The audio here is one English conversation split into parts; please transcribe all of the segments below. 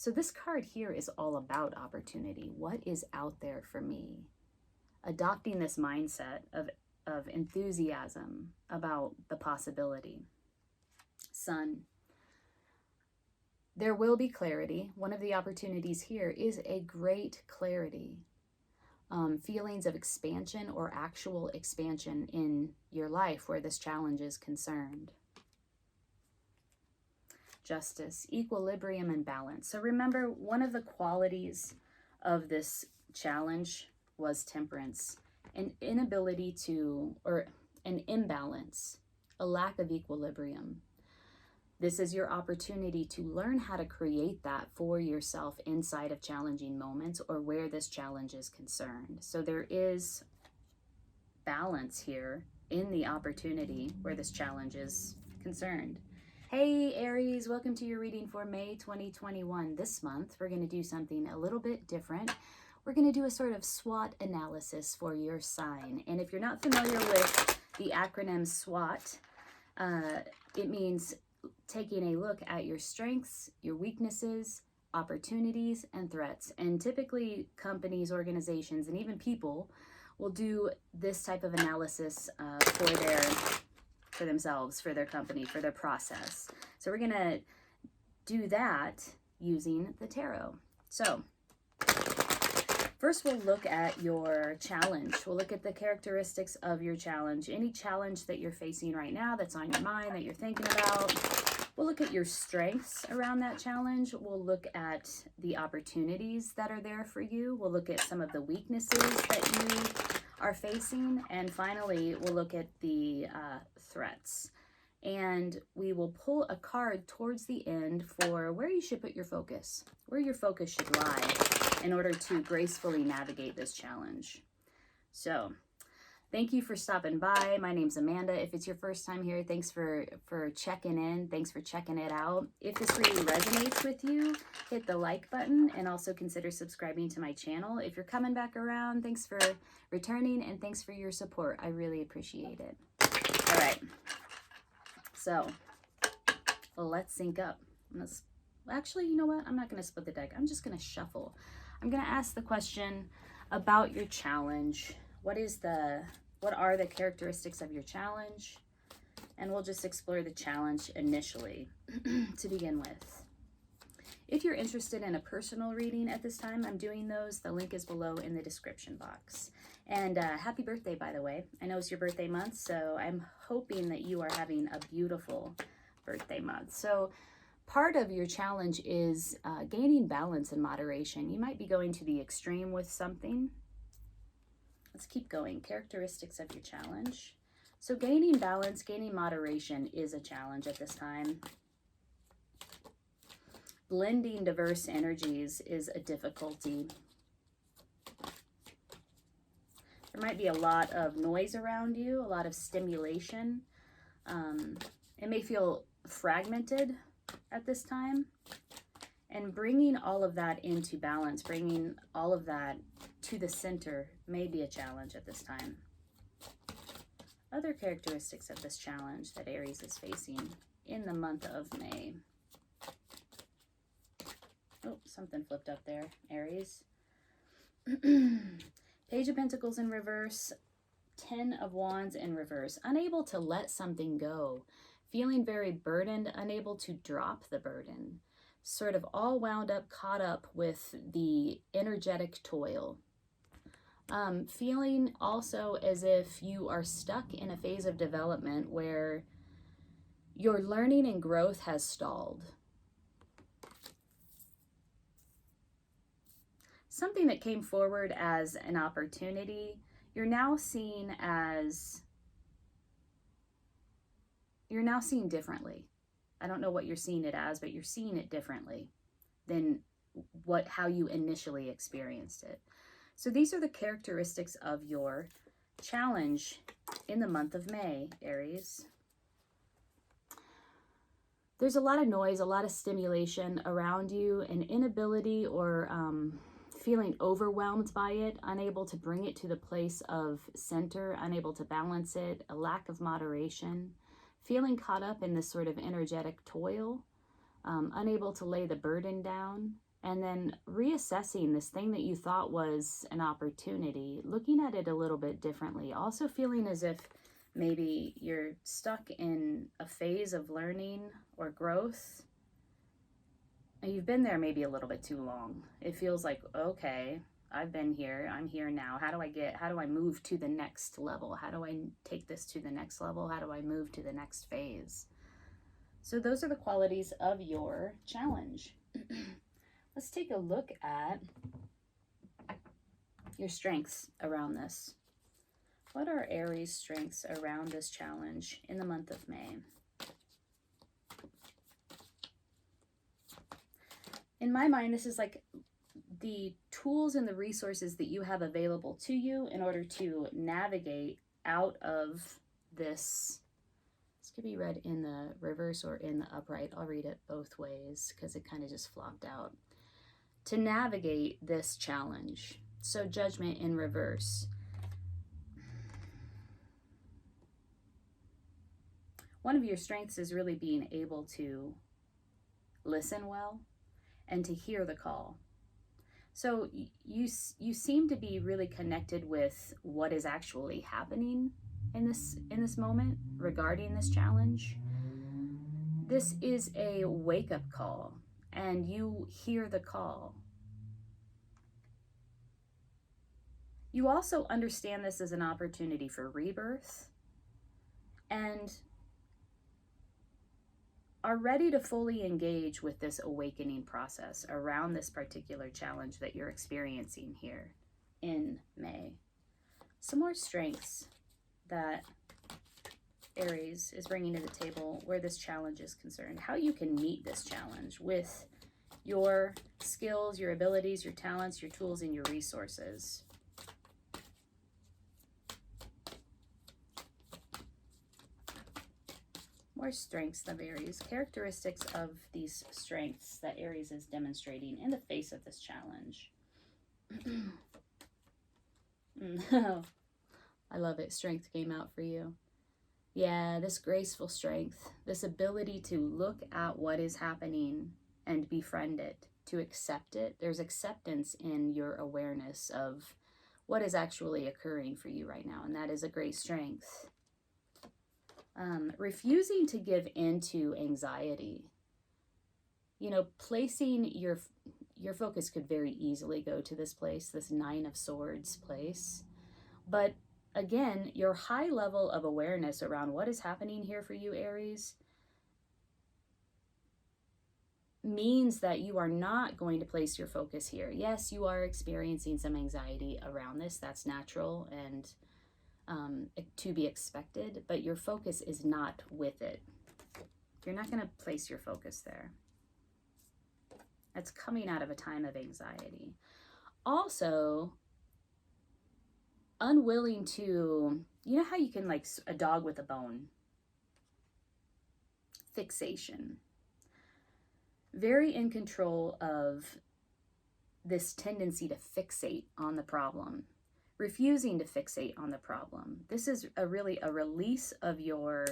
So this card here is all about opportunity. What is out there for me? Adopting this mindset of enthusiasm about the possibility. Sun. There will be clarity. One of the opportunities here is a great clarity. Feelings of expansion or actual expansion in your life where this challenge is concerned. Justice, equilibrium, and balance. So remember, one of the qualities of this challenge was temperance, an inability to, or an imbalance, a lack of equilibrium. This is your opportunity to learn how to create that for yourself inside of challenging moments or where this challenge is concerned. So there is balance here in the opportunity where this challenge is concerned. Hey Aries, welcome to your reading for May 2021. This month, we're going to do something a little bit different. We're going to do a sort of SWOT analysis for your sign. And if you're not familiar with the acronym SWOT, it means taking a look at your strengths, your weaknesses, opportunities, and threats. And typically companies, organizations, and even people will do this type of analysis for themselves, for their company, for their process. So we're gonna do that using the tarot. So first we'll look at your challenge. We'll look at the characteristics of your challenge. Any challenge that you're facing right now that's on your mind, that you're thinking about. We'll look at your strengths around that challenge. We'll look at the opportunities that are there for you. We'll look at some of the weaknesses that you are facing. And finally, we'll look at the threats. And we will pull a card towards the end for where you should put your focus, where your focus should lie in order to gracefully navigate this challenge. So thank you for stopping by. My name's Amanda. If it's your first time here, thanks for checking in. Thanks for checking it out. If this reading resonates with you, hit the like button and also consider subscribing to my channel. If you're coming back around, thanks for returning and thanks for your support. I really appreciate it. All right. So let's sync up. Actually, you know what? I'm not going to split the deck. I'm just going to shuffle. I'm going to ask the question about your challenge. What are the characteristics of your challenge? And we'll just explore the challenge initially to begin with. If you're interested in a personal reading at this time, I'm doing those. The link is below in the description box. And happy birthday, by the way. I know it's your birthday month, so I'm hoping that you are having a beautiful birthday month. So part of your challenge is gaining balance and moderation. You might be going to the extreme with something. Let's keep going. Characteristics of your challenge. So gaining balance, gaining moderation is a challenge at this time. Blending diverse energies is a difficulty. There might be a lot of noise around you, a lot of stimulation. It may feel fragmented at this time. And bringing all of that into balance, bringing all of that to the center may be a challenge at this time. Other characteristics of this challenge that Aries is facing in the month of May. Oh, something flipped up there, Aries. Page of Pentacles in reverse, 10 of Wands in reverse. Unable to let something go, feeling very burdened, unable to drop the burden. Sort of all wound up, caught up with the energetic toil. Feeling also as if you are stuck in a phase of development where your learning and growth has stalled. Something that came forward as an opportunity, you're now seeing differently. I don't know what you're seeing it as, but you're seeing it differently than how you initially experienced it. So these are the characteristics of your challenge in the month of May, Aries. There's a lot of noise, a lot of stimulation around you, an inability or feeling overwhelmed by it, unable to bring it to the place of center, unable to balance it, a lack of moderation, feeling caught up in this sort of energetic toil, unable to lay the burden down, And then reassessing this thing that you thought was an opportunity, looking at it a little bit differently. Also feeling as if maybe you're stuck in a phase of learning or growth. And you've been there maybe a little bit too long. It feels like, okay, I've been here, I'm here now. How do I move to the next level? How do I take this to the next level? How do I move to the next phase? So those are the qualities of your challenge. Let's take a look at your strengths around this. What are Aries' strengths around this challenge in the month of May? In my mind, this is like the tools and the resources that you have available to you in order to navigate out of this. This could be read in the reverse or in the upright. I'll read it both ways because it kind of just flopped out. To navigate this challenge. So Judgment in reverse. One of your strengths is really being able to listen well and to hear the call. So you seem to be really connected with what is actually happening in this moment regarding this challenge. This is a wake-up call, and you hear the call. You also understand this as an opportunity for rebirth and are ready to fully engage with this awakening process around this particular challenge that you're experiencing here in May. Some more strengths that Aries is bringing to the table where this challenge is concerned. How you can meet this challenge with your skills, your abilities, your talents, your tools, and your resources. More strengths of Aries. Characteristics of these strengths that Aries is demonstrating in the face of this challenge. I love it. Strength came out for you. Yeah, this graceful strength, this ability to look at what is happening and befriend it, to accept it. There's acceptance in your awareness of what is actually occurring for you right now, and that is a great strength. Refusing to give into anxiety. You know, placing your focus could very easily go to this place, this Nine of Swords place. But again, your high level of awareness around what is happening here for you, Aries, means that you are not going to place your focus here. Yes, you are experiencing some anxiety around this. That's natural and to be expected, but your focus is not with it. You're not going to place your focus there. That's coming out of a time of anxiety. Also, unwilling to, you know how you can, like a dog with a bone? Fixation. Very in control of this tendency to fixate on the problem. Refusing to fixate on the problem. This is really a release of your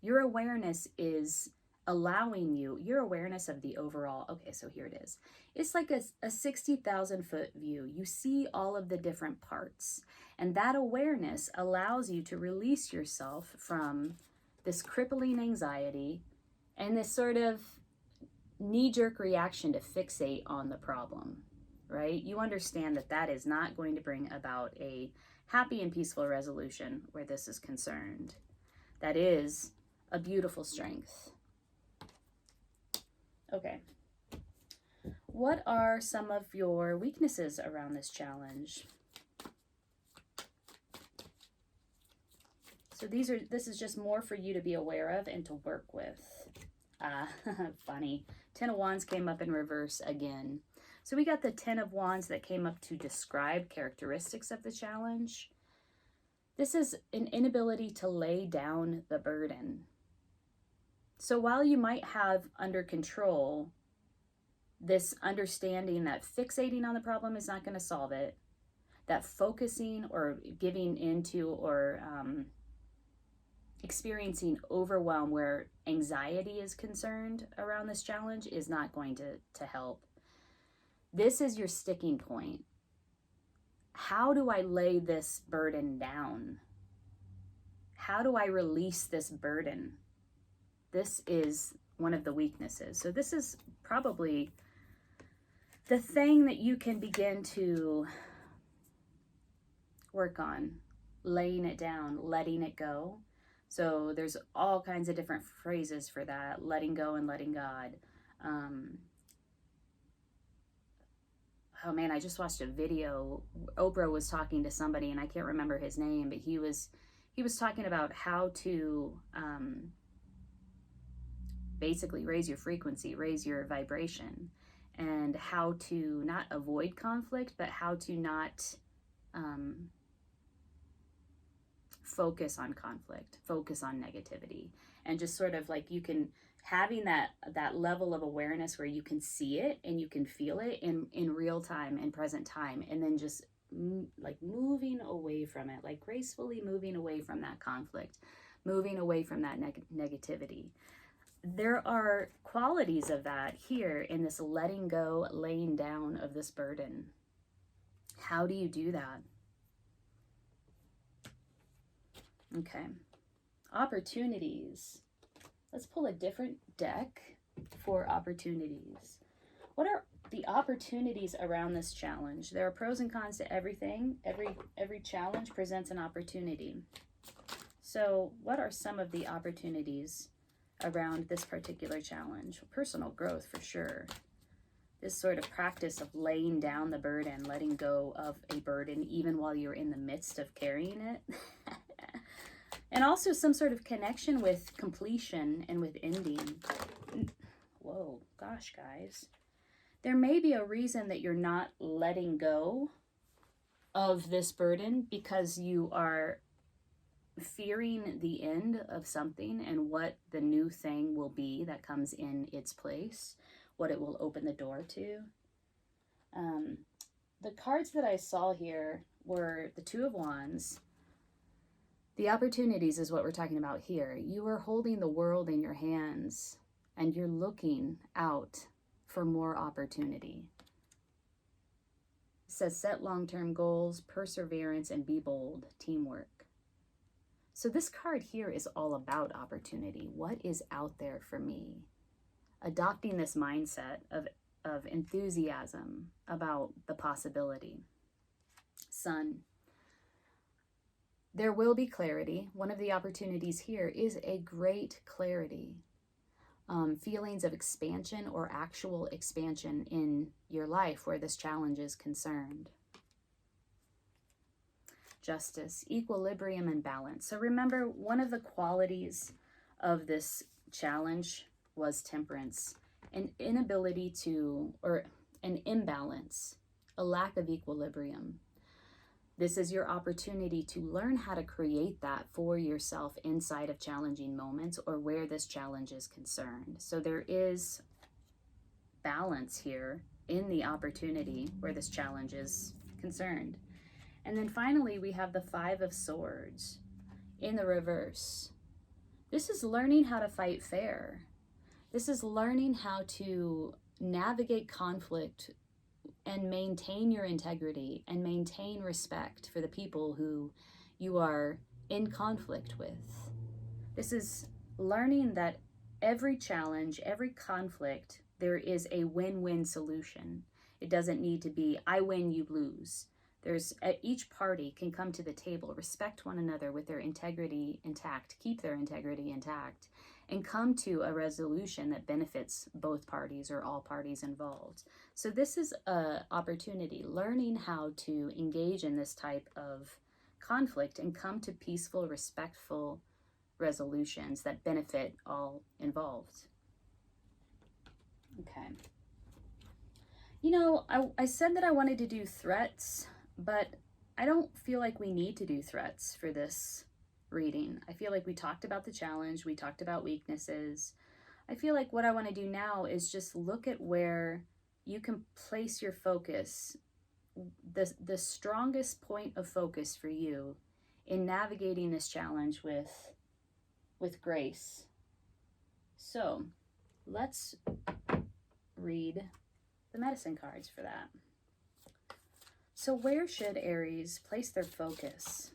awareness is allowing you, your awareness of the overall, okay, so here it is. It's like a 60,000 foot view. You see all of the different parts, and that awareness allows you to release yourself from this crippling anxiety and this sort of knee-jerk reaction to fixate on the problem. Right? You understand that that is not going to bring about a happy and peaceful resolution where this is concerned. That is a beautiful strength. Okay. What are some of your weaknesses around this challenge? So this is just more for you to be aware of and to work with. Funny. Ten of Wands came up in reverse again. So we got the Ten of Wands that came up to describe characteristics of the challenge. This is an inability to lay down the burden. So while you might have under control this understanding that fixating on the problem is not going to solve it, that focusing or giving into or experiencing overwhelm where anxiety is concerned around this challenge is not going to help. This is your sticking point. How do I lay this burden down? How do I release this burden? This is one of the weaknesses. So this is probably the thing that you can begin to work on, laying it down, letting it go. So there's all kinds of different phrases for that, letting go and letting God. Oh man, I just watched a video. Oprah was talking to somebody, and I can't remember his name, but he was talking about how to basically raise your frequency, raise your vibration, and how to not avoid conflict, but how to not focus on conflict, focus on negativity, and just sort of like you can having that level of awareness where you can see it and you can feel it in real time, in present time, and then just like moving away from it, like gracefully moving away from that conflict, moving away from that negativity. There are qualities of that here in this letting go, laying down of this burden. How do you do that? Okay. Opportunities. Let's pull a different deck for opportunities. What are the opportunities around this challenge? There are pros and cons to everything. Every challenge presents an opportunity. So what are some of the opportunities around this particular challenge? Personal growth, for sure. This sort of practice of laying down the burden, letting go of a burden, even while you're in the midst of carrying it. And also some sort of connection with completion and with ending. Whoa, gosh, guys. There may be a reason that you're not letting go of this burden because you are fearing the end of something and what the new thing will be that comes in its place, what it will open the door to. The cards that I saw here were the Two of Wands. The opportunities is what we're talking about here. You are holding the world in your hands and you're looking out for more opportunity. It says set long-term goals, perseverance, and be bold, teamwork. So this card here is all about opportunity. What is out there for me? Adopting this mindset of enthusiasm about the possibility. Sun. There will be clarity. One of the opportunities here is a great clarity. Feelings of expansion or actual expansion in your life where this challenge is concerned. Justice, equilibrium, and balance. So remember, one of the qualities of this challenge was temperance, an inability to, or an imbalance, a lack of equilibrium. This is your opportunity to learn how to create that for yourself inside of challenging moments or where this challenge is concerned. So there is balance here in the opportunity where this challenge is concerned. And then finally, we have the Five of Swords in the reverse. This is learning how to fight fair. This is learning how to navigate conflict and maintain your integrity and maintain respect for the people who you are in conflict with. This is learning that every challenge, every conflict, there is a win-win solution. It doesn't need to be, I win, you lose. Each party can come to the table, respect one another with their integrity intact, keep their integrity intact, and come to a resolution that benefits both parties or all parties involved. So this is an opportunity, learning how to engage in this type of conflict and come to peaceful, respectful resolutions that benefit all involved. Okay. You know, I said that I wanted to do threats, but I don't feel like we need to do threats for this reading. I feel like we talked about the challenge, we talked about weaknesses. I feel like what I want to do now is just look at where you can place your focus, the strongest point of focus for you in navigating this challenge with grace. So let's read the medicine cards for that. So where should Aries place their focus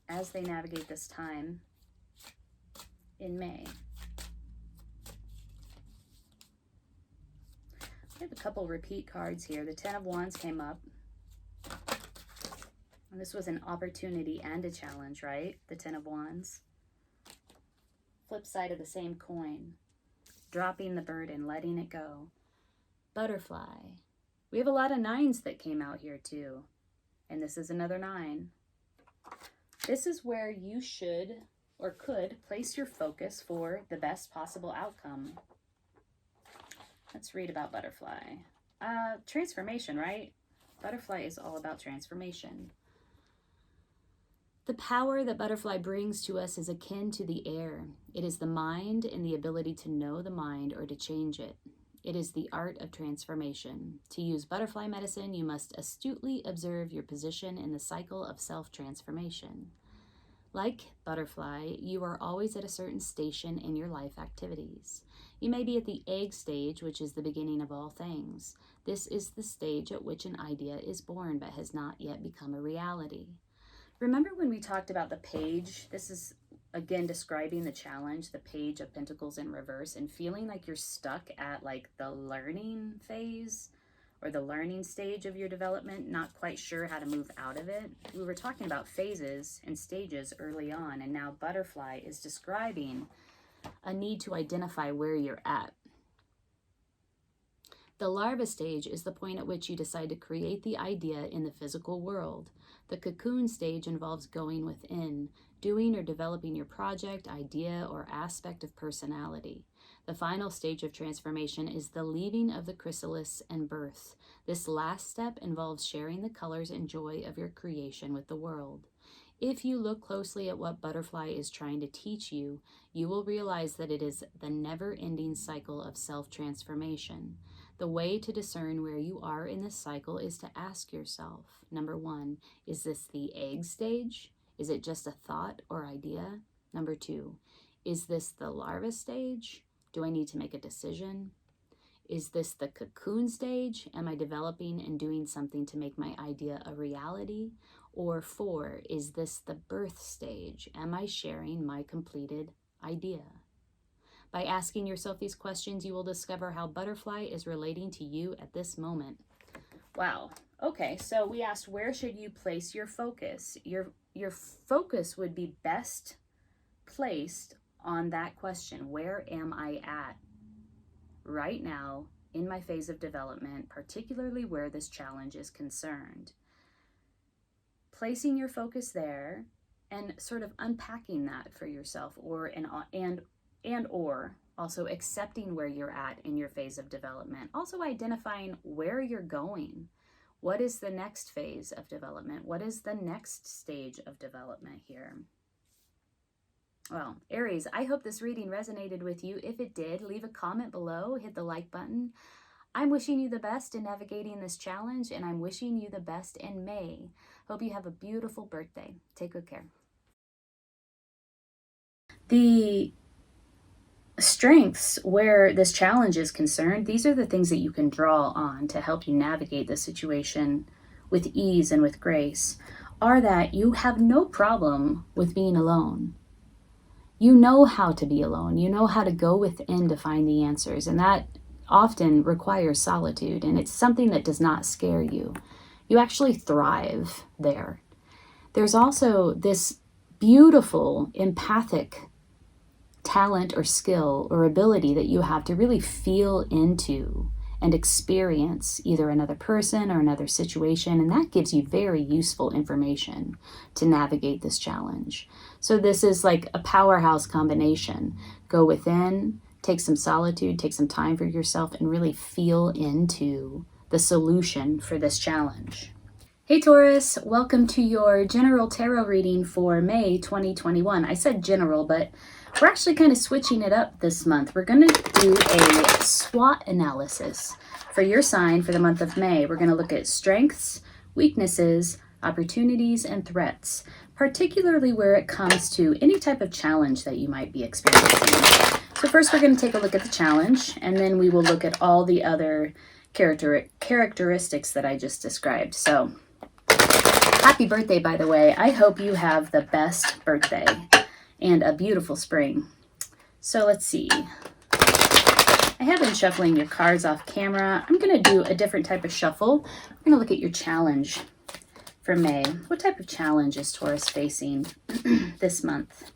as they navigate this time in May? We have a couple repeat cards here. The Ten of Wands came up. And this was an opportunity and a challenge, right? The Ten of Wands. Flip side of the same coin. Dropping the burden, letting it go. Butterfly. We have a lot of nines that came out here too. And this is another 9. This is where you should or could place your focus for the best possible outcome. Let's read about butterfly. Transformation, right? Butterfly is all about transformation. The power that butterfly brings to us is akin to the air. It is the mind and the ability to know the mind or to change it. It is the art of transformation. To use butterfly medicine, you must astutely observe your position in the cycle of self-transformation. Like butterfly, you are always at a certain station in your life activities. You may be at the egg stage, which is the beginning of all things. This is the stage at which an idea is born but has not yet become a reality. Remember when we talked about the page? This is, again, describing the challenge, the Page of Pentacles in reverse, and feeling like you're stuck at like the learning phase or the learning stage of your development, not quite sure how to move out of it. We were talking about phases and stages early on, and now butterfly is describing a need to identify where you're at. The larva stage is the point at which you decide to create the idea in the physical world. The cocoon stage involves going within, doing or developing your project, idea, or aspect of personality. The final stage of transformation is the leaving of the chrysalis and birth. This last step involves sharing the colors and joy of your creation with the world. If you look closely at what butterfly is trying to teach you, you will realize that it is the never-ending cycle of self-transformation. The way to discern where you are in this cycle is to ask yourself, number 1, is this the egg stage? Is it just a thought or idea? Number 2, is this the larva stage? Do I need to make a decision? Is this the cocoon stage? Am I developing and doing something to make my idea a reality? Or 4, is this the birth stage? Am I sharing my completed idea? By asking yourself these questions, you will discover how butterfly is relating to you at this moment. Wow. Okay, so we asked, where should you place your focus? Your focus would be best placed on that question. Where am I at right now in my phase of development, particularly where this challenge is concerned? Placing your focus there and sort of unpacking that for yourself, or also accepting where you're at in your phase of development. Also identifying where you're going. What is the next phase of development? What is the next stage of development here? Well, Aries, I hope this reading resonated with you. If it did, leave a comment below, hit the like button. I'm wishing you the best in navigating this challenge, and I'm wishing you the best in May. Hope you have a beautiful birthday. Take good care. The strengths where this challenge is concerned, these are the things that you can draw on to help you navigate the situation with ease and with grace, are that you have no problem with being alone. You know how to be alone. You know how to go within to find the answers, and that often requires solitude, and it's something that does not scare you. You actually thrive there. There's also this beautiful empathic talent or skill or ability that you have to really feel into and experience either another person or another situation, and that gives you very useful information to navigate this challenge. So this is like a powerhouse combination. Go within, take some solitude, take some time for yourself, and really feel into the solution for this challenge. Hey Taurus, welcome to your general tarot reading for May 2021. I said general, but we're actually kind of switching it up this month. We're going to do a SWOT analysis for your sign for the month of May. We're going to look at strengths, weaknesses, opportunities, and threats, particularly where it comes to any type of challenge that you might be experiencing. So first we're going to take a look at the challenge, and then we will look at all the other characteristics that I just described. So happy birthday, by the way. I hope you have the best birthday and a beautiful spring. So let's see. I have been shuffling your cards off camera. I'm going to do a different type of shuffle. I'm going to look at your challenge for May. What type of challenge is Taurus facing this month?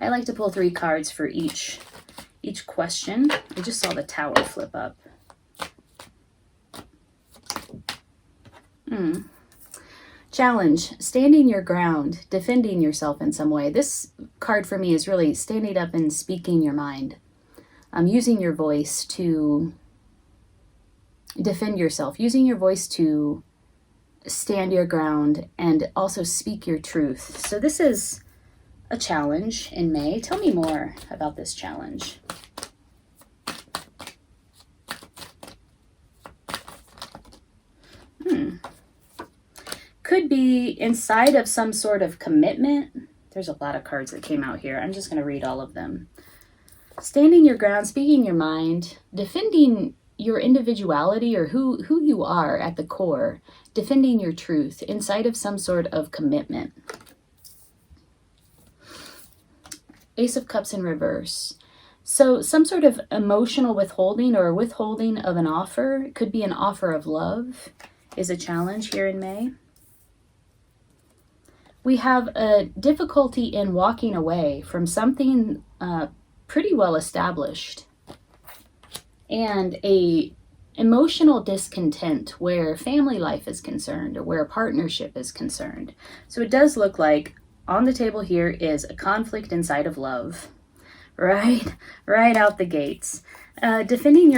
I like to pull 3 cards for each question. I just saw the Tower flip up. Challenge, standing your ground, defending yourself in some way. This card for me is really standing up and speaking your mind. Using your voice to defend yourself, using your voice to stand your ground and also speak your truth. So this is a challenge in May. Tell me more about this challenge. Could be inside of some sort of commitment. There's a lot of cards that came out here. I'm just going to read all of them. Standing your ground, speaking your mind, defending your individuality or who you are at the core, defending your truth inside of some sort of commitment. Ace of Cups in reverse. So some sort of emotional withholding or withholding of an offer. It could be an offer of love is a challenge here in May. We have a difficulty in walking away from something pretty well established, and a emotional discontent where family life is concerned or where a partnership is concerned. So it does look like on the table here is a conflict inside of love, right out the gates. Defending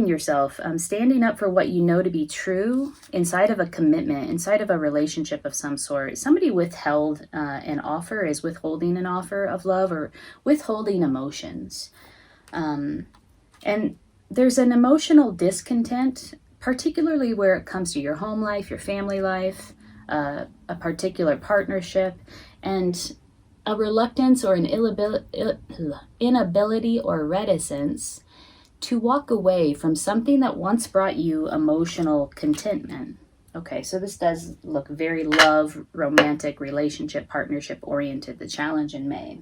yourself, standing up for what you know to be true inside of a commitment, inside of a relationship of some sort. Somebody withheld an offer, is withholding an offer of love or withholding emotions. And there's an emotional discontent, particularly where it comes to your home life, your family life, a particular partnership, and a reluctance or an inability or reticence to walk away from something that once brought you emotional contentment. Okay, so this does look very love, romantic, relationship, partnership oriented, the challenge in May.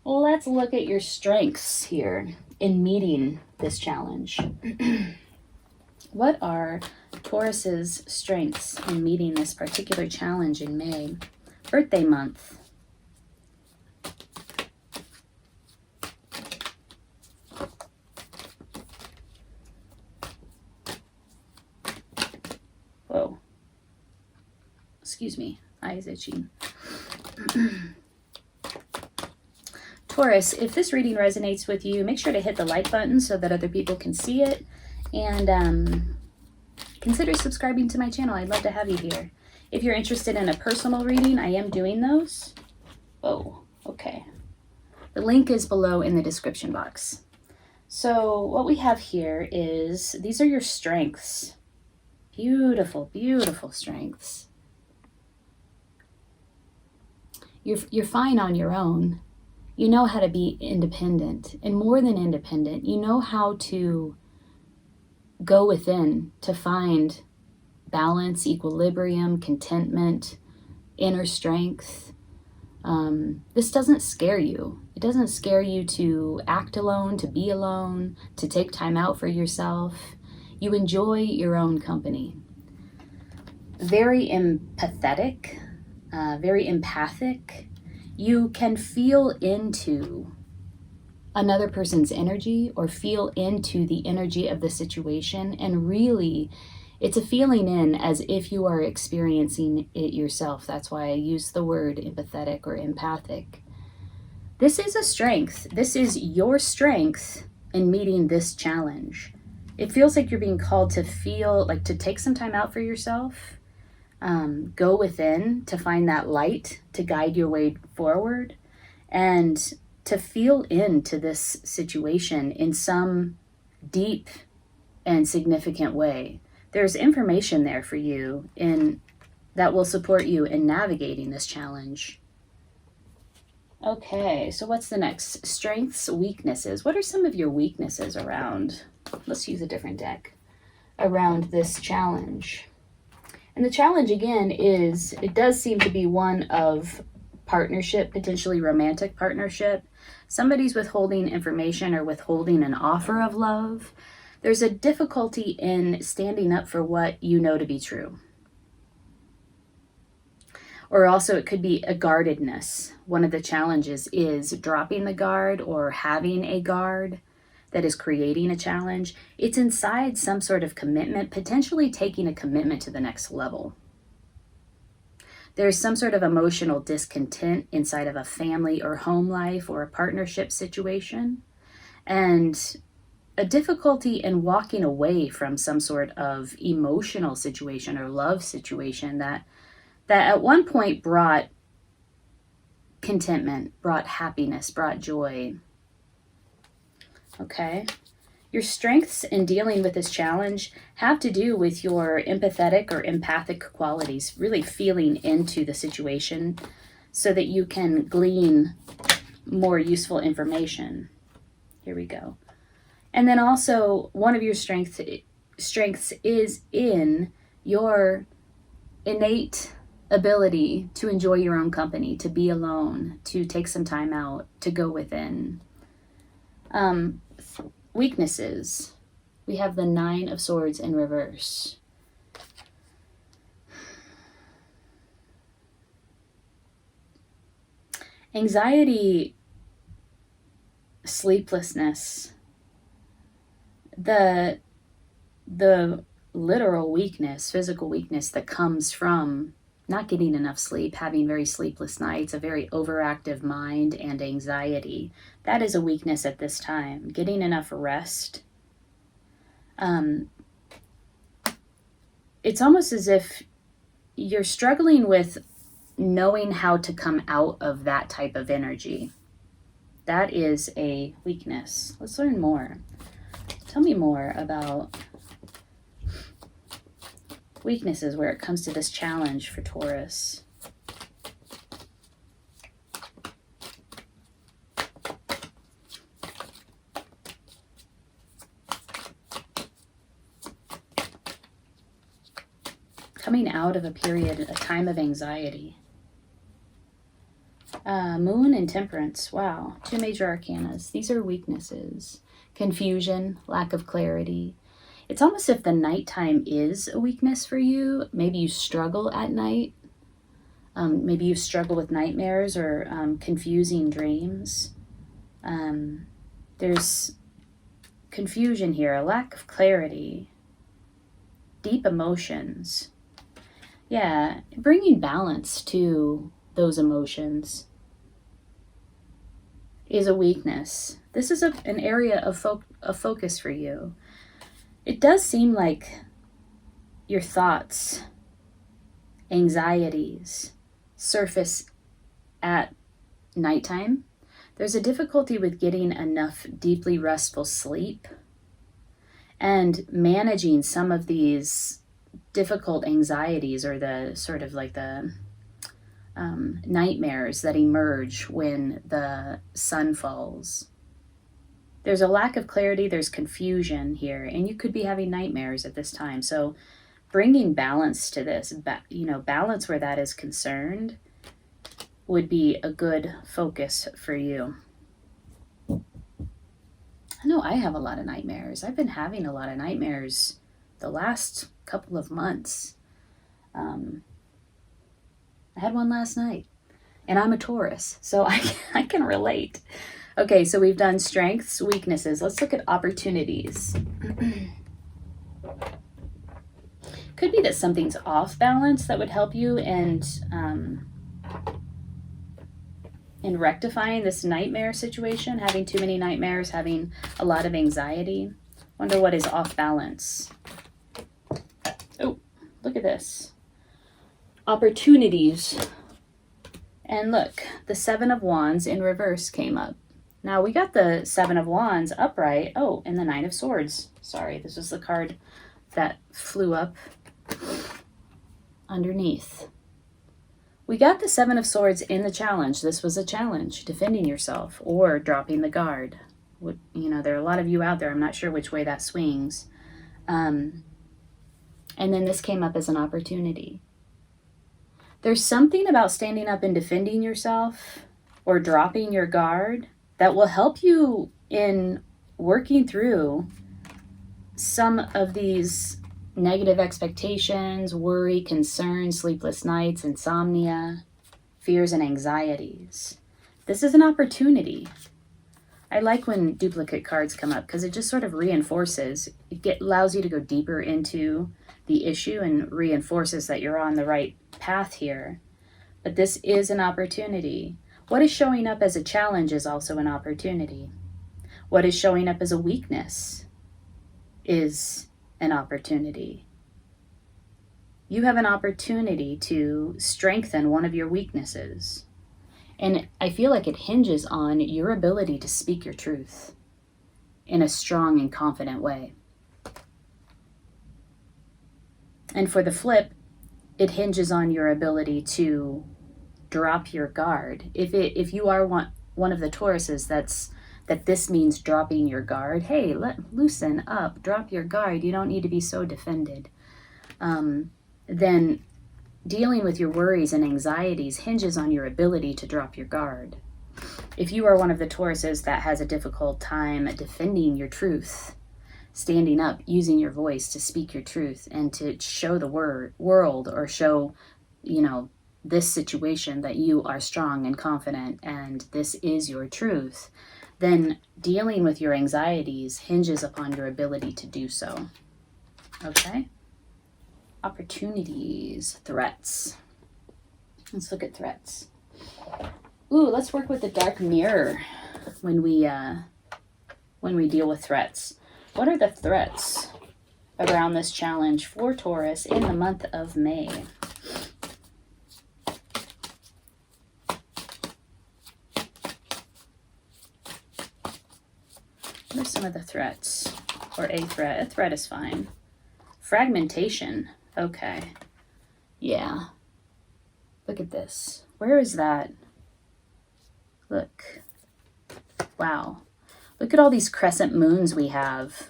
Well, let's look at your strengths here in meeting this challenge. What are Taurus's strengths in meeting this particular challenge in May? Birthday month. Whoa. Excuse me, eyes itching. Taurus, if this reading resonates with you, make sure to hit the like button so that other people can see it. And consider subscribing to my channel. I'd love to have you here. If you're interested in a personal reading, I am doing those. Oh, okay. The link is below in the description box. So what we have here is, these are your strengths. Beautiful, beautiful strengths. You're fine on your own. You know how to be independent, and more than independent, you know how to go within to find balance, equilibrium, contentment, inner strength. This doesn't scare you. It doesn't scare you to act alone, to be alone, to take time out for yourself. You enjoy your own company. Very empathetic, very empathic. You can feel into another person's energy or feel into the energy of the situation, and really it's a feeling in as if you are experiencing it yourself. That's why I use the word empathetic or empathic. This is a strength. This is your strength in meeting this challenge. It feels like you're being called to feel, like to take some time out for yourself, go within to find that light to guide your way forward, and to feel into this situation in some deep and significant way. There's information there for you that will support you in navigating this challenge. Okay, so what's the next? Strengths, weaknesses. What are some of your weaknesses around? Let's use a different deck. Around this challenge. And the challenge again is, it does seem to be one of partnership, potentially romantic partnership. Somebody's withholding information or withholding an offer of love. There's a difficulty in standing up for what you know to be true. Or also it could be a guardedness. One of the challenges is dropping the guard or having a guard that is creating a challenge. It's inside some sort of commitment, potentially taking a commitment to the next level. There's some sort of emotional discontent inside of a family or home life or a partnership situation, and a difficulty in walking away from some sort of emotional situation or love situation that at one point brought contentment, brought happiness, brought joy. Okay? Your strengths in dealing with this challenge have to do with your empathetic or empathic qualities, really feeling into the situation so that you can glean more useful information. Here we go. And then also, one of your strengths is in your innate ability to enjoy your own company, to be alone, to take some time out, to go within. Weaknesses. We have the 9 of Swords in reverse. Anxiety, sleeplessness, the literal weakness, physical weakness that comes from not getting enough sleep, having very sleepless nights, a very overactive mind, and anxiety. That is a weakness at this time. Getting enough rest. It's almost as if you're struggling with knowing how to come out of that type of energy. That is a weakness. Let's learn more. Tell me more about weaknesses where it comes to this challenge for Taurus. Coming out of a period, a time of anxiety. Moon and Temperance. Wow. 2 major arcanas. These are weaknesses. Confusion, lack of clarity. It's almost as if the nighttime is a weakness for you. Maybe you struggle at night. Maybe you struggle with nightmares or confusing dreams. There's confusion here, a lack of clarity, deep emotions. Yeah, bringing balance to those emotions is a weakness. This is an area of focus for you. It does seem like your thoughts, anxieties surface at nighttime. There's a difficulty with getting enough deeply restful sleep and managing some of these difficult anxieties or the sort of like the nightmares that emerge when the sun falls. There's a lack of clarity, there's confusion here, and you could be having nightmares at this time. So bringing balance to this, balance where that is concerned would be a good focus for you. I know I have a lot of nightmares. I've been having a lot of nightmares the last couple of months. I had one last night, and I'm a Taurus, so I can relate. Okay, so we've done strengths, weaknesses. Let's look at opportunities. Could be that something's off balance that would help you in rectifying this nightmare situation, having too many nightmares, having a lot of anxiety. Wonder what is off balance. Oh, look at this. Opportunities. And look, the 7 of Wands in reverse came up. Now we got the 7 of Wands upright. Oh, and the 9 of Swords. Sorry, this was the card that flew up underneath. We got the Seven of Swords in the challenge. This was a challenge, defending yourself or dropping the guard. You know, there are a lot of you out there. I'm not sure which way that swings. And then this came up as an opportunity. There's something about standing up and defending yourself or dropping your guard that will help you in working through some of these negative expectations, worry, concerns, sleepless nights, insomnia, fears, and anxieties. This is an opportunity. I like when duplicate cards come up because it just sort of reinforces. It allows you to go deeper into the issue and reinforces that you're on the right path here. But this is an opportunity. What is showing up as a challenge is also an opportunity. What is showing up as a weakness is an opportunity. You have an opportunity to strengthen one of your weaknesses. And I feel like it hinges on your ability to speak your truth in a strong and confident way. And for the flip, it hinges on your ability to drop your guard. If you are one of the Tauruses that this means dropping your guard, hey, loosen up, drop your guard. You don't need to be so defended. Then dealing with your worries and anxieties hinges on your ability to drop your guard. If you are one of the Tauruses that has a difficult time defending your truth, standing up, using your voice to speak your truth and to show the world or show, you know, this situation that you are strong and confident and this is your truth, then dealing with your anxieties hinges upon your ability to do so. Okay? Opportunities, threats. Let's look at threats. Ooh, let's work with the dark mirror when we deal with threats. What are the threats around this challenge for Taurus in the month of May? What are some of the threats? Or a threat? A threat is fine. Fragmentation. Okay. Yeah. Look at this. Where is that? Look. Wow. Look at all these crescent moons we have.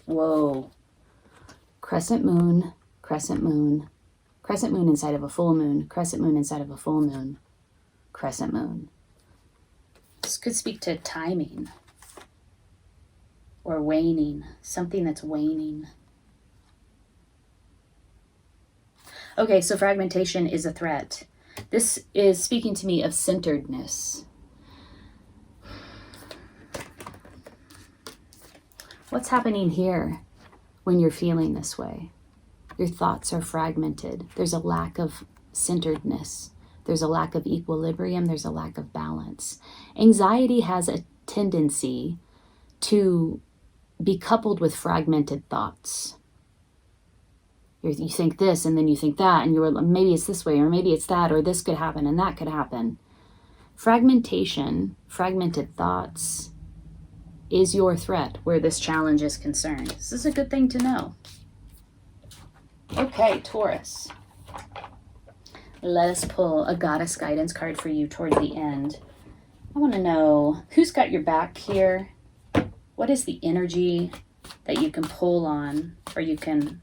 Whoa. Crescent moon, crescent moon, crescent moon inside of a full moon, crescent moon inside of a full moon, crescent moon. This could speak to timing or waning, something that's waning. Okay, so fragmentation is a threat. This is speaking to me of centeredness. What's happening here when you're feeling this way? Your thoughts are fragmented. There's a lack of centeredness. There's a lack of equilibrium. There's a lack of balance. Anxiety has a tendency to be coupled with fragmented thoughts. You think this and then you think that, and you're maybe it's this way or maybe it's that, or this could happen and that could happen. Fragmentation, fragmented thoughts is your threat where this challenge is concerned. This is a good thing to know. Okay, Taurus. Let us pull a goddess guidance card for you toward the end. I want to know who's got your back here. What is the energy that you can pull on or you can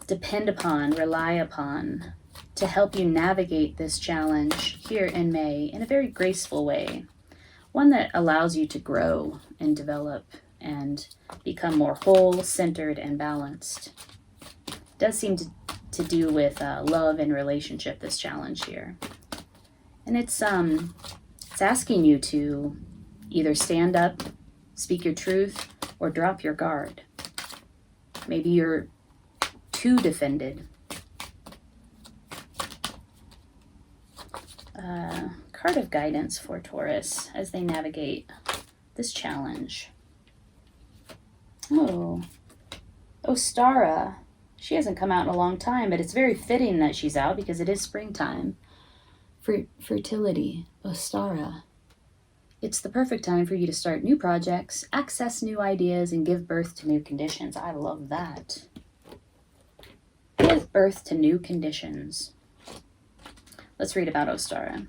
depend upon, rely upon to help you navigate this challenge here in May in a very graceful way. One that allows you to grow and develop and become more whole, centered, and balanced. It does seem to do with love and relationship, this challenge here. And it's asking you to either stand up, speak your truth, or drop your guard. Maybe you're too defended. Card of guidance for Taurus as they navigate this challenge. Oh, Ostara. She hasn't come out in a long time, but it's very fitting that she's out because it is springtime. Fertility, Ostara. It's the perfect time for you to start new projects, access new ideas, and give birth to new conditions. I love that. Give birth to new conditions. Let's read about Ostara.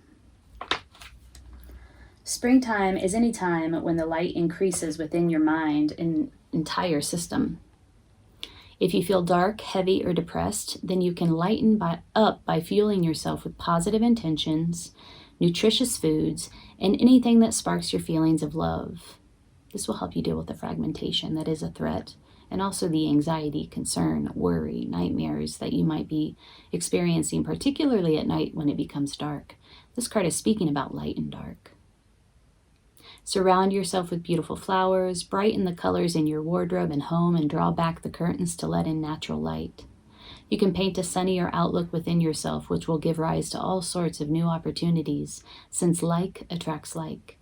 Springtime is any time when the light increases within your mind and entire system. If you feel dark, heavy, or depressed, then you can lighten up by fueling yourself with positive intentions, nutritious foods, and anything that sparks your feelings of love. This will help you deal with the fragmentation that is a threat, and also the anxiety, concern, worry, nightmares that you might be experiencing, particularly at night when it becomes dark. This card is speaking about light and dark. Surround yourself with beautiful flowers, brighten the colors in your wardrobe and home, and draw back the curtains to let in natural light. You can paint a sunnier outlook within yourself, which will give rise to all sorts of new opportunities, since like attracts like.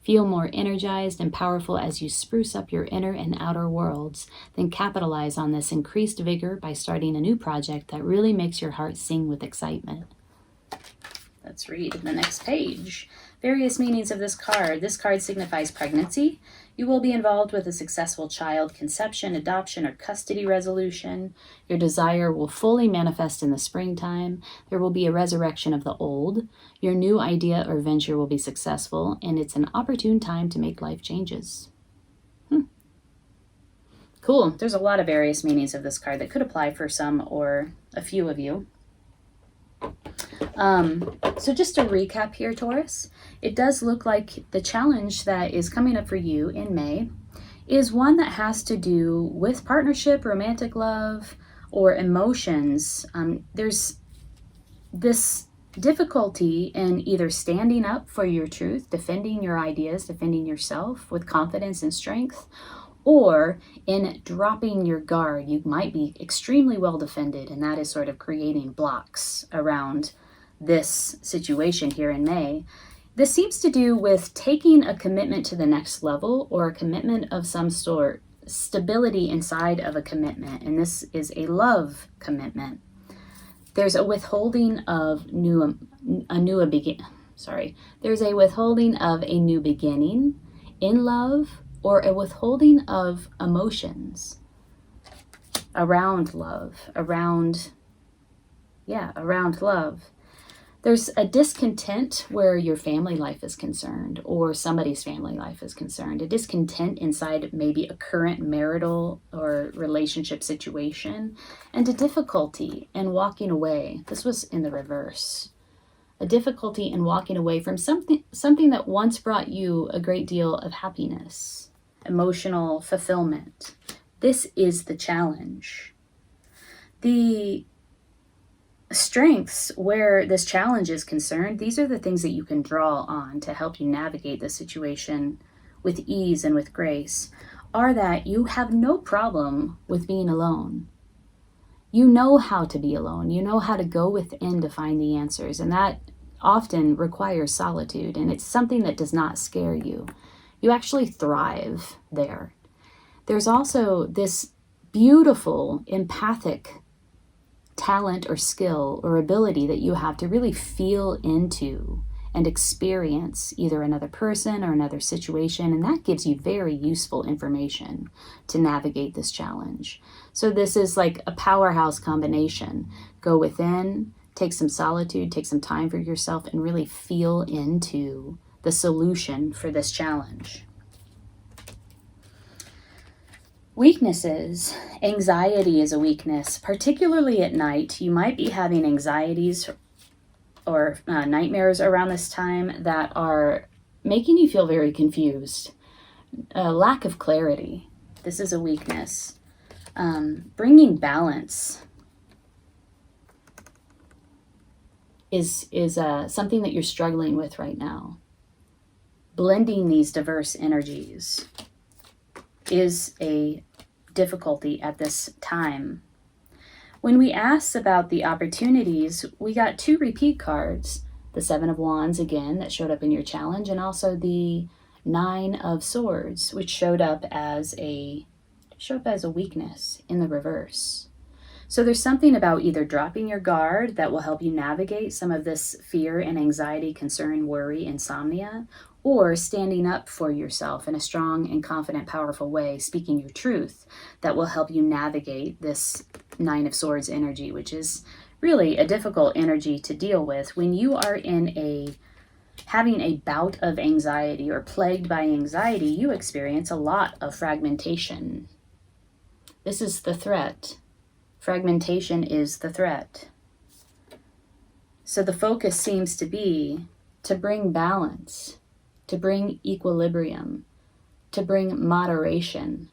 Feel more energized and powerful as you spruce up your inner and outer worlds, then capitalize on this increased vigor by starting a new project that really makes your heart sing with excitement. Let's read the next page. Various meanings of this card. This card signifies pregnancy. You will be involved with a successful child conception, adoption, or custody resolution. Your desire will fully manifest in the springtime. There will be a resurrection of the old. Your new idea or venture will be successful, and it's an opportune time to make life changes. Cool. There's a lot of various meanings of this card that could apply for some or a few of you. So just to recap here, Taurus, it does look like the challenge that is coming up for you in May is one that has to do with partnership, romantic love, or emotions. There's this difficulty in either standing up for your truth, defending your ideas, defending yourself with confidence and strength, or in dropping your guard. You might be extremely well defended, and that is sort of creating blocks around this situation here in May. This seems to do with taking a commitment to the next level, or a commitment of some sort, stability inside of a commitment, and this is a love commitment. There's a withholding of There's a withholding of a new beginning in love, or a withholding of emotions around love, around love. There's a discontent where your family life is concerned, or somebody's family life is concerned. A discontent inside maybe a current marital or relationship situation, and a difficulty in walking away. This was in the reverse. A difficulty in walking away from something that once brought you a great deal of happiness, emotional fulfillment. This is the challenge. The strengths where this challenge is concerned, these are the things that you can draw on to help you navigate the situation with ease and with grace, are that you have no problem with being alone. You know how to be alone. You know how to go within to find the answers, and that often requires solitude, and it's something that does not scare you. You actually thrive there. There's also this beautiful empathic talent or skill or ability that you have to really feel into and experience either another person or another situation, and that gives you very useful information to navigate this challenge. So this is like a powerhouse combination. Go within, take some solitude, take some time for yourself, and really feel into the solution for this challenge. Weaknesses. Anxiety is a weakness, particularly at night. You might be having anxieties or nightmares around this time that are making you feel very confused. Lack of clarity. This is a weakness. Bringing balance is something that you're struggling with right now. Blending these diverse energies is a difficulty at this time. When we asked about the opportunities, we got two repeat cards. The Seven of Wands again that showed up in your challenge, and also the Nine of Swords, which showed up as a weakness in the reverse. So there's something about either dropping your guard that will help you navigate some of this fear and anxiety, concern, worry, insomnia, or standing up for yourself in a strong and confident, powerful way, speaking your truth, that will help you navigate this Nine of Swords energy, which is really a difficult energy to deal with. When you are having a bout of anxiety or plagued by anxiety, you experience a lot of fragmentation. This is the threat. Fragmentation is the threat. So the focus seems to be to bring balance, to bring equilibrium, to bring moderation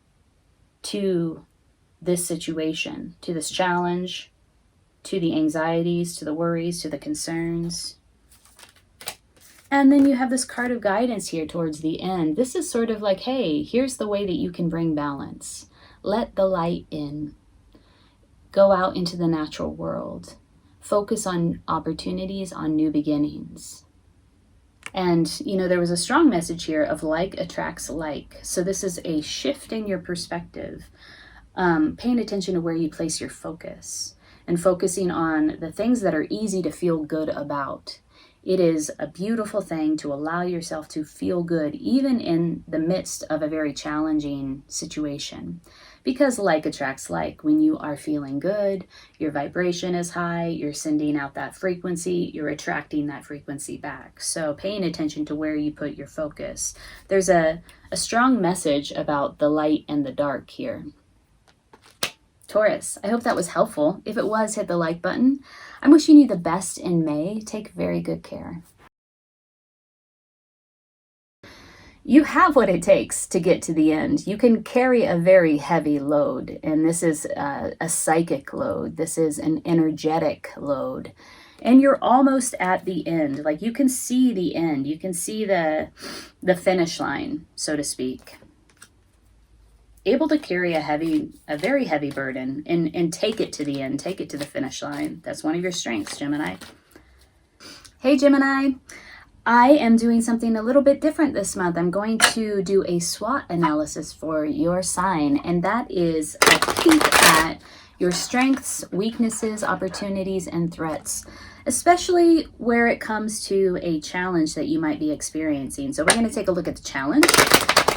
to this situation, to this challenge, to the anxieties, to the worries, to the concerns. And then you have this card of guidance here towards the end. This is sort of like, hey, here's the way that you can bring balance. Let the light in. Go out into the natural world. Focus on opportunities, on new beginnings. And, you know, there was a strong message here of like attracts like. So this is a shift in your perspective. Paying attention to where you place your focus and focusing on the things that are easy to feel good about. It is a beautiful thing to allow yourself to feel good, even in the midst of a very challenging situation. Because like attracts like. When you are feeling good, your vibration is high, you're sending out that frequency, you're attracting that frequency back. So paying attention to where you put your focus. There's a strong message about the light and the dark here. Taurus, I hope that was helpful. If it was, hit the like button. I'm wishing you the best in May. Take very good care. You have what it takes to get to the end. You can carry a very heavy load, and this is a psychic load. This is an energetic load, and you're almost at the end. Like, you can see the end. You can see the finish line, so to speak. Able to carry a very heavy burden and take it to the end, take it to the finish line. That's one of your strengths, Gemini. Hey, Gemini. I am doing something a little bit different this month. I'm going to do a SWOT analysis for your sign, and that is a peek at your strengths, weaknesses, opportunities, and threats, especially where it comes to a challenge that you might be experiencing. So we're going to take a look at the challenge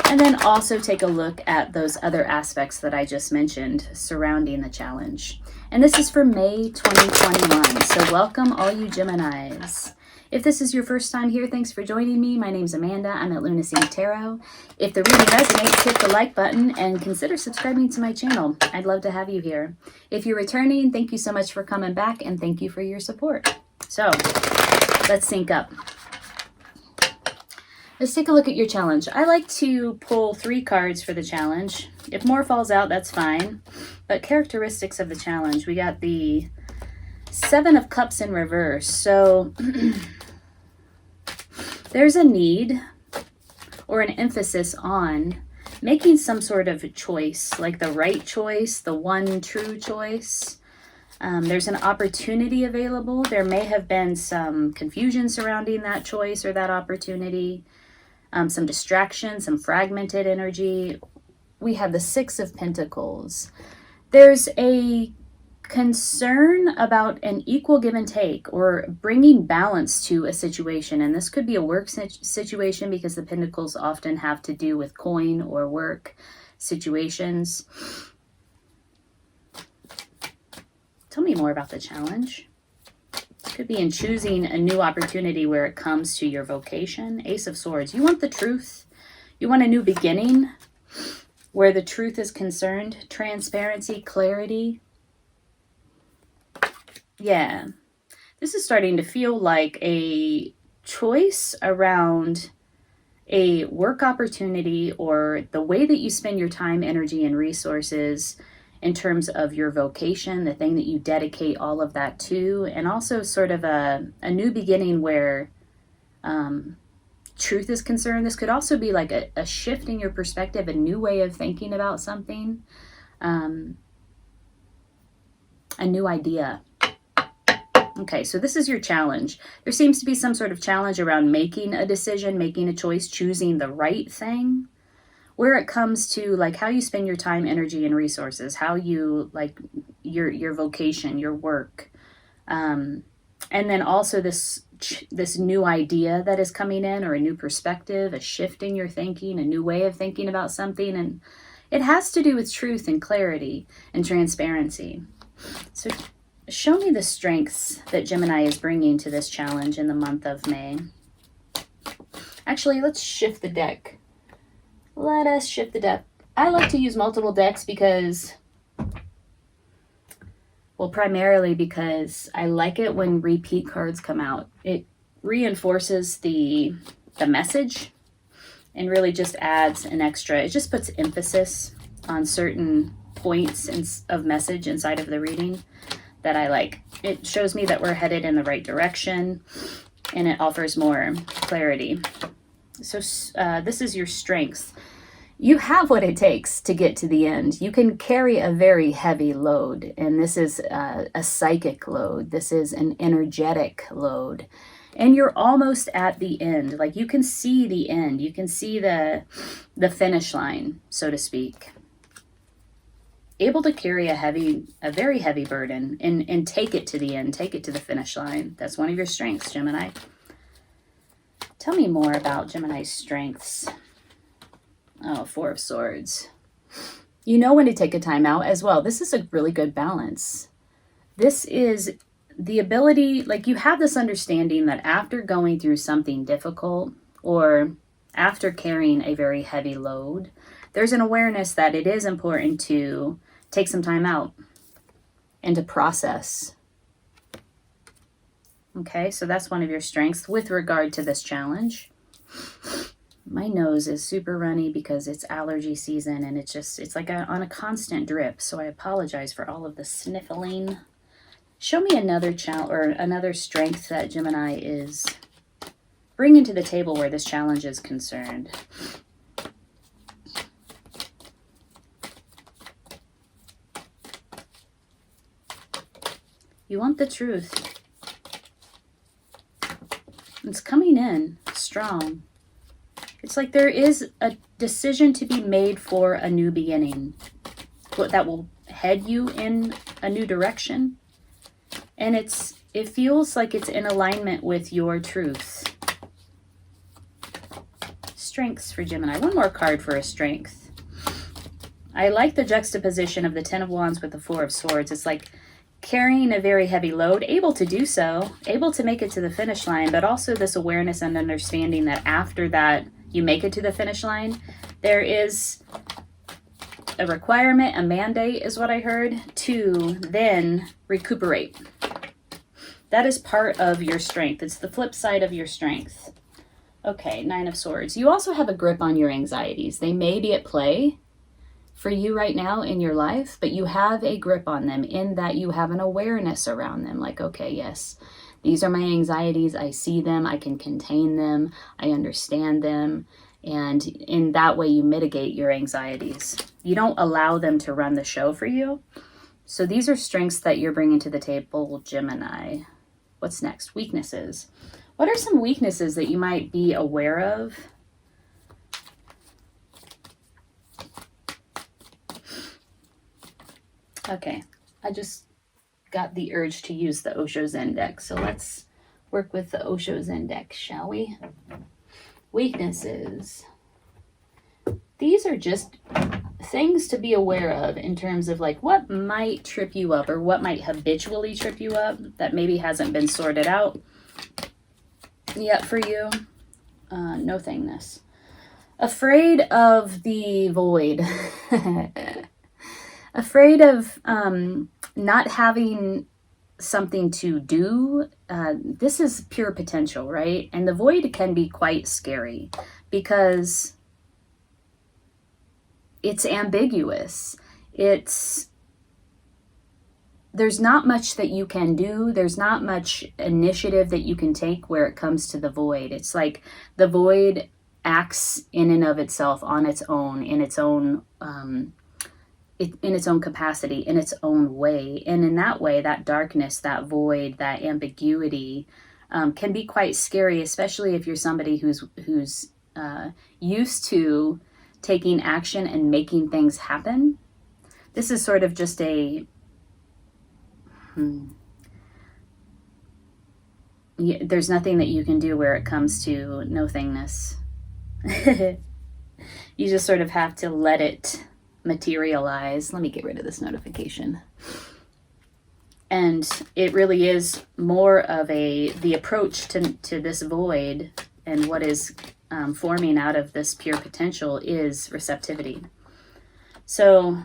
and then also take a look at those other aspects that I just mentioned surrounding the challenge. And this is for May 2021. So welcome all you Geminis. If this is your first time here, thanks for joining me. My name's Amanda. I'm at Lunacy Tarot. If the reading resonates, hit the like button and consider subscribing to my channel. I'd love to have you here. If you're returning, thank you so much for coming back and thank you for your support. So let's sync up. Let's take a look at your challenge. I like to pull 3 cards for the challenge. If more falls out, that's fine. But characteristics of the challenge, we got the 7 of Cups in reverse. So there's a need or an emphasis on making some sort of choice, like the right choice, the one true choice. There's an opportunity available. There may have been some confusion surrounding that choice or that opportunity, some distraction, some fragmented energy. We have the 6 of Pentacles. There's a concern about an equal give and take or bringing balance to a situation. And this could be a work situation because the Pentacles often have to do with coin or work situations. Tell me more about the challenge. Could be in choosing a new opportunity where it comes to your vocation. Ace of Swords. You want the truth. You want a new beginning where the truth is concerned. Transparency, clarity. Yeah. This is starting to feel like a choice around a work opportunity or the way that you spend your time, energy, and resources in terms of your vocation, the thing that you dedicate all of that to, and also sort of a new beginning where truth is concerned. This could also be like a shift in your perspective, a new way of thinking about something, a new idea. Okay, so this is your challenge. There seems to be some sort of challenge around making a decision, making a choice, choosing the right thing. Where it comes to like how you spend your time, energy, and resources, how you like your vocation, your work, and then also this new idea that is coming in, or a new perspective, a shift in your thinking, a new way of thinking about something, and it has to do with truth and clarity and transparency. So show me the strengths that Gemini is bringing to this challenge in the month of May. Actually, let's shift the deck. Let us shift the deck. I like to use multiple decks because, well, primarily because I like it when repeat cards come out. It reinforces the message and really just adds an extra. It just puts emphasis on certain points of message inside of the reading that I like. It shows me that we're headed in the right direction, and it offers more clarity. So this is your strengths. You have what it takes to get to the end. You can carry a very heavy load, and this is a psychic load. This is an energetic load. And you're almost at the end. Like, you can see the end. You can see the finish line, so to speak. Able to carry a very heavy burden and take it to the end, take it to the finish line. That's one of your strengths, Gemini. Tell me more about Gemini's strengths. Oh, Four of Swords. You know when to take a time out as well. This is a really good balance. This is the ability, like, you have this understanding that after going through something difficult or after carrying a very heavy load, there's an awareness that it is important to take some time out and to process. Okay, so that's one of your strengths with regard to this challenge. My nose is super runny because it's allergy season, and it's like on a constant drip. So I apologize for all of the sniffling. Show me another another strength that Gemini is bringing to the table where this challenge is concerned. You want the truth. It's coming in strong. It's like there is a decision to be made for a new beginning that will head you in a new direction. And it feels like it's in alignment with your truth. Strengths for Gemini. One more card for a strength. I like the juxtaposition of the Ten of Wands with the Four of Swords. It's like carrying a very heavy load, able to do so, able to make it to the finish line, but also this awareness and understanding that after that you make it to the finish line, there is a requirement, a mandate is what I heard, to then recuperate. That is part of your strength. It's the flip side of your strength. Okay, Nine of Swords. You also have a grip on your anxieties. They may be at play for you right now in your life, but you have a grip on them in that you have an awareness around them. Like, okay, yes, these are my anxieties. I see them. I can contain them. I understand them. And in that way, you mitigate your anxieties. You don't allow them to run the show for you. So these are strengths that you're bringing to the table, Gemini. What's next? Weaknesses. What are some weaknesses that you might be aware of? Okay, I just got the urge to use the Osho Zen deck, so let's work with the Osho Zen deck, shall we? Weaknesses. These are just things to be aware of in terms of like what might trip you up or what might habitually trip you up that maybe hasn't been sorted out yet for you. No thingness. Afraid of the void. Afraid of not having something to do. This is pure potential, right? And the void can be quite scary because it's ambiguous. There's not much that you can do. There's not much initiative that you can take where it comes to the void. It's like the void acts in and of itself on its own, in its own capacity, in its own way. And in that way, that darkness, that void, that ambiguity can be quite scary, especially if you're somebody who's used to taking action and making things happen. This is sort of just there's nothing that you can do where it comes to no thingness. You just sort of have to let it materialize. Let me get rid of this notification. And it really is more of the approach to this void, and what is forming out of this pure potential is receptivity. So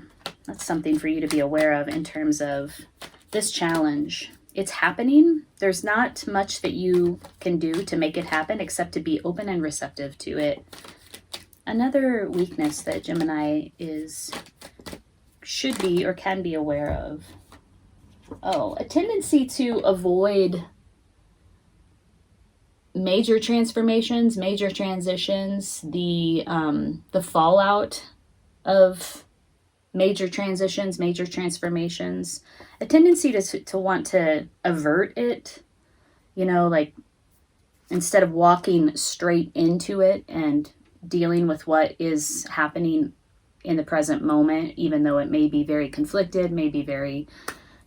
that's something for you to be aware of in terms of this challenge. It's happening. There's not much that you can do to make it happen except to be open and receptive to it. Another weakness that Gemini should be or can be aware of. Oh, a tendency to avoid major transformations, major transitions, the fallout of major transitions, major transformations, a tendency to want to avert it, you know, like instead of walking straight into it and dealing with what is happening in the present moment, even though it may be very conflicted, may be very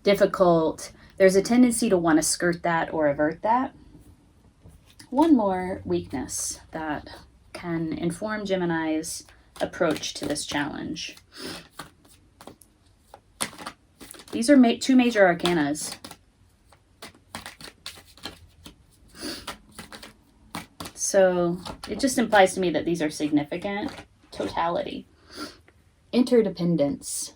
difficult, there's a tendency to want to skirt that or avert that. One more weakness that can inform Gemini's approach to this challenge. These are two major arcanas. So it just implies to me that these are significant. Totality. Interdependence.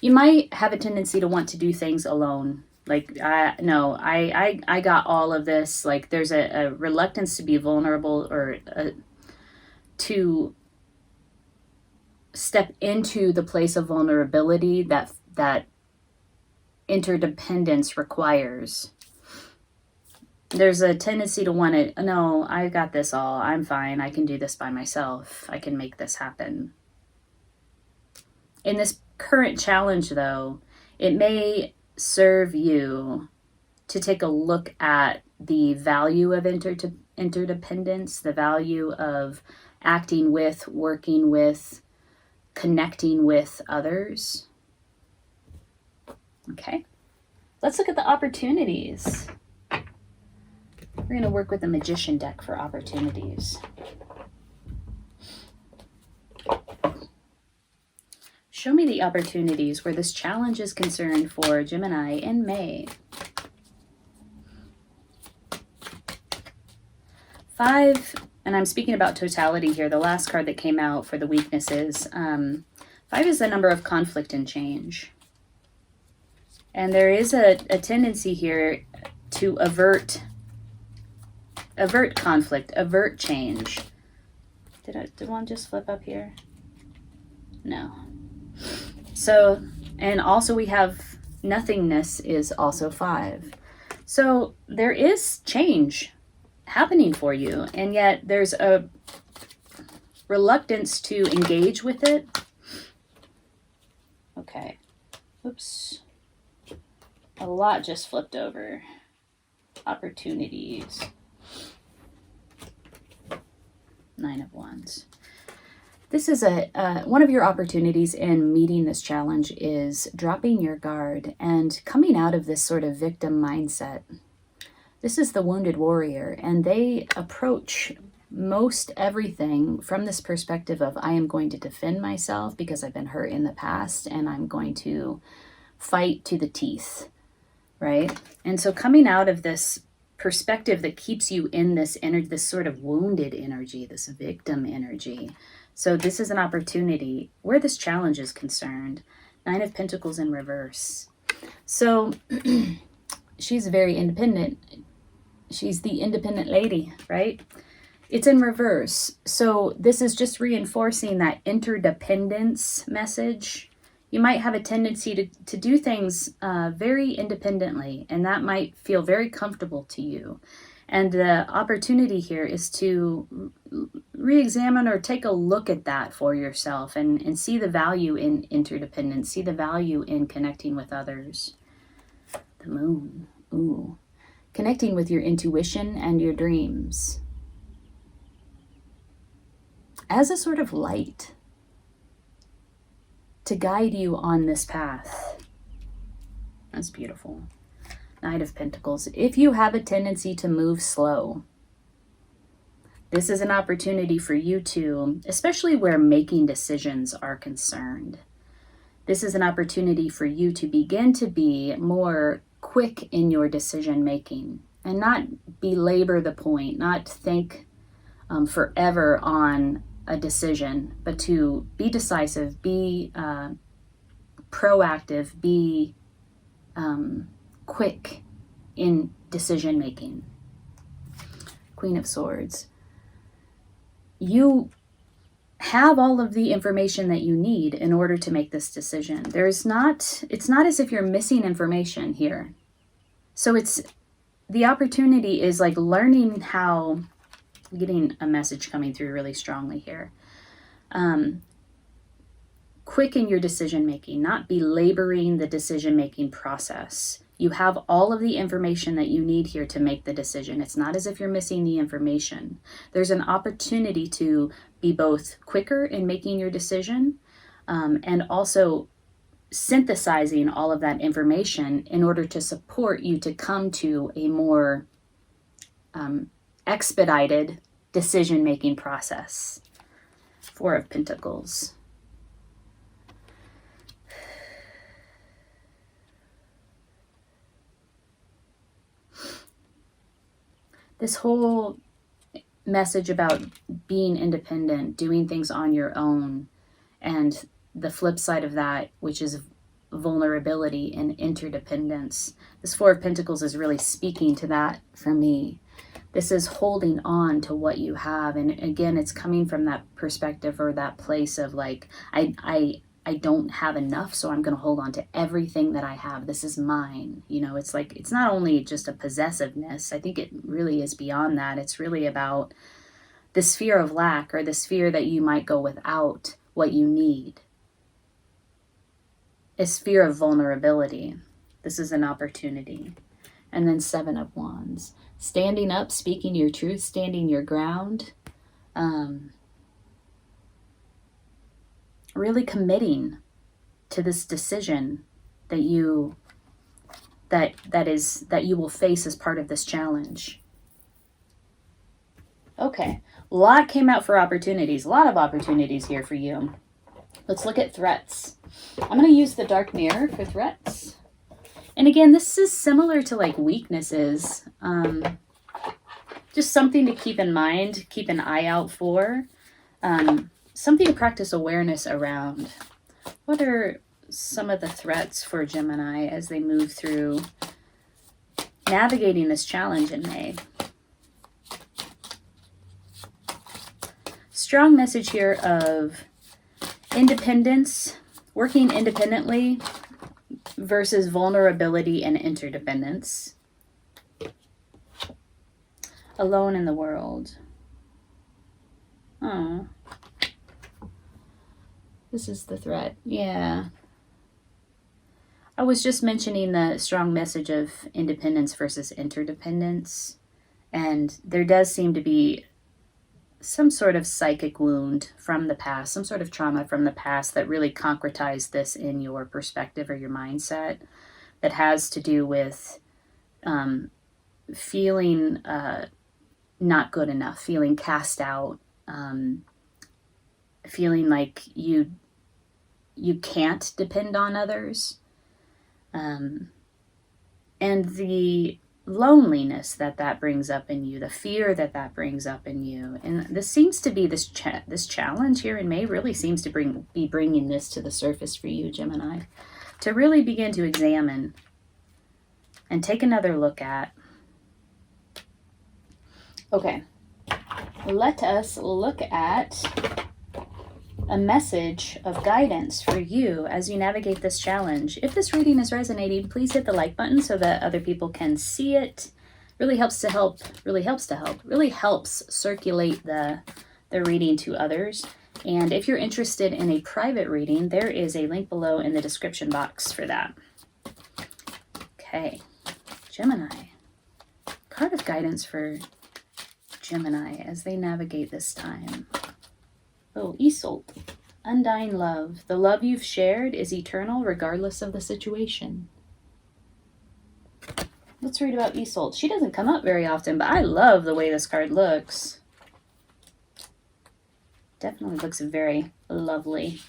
You might have a tendency to want to do things alone. Like, I got all of this. Like, there's a reluctance to be vulnerable or to step into the place of vulnerability that interdependence requires. There's a tendency to want to, no, I got this all. I'm fine. I can do this by myself. I can make this happen. In this current challenge, though, it may serve you to take a look at the value of interdependence, the value of acting with, working with, connecting with others. Okay, let's look at the opportunities. We're going to work with the Magician deck for opportunities. Show me the opportunities where this challenge is concerned for Gemini in May. 5, and I'm speaking about totality here, the last card that came out for the weaknesses. 5 is the number of conflict and change. And there is a tendency here to avert conflict, avert change. Did one just flip up here? No. So, and also we have nothingness is also 5. So there is change happening for you, and yet there's a reluctance to engage with it. Okay. Oops. A lot just flipped over. Opportunities. 9 of Wands. This is one of your opportunities in meeting this challenge is dropping your guard and coming out of this sort of victim mindset. This is the wounded warrior, and they approach most everything from this perspective of, I am going to defend myself because I've been hurt in the past, and I'm going to fight to the teeth, right? And so coming out of this perspective that keeps you in this this sort of wounded energy, this victim energy. So this is an opportunity where this challenge is concerned. 9 of Pentacles in reverse. So she's very independent. She's the independent lady, right? It's in reverse. So this is just reinforcing that interdependence message. You might have a tendency to do things very independently, and that might feel very comfortable to you. And the opportunity here is to re-examine or take a look at that for yourself and see the value in interdependence, see the value in connecting with others. The Moon. Ooh. Connecting with your intuition and your dreams. As a sort of light to guide you on this path. That's beautiful. Knight of Pentacles. If you have a tendency to move slow, this is an opportunity for you to, especially where making decisions are concerned, this is an opportunity for you to begin to be more quick in your decision making and not belabor the point, not think forever on a decision, but to be decisive, be proactive, be quick in decision making. Queen of Swords. You have all of the information that you need in order to make this decision. It's not as if you're missing information here. So the opportunity is like learning how, I'm getting a message coming through really strongly here. Quick in your decision making, not belaboring the decision making process. You have all of the information that you need here to make the decision. It's not as if you're missing the information. There's an opportunity to be both quicker in making your decision and also synthesizing all of that information in order to support you to come to a more expedited decision-making process. Four of Pentacles. This whole message about being independent, doing things on your own, and the flip side of that, which is vulnerability and interdependence. This Four of Pentacles is really speaking to that for me. This is holding on to what you have. And again, it's coming from that perspective or that place of like, I don't have enough, so I'm going to hold on to everything that I have. This is mine. You know, it's like, it's not only just a possessiveness. I think it really is beyond that. It's really about this fear of lack or this fear that you might go without what you need. It's fear of vulnerability. This is an opportunity. And then Seven of Wands. Standing up, speaking your truth, standing your ground. Really committing to this decision that you will face as part of this challenge. Okay, a lot came out for opportunities. A lot of opportunities here for you. Let's look at threats. I'm going to use the dark mirror for threats. And again, this is similar to like weaknesses. Just something to keep in mind, keep an eye out for. Something to practice awareness around. What are some of the threats for Gemini as they move through navigating this challenge in May? Strong message here of independence, working independently versus vulnerability and interdependence. Alone in the world. Oh. This is the threat. Yeah. I was just mentioning the strong message of independence versus interdependence. And there does seem to be some sort of psychic wound from the past, some sort of trauma from the past that really concretized this in your perspective or your mindset, that has to do with feeling not good enough, feeling cast out, feeling like you can't depend on others, and the loneliness that brings up in you, the fear that brings up in you. And this seems to be this challenge here in May really seems to be bringing this to the surface for you, Gemini, to really begin to examine and take another look at. Okay, let us look at a message of guidance for you as you navigate this challenge. If this reading is resonating, please hit the like button so that other people can see it. Really helps circulate the reading to others. And if you're interested in a private reading, there is a link below in the description box for that. Okay, Gemini. Card of guidance for Gemini as they navigate this time. Oh, Isolde. Undying love. The love you've shared is eternal regardless of the situation. Let's read about Isolde. She doesn't come up very often, but I love the way this card looks. Definitely looks very lovely.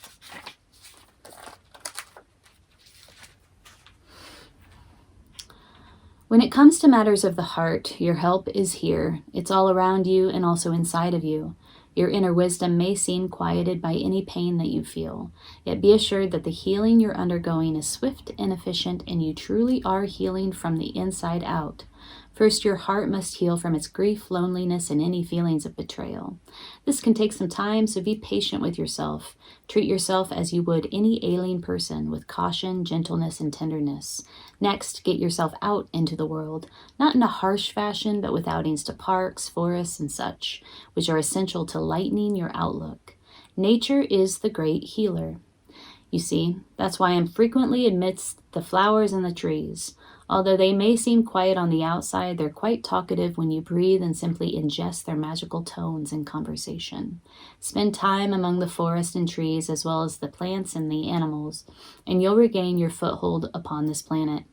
When it comes to matters of the heart, your help is here. It's all around you and also inside of you. Your inner wisdom may seem quieted by any pain that you feel, yet be assured that the healing you're undergoing is swift and efficient, and you truly are healing from the inside out. First, your heart must heal from its grief, loneliness, and any feelings of betrayal. This can take some time, so be patient with yourself. Treat yourself as you would any ailing person, with caution, gentleness, and tenderness. Next, get yourself out into the world, not in a harsh fashion, but with outings to parks, forests, and such, which are essential to lightening your outlook. Nature is the great healer. You see, that's why I'm frequently amidst the flowers and the trees. Although they may seem quiet on the outside, they're quite talkative when you breathe and simply ingest their magical tones in conversation. Spend time among the forest and trees, as well as the plants and the animals, and you'll regain your foothold upon this planet.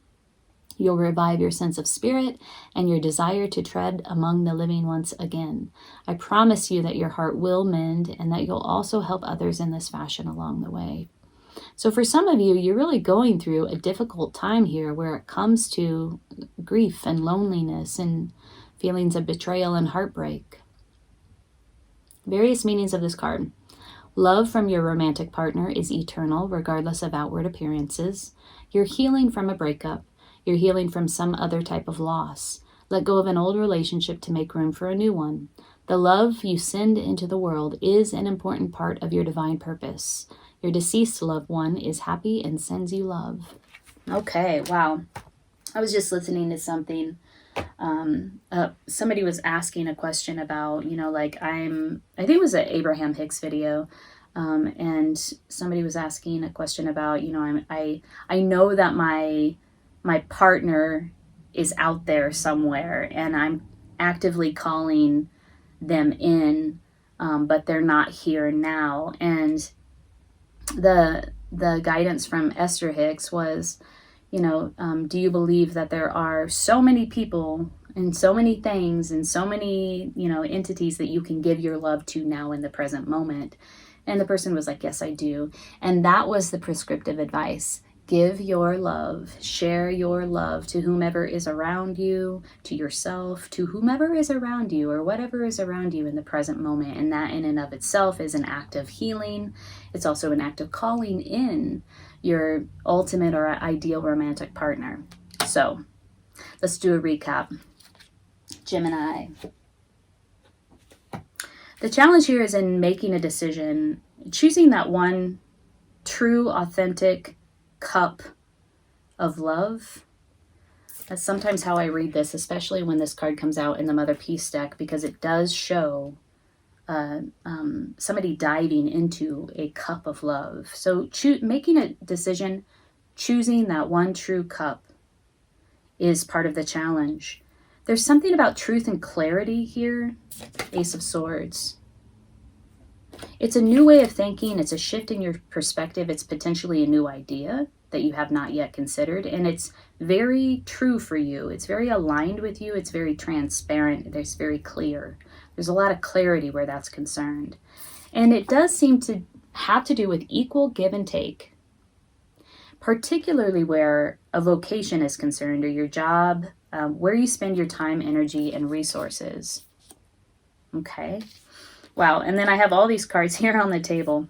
You'll revive your sense of spirit and your desire to tread among the living once again. I promise you that your heart will mend, and that you'll also help others in this fashion along the way. So for some of you, you're really going through a difficult time here where it comes to grief and loneliness and feelings of betrayal and heartbreak. Various meanings of this card. Love from your romantic partner is eternal, regardless of outward appearances. You're healing from a breakup. You're healing from some other type of loss. Let go of an old relationship to make room for a new one. The love you send into the world is an important part of your divine purpose. Your deceased loved one is happy and sends you love. Okay, wow. I was just listening to something. Somebody was asking a question about, I think it was an Abraham Hicks video. And somebody was asking a question about, I know that my partner is out there somewhere, and I'm actively calling them in, but they're not here now. And the guidance from Esther Hicks was, do you believe that there are so many people and so many things and so many, entities that you can give your love to now in the present moment? And the person was like, yes, I do. And that was the prescriptive advice. Give your love, share your love to whomever is around you, to yourself, to whomever is around you, or whatever is around you in the present moment. And that in and of itself is an act of healing. It's also an act of calling in your ultimate or ideal romantic partner. So let's do a recap. Gemini. The challenge here is in making a decision, choosing that one true, authentic cup of love. That's sometimes how I read this, especially when this card comes out in the Mother Peace deck, because it does show somebody diving into a cup of love. So making a decision, choosing that one true cup is part of the challenge. There's something about truth and clarity here. Ace of Swords. It's a new way of thinking. It's a shift in your perspective. It's potentially a new idea that you have not yet considered. And it's very true for you. It's very aligned with you. It's very transparent. It's very clear. There's a lot of clarity where that's concerned. And it does seem to have to do with equal give and take, particularly where a vocation is concerned, or your job, where you spend your time, energy, and resources. Okay. Wow. And then I have all these cards here on the table,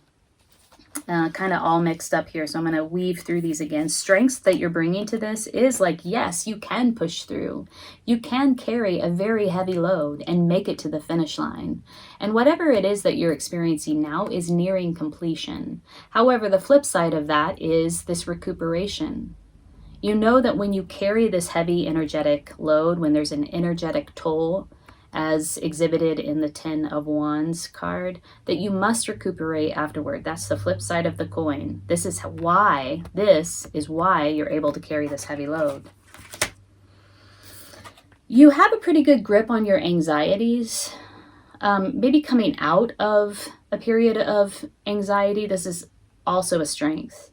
kind of all mixed up here. So I'm going to weave through these again. Strengths that you're bringing to this is like, yes, you can push through. You can carry a very heavy load and make it to the finish line. And whatever it is that you're experiencing now is nearing completion. However, the flip side of that is this recuperation. You know that when you carry this heavy energetic load, when there's an energetic toll, as exhibited in the 10 of Wands card, that you must recuperate afterward. That's the flip side of the coin. This is why you're able to carry this heavy load. You have a pretty good grip on your anxieties. Maybe coming out of a period of anxiety, this is also a strength.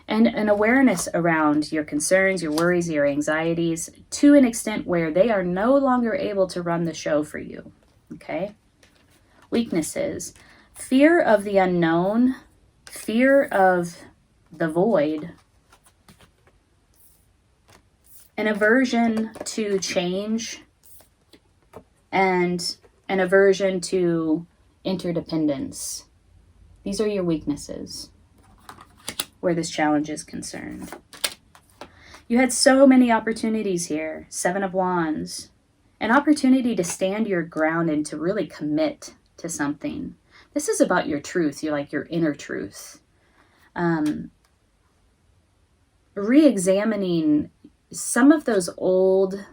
And an awareness around your concerns, your worries, your anxieties, to an extent where they are no longer able to run the show for you. Okay? Weaknesses. Fear of the unknown, fear of the void, an aversion to change and an aversion to interdependence. These are your weaknesses where this challenge is concerned. You had so many opportunities here. 7 of Wands. An opportunity to stand your ground and to really commit to something. This is about your truth, your inner truth. Re-examining some of those old,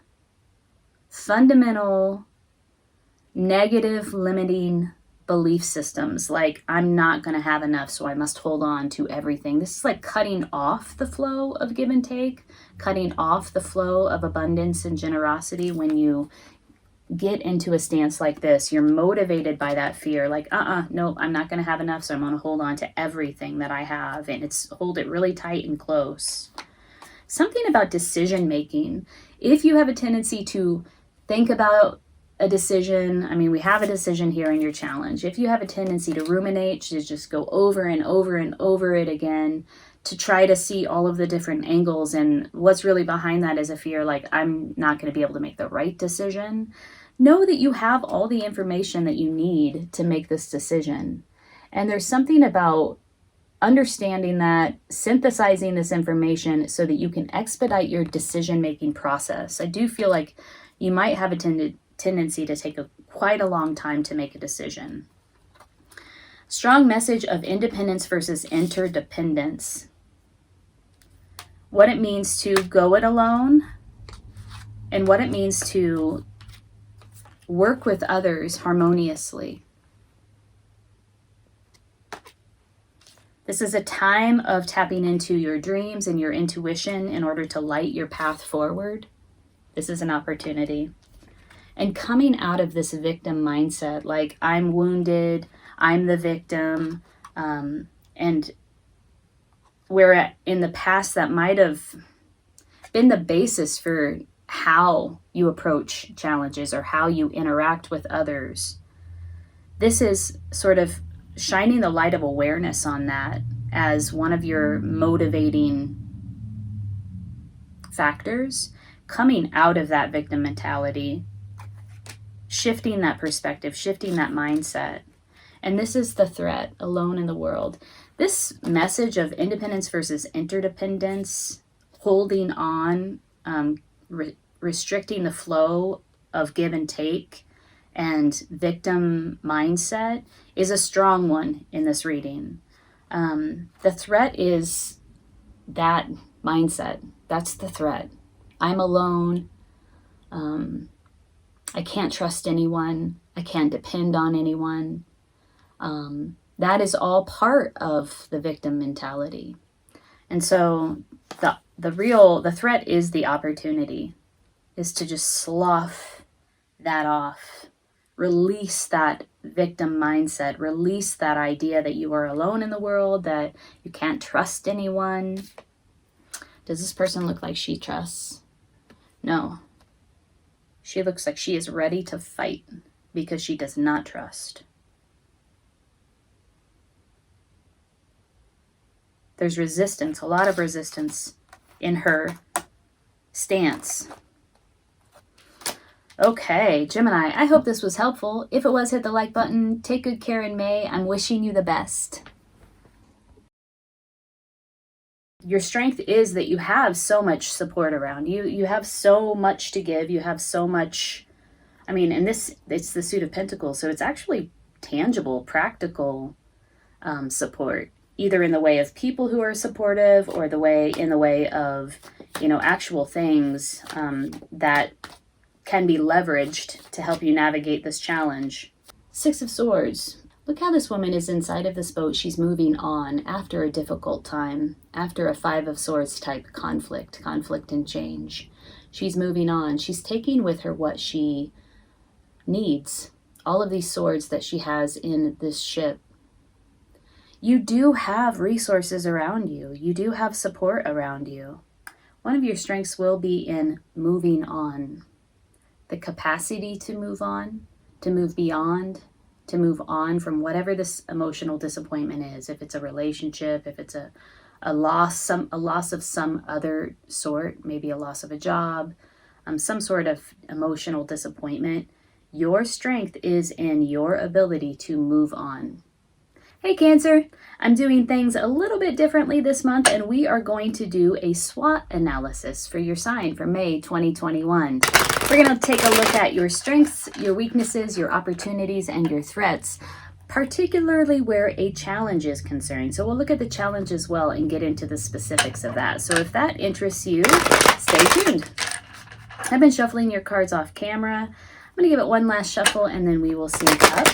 fundamental, negative, limiting belief systems, like I'm not going to have enough, so I must hold on to everything. This is like cutting off the flow of give and take, cutting off the flow of abundance and generosity. When you get into a stance like this, you're motivated by that fear, like, no, I'm not going to have enough, so I'm going to hold on to everything that I have, and hold it really tight and close. Something about decision making. If you have a tendency to think about a decision, we have a decision here in your challenge. If you have a tendency to ruminate, to just go over and over and over it again, to try to see all of the different angles, and what's really behind that is a fear, like I'm not going to be able to make the right decision. Know that you have all the information that you need to make this decision. And there's something about understanding that, synthesizing this information so that you can expedite your decision-making process. I do feel like you might have a tendency to take quite a long time to make a decision. Strong message of independence versus interdependence. What it means to go it alone and what it means to work with others harmoniously. This is a time of tapping into your dreams and your intuition in order to light your path forward. This is an opportunity. And coming out of this victim mindset, like I'm wounded, I'm the victim, and where in the past that might have been the basis for how you approach challenges or how you interact with others. This is sort of shining the light of awareness on that as one of your motivating factors, coming out of that victim mentality, shifting that perspective, shifting that mindset. And this is the threat, alone in the world. This message of independence versus interdependence, holding on, restricting the flow of give and take, and victim mindset is a strong one in this reading. The threat is that mindset. That's the threat. I'm alone. I can't trust anyone. I can't depend on anyone. That is all part of the victim mentality. And so the threat is the opportunity, is to just slough that off. Release that victim mindset. Release that idea that you are alone in the world, that you can't trust anyone. Does this person look like she trusts? No. She looks like she is ready to fight because she does not trust. There's resistance, a lot of resistance in her stance. Okay, Gemini, I hope this was helpful. If it was, hit the like button. Take good care in May. I'm wishing you the best. Your strength is that you have so much support around you. You have so much to give. You have so much, and it's the Suit of Pentacles, so it's actually tangible, practical support, either in the way of people who are supportive or in the way of, actual things that can be leveraged to help you navigate this challenge. 6 of Swords. Look how this woman is inside of this boat. She's moving on after a difficult time, after a 5 of Swords type conflict and change. She's moving on. She's taking with her what she needs, all of these swords that she has in this ship. You do have resources around you. You do have support around you. One of your strengths will be in moving on. The capacity to move on, to move beyond, to move on from whatever this emotional disappointment is. If it's a relationship, if it's a a loss of some other sort, maybe a loss of a job, some sort of emotional disappointment. Your strength is in your ability to move on. Hey Cancer, I'm doing things a little bit differently this month, and we are going to do a SWOT analysis for your sign for May 2021. We're going to take a look at your strengths, your weaknesses, your opportunities, and your threats, particularly where a challenge is concerned. So we'll look at the challenge as well and get into the specifics of that. So if that interests you, stay tuned. I've been shuffling your cards off camera. I'm going to give it one last shuffle and then we will sync up.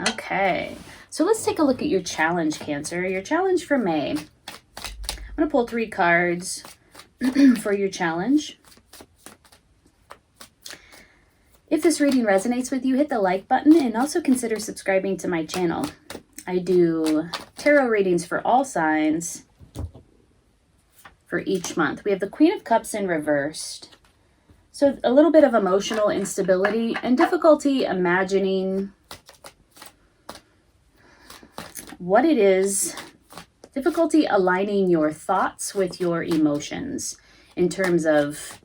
Okay, so let's take a look at your challenge, Cancer. Your challenge for May. I'm going to pull 3 cards for your challenge. If this reading resonates with you, hit the like button and also consider subscribing to my channel. I do tarot readings for all signs for each month. We have the Queen of Cups in reversed. So a little bit of emotional instability and difficulty imagining what it is, difficulty aligning your thoughts with your emotions in terms of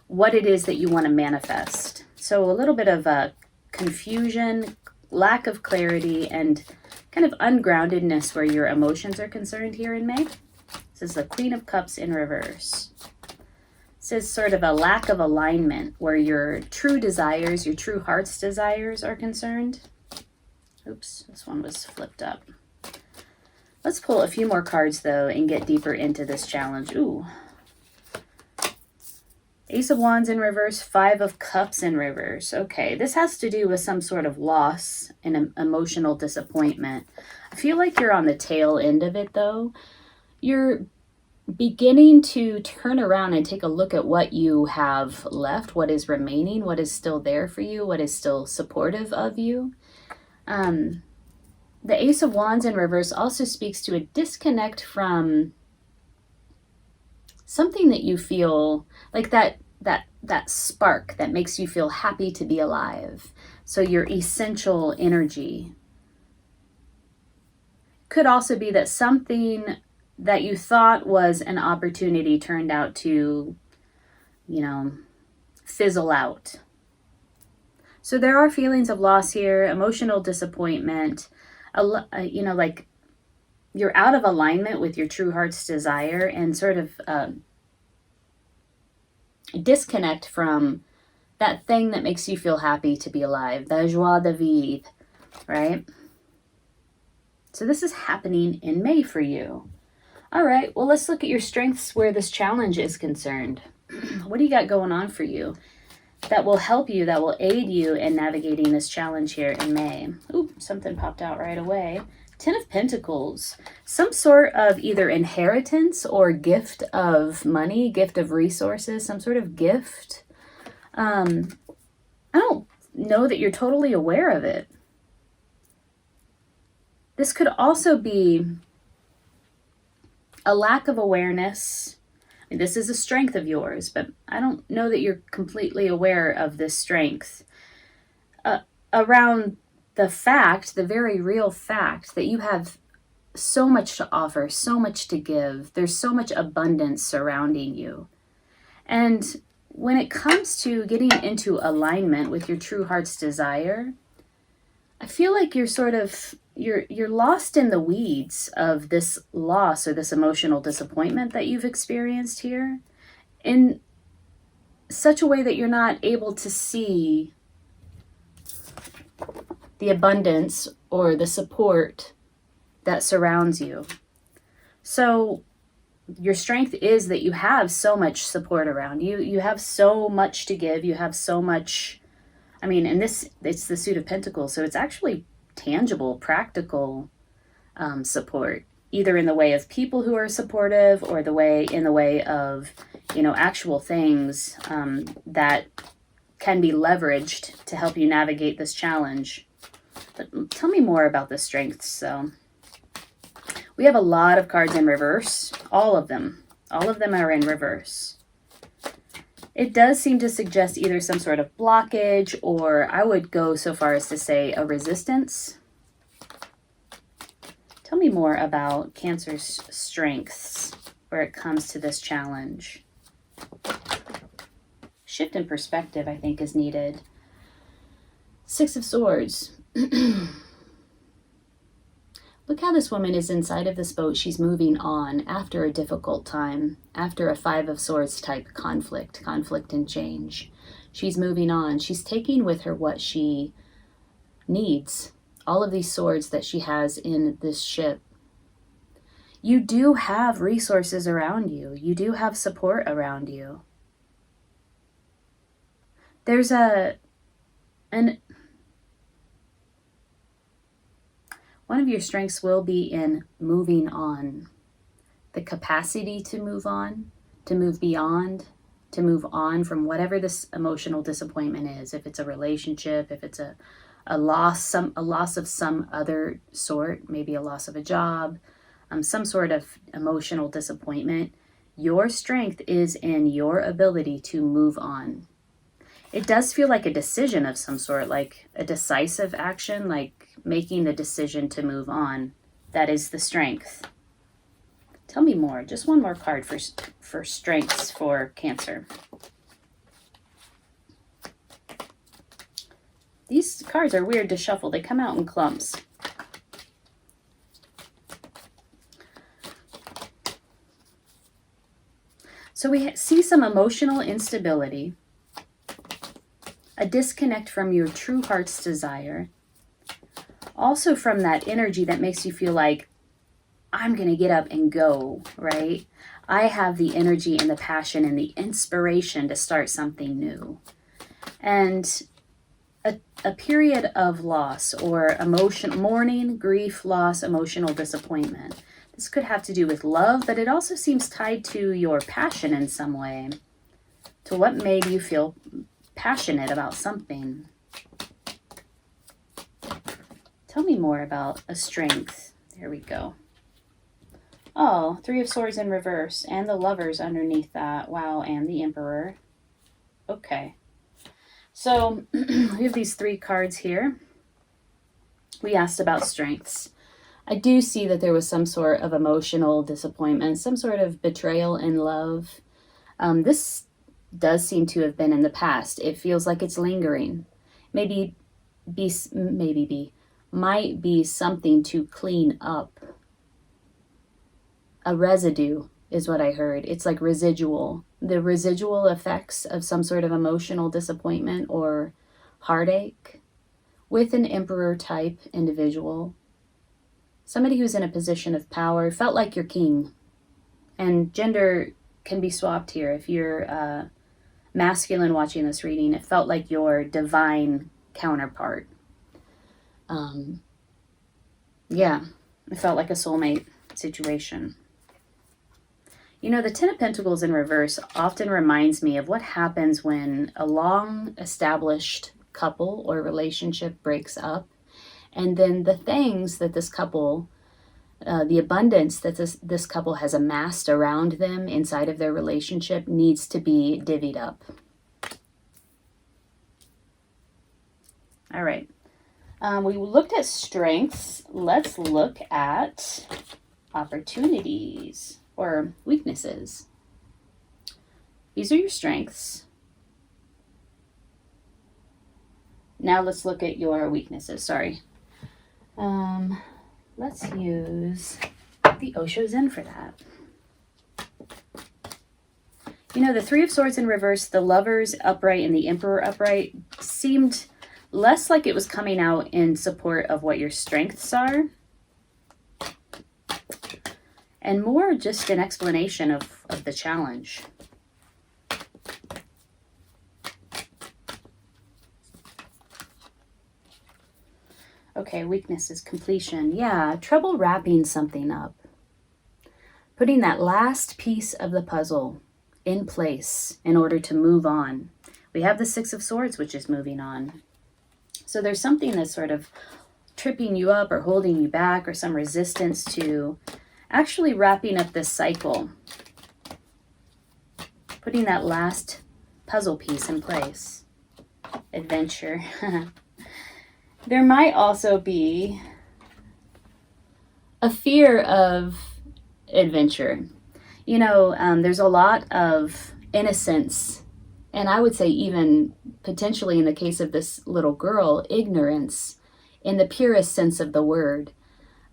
what it is that you want to manifest. So a little bit of a confusion, lack of clarity, and kind of ungroundedness where your emotions are concerned here in May. This is the Queen of Cups in reverse. This is sort of a lack of alignment where your true desires, your true heart's desires are concerned. Oops, this one was flipped up. Let's pull a few more cards, though, and get deeper into this challenge. Ooh. Ace of Wands in reverse, 5 of Cups in reverse. Okay, this has to do with some sort of loss and emotional disappointment. I feel like you're on the tail end of it, though. You're beginning to turn around and take a look at what you have left, what is remaining, what is still there for you, what is still supportive of you. The Ace of Wands in reverse also speaks to a disconnect from something that you feel like that spark that makes you feel happy to be alive. So your essential energy. Could also be that something that you thought was an opportunity turned out to, fizzle out. So there are feelings of loss here, emotional disappointment, like you're out of alignment with your true heart's desire and sort of disconnect from that thing that makes you feel happy to be alive, the joie de vivre, right? So this is happening in May for you. All right, well, let's look at your strengths where this challenge is concerned. What do you got going on for you that will help you, that will aid you in navigating this challenge here in May? Ooh, something popped out right away. 10 of Pentacles, some sort of either inheritance or gift of money, gift of resources, some sort of gift. I don't know that you're totally aware of it. This could also be a lack of awareness. This is a strength of yours, but I don't know that you're completely aware of this strength around the fact, the very real fact that you have so much to offer, so much to give. There's so much abundance surrounding you. And when it comes to getting into alignment with your true heart's desire, I feel like you're sort of, you're lost in the weeds of this loss or this emotional disappointment that you've experienced here in such a way that you're not able to see the abundance or the support that surrounds you. So your strength is that you have so much support around you. You have so much to give. You have so much, and it's the Suit of Pentacles, so it's actually tangible, practical support, either in the way of people who are supportive or in the way of, actual things that can be leveraged to help you navigate this challenge. But tell me more about the strengths. So we have a lot of cards in reverse, all of them are in reverse. It does seem to suggest either some sort of blockage, or I would go so far as to say a resistance Tell me more about Cancer's strengths where it comes to this challenge. Shift in perspective, I think, is needed. Six of Swords. Look how this woman is inside of this boat. She's moving on after a difficult time, after a Five of Swords type conflict and change. She's moving on. She's taking with her what she needs. All of these swords that she has in this ship. You do have resources around you. You do have support around you. There's one of your strengths will be in moving on. The capacity to move on, to move beyond, to move on from whatever this emotional disappointment is. If it's a relationship, if it's a loss of some other sort, maybe a loss of a job, some sort of emotional disappointment, your strength is in your ability to move on. It does feel like a decision of some sort, like a decisive action, like making the decision to move on. That is the strength. Tell me more. Just one more card for strengths for Cancer. These cards are weird to shuffle. They come out in clumps. So we see some emotional instability, a disconnect from your true heart's desire, also from that energy that makes you feel like, I'm going to get up and go, right? I have the energy and the passion and the inspiration to start something new. And a period of loss or mourning, grief, loss, emotional disappointment. This could have to do with love, but it also seems tied to your passion in some way, to what made you feel passionate about something. Tell me more about a strength. There we go. Oh, Three of Swords in reverse, and the Lovers underneath that. Wow, and the Emperor. Okay. So, we have these three cards here. We asked about strengths. I do see that there was some sort of emotional disappointment, some sort of betrayal in love. This does seem to have been in the past. It feels like it's lingering. Might be something to clean up. A residue is what I heard. It's like residual. The residual effects of some sort of emotional disappointment or heartache with an Emperor type individual. Somebody who's in a position of power, felt like you're king. And gender can be swapped here. If you're masculine watching this reading, it felt like your divine counterpart. Yeah, it felt like a soulmate situation. You know, the Ten of Pentacles in reverse often reminds me of what happens when a long-established couple or relationship breaks up, and then the things that this couple, the abundance that this couple has amassed around them inside of their relationship needs to be divvied up. All right. We looked at strengths. Let's look at opportunities or weaknesses. These are your strengths. Now let's look at your weaknesses. Sorry. Let's use the Osho Zen for that. You know, the Three of Swords in reverse, the Lovers upright, and the Emperor upright seemed less like it was coming out in support of what your strengths are, and more just an explanation of the challenge. Okay, weaknesses, completion. Yeah, trouble wrapping something up. Putting that last piece of the puzzle in place in order to move on. We have the Six of Swords, which is moving on. So there's something that's sort of tripping you up or holding you back, or some resistance to actually wrapping up this cycle. Putting that last puzzle piece in place. Adventure. There might also be a fear of adventure. You know, there's a lot of innocence, and I would say even potentially in the case of this little girl, ignorance in the purest sense of the word,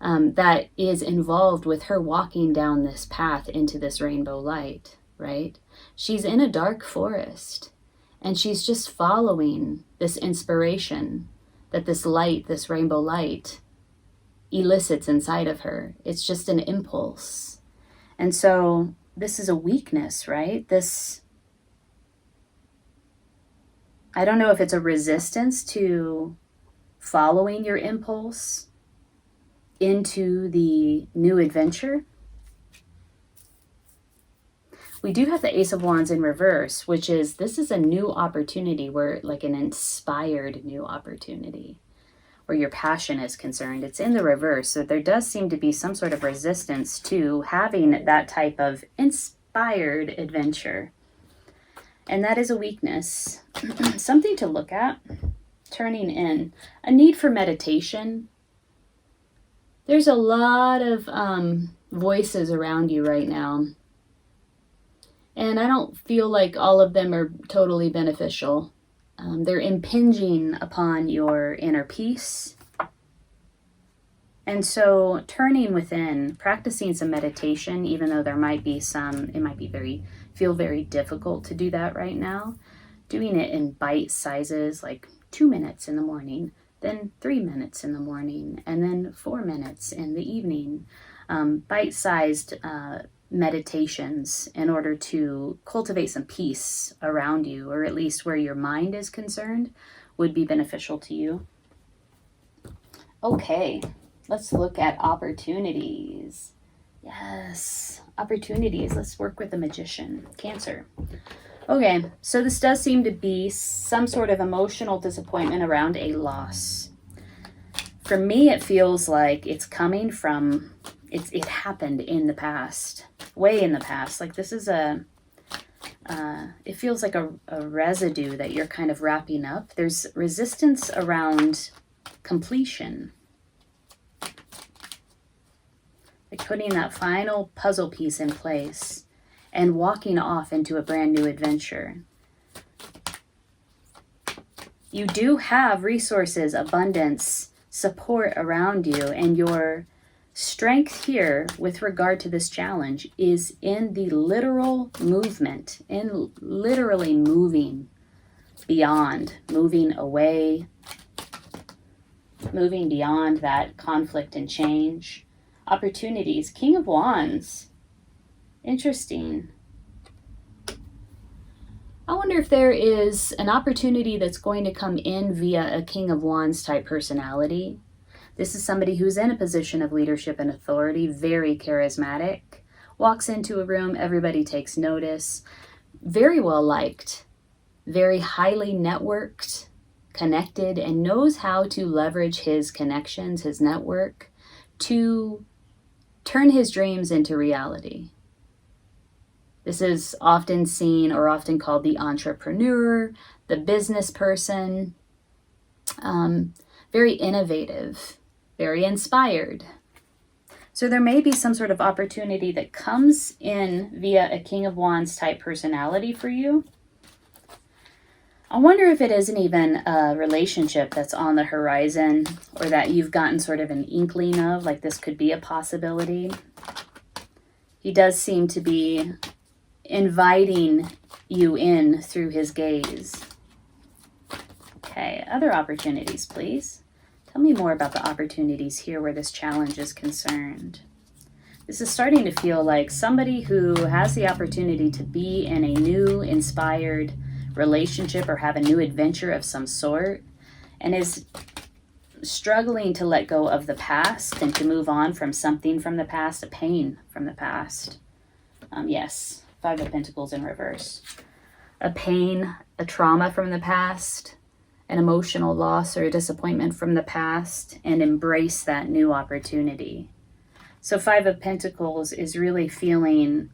that is involved with her walking down this path into this rainbow light, right? She's in a dark forest, and she's just following this inspiration that this light, this rainbow light, elicits inside of her. It's just an impulse. And so this is a weakness, right? This, I don't know if it's a resistance to following your impulse into the new adventure. We do have the Ace of Wands in reverse, which is, this is a new opportunity, where like an inspired new opportunity, where your passion is concerned. It's in the reverse, so there does seem to be some sort of resistance to having that type of inspired adventure. And that is a weakness. Something to look at. Turning in. A need for meditation. There's a lot of voices around you right now. And I don't feel like all of them are totally beneficial. They're impinging upon your inner peace. And so turning within, practicing some meditation, even though there might be some, it might be feel very difficult to do that right now. Doing it in bite sizes, like 2 minutes in the morning, then 3 minutes in the morning, and then 4 minutes in the evening. Bite-sized meditations in order to cultivate some peace around you, or at least where your mind is concerned, would be beneficial to you. Okay, let's look at opportunities. Yes, opportunities. Let's work with the Magician, Cancer. Okay, so this does seem to be some sort of emotional disappointment around a loss. For me, it feels like it's coming from, it happened in the past, way in the past. Like this is it feels like a residue that you're kind of wrapping up. There's resistance around completion. Like putting that final puzzle piece in place and walking off into a brand new adventure. You do have resources, abundance, support around you, and your strength here with regard to this challenge is in the literal movement, in literally moving beyond, moving away, moving beyond that conflict and change. Opportunities, King of Wands. Interesting. I wonder if there is an opportunity that's going to come in via a King of Wands type personality. This is somebody who's in a position of leadership and authority, very charismatic, walks into a room, everybody takes notice, very well liked, very highly networked, connected, and knows how to leverage his connections, his network, to turn his dreams into reality. This is often seen or often called the entrepreneur, the business person, very innovative, very inspired. So there may be some sort of opportunity that comes in via a King of Wands type personality for you. I wonder if it isn't even a relationship that's on the horizon, or that you've gotten sort of an inkling of, like this could be a possibility. He does seem to be inviting you in through his gaze. Okay, other opportunities, please. Tell me more about the opportunities here where this challenge is concerned. This is starting to feel like somebody who has the opportunity to be in a new, inspired relationship or have a new adventure of some sort, and is struggling to let go of the past and to move on from something from the past, a pain from the past. Yes, Five of Pentacles in reverse. A pain, a trauma from the past, an emotional loss or a disappointment from the past, and embrace that new opportunity. So Five of Pentacles is really feeling,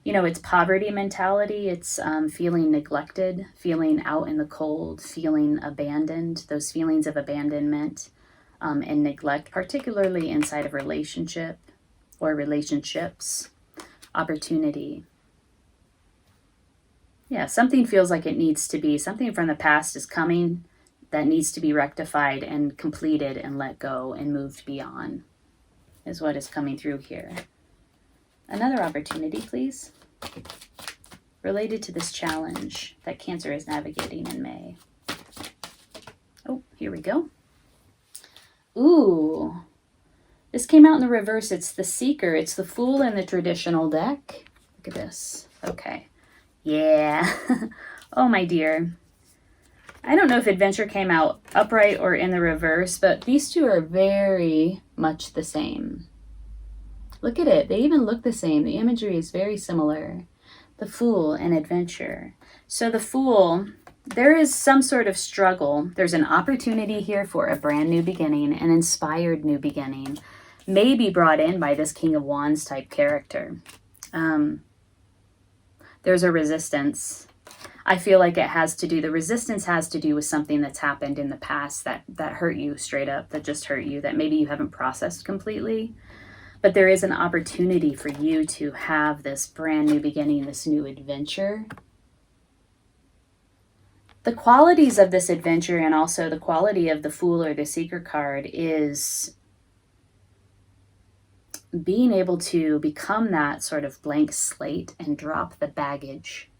you know, it's poverty mentality. It's feeling neglected, feeling out in the cold, feeling abandoned, those feelings of abandonment, and neglect, particularly inside of relationship or relationships. Opportunity. Yeah, something feels like it needs to be. Something from the past is coming that needs to be rectified and completed and let go and moved beyond, is what is coming through here. Another opportunity, please, related to this challenge that Cancer is navigating in May. Oh, here we go. Ooh, this came out in the reverse. It's the Seeker. It's the Fool in the traditional deck. Look at this. Okay. Yeah. Oh, my dear. I don't know if Adventure came out upright or in the reverse, but these two are very much the same. Look at it. They even look the same. The imagery is very similar. The Fool and Adventure. So the Fool, there is some sort of struggle. There's an opportunity here for a brand new beginning, an inspired new beginning, maybe brought in by this King of Wands type character. There's a resistance. I feel like it has to do, the resistance has to do with something that's happened in the past that hurt you straight up, that just hurt you, that maybe you haven't processed completely. But there is an opportunity for you to have this brand new beginning, this new adventure. The qualities of this adventure and also the quality of the Fool or the Seeker card is being able to become that sort of blank slate and drop the baggage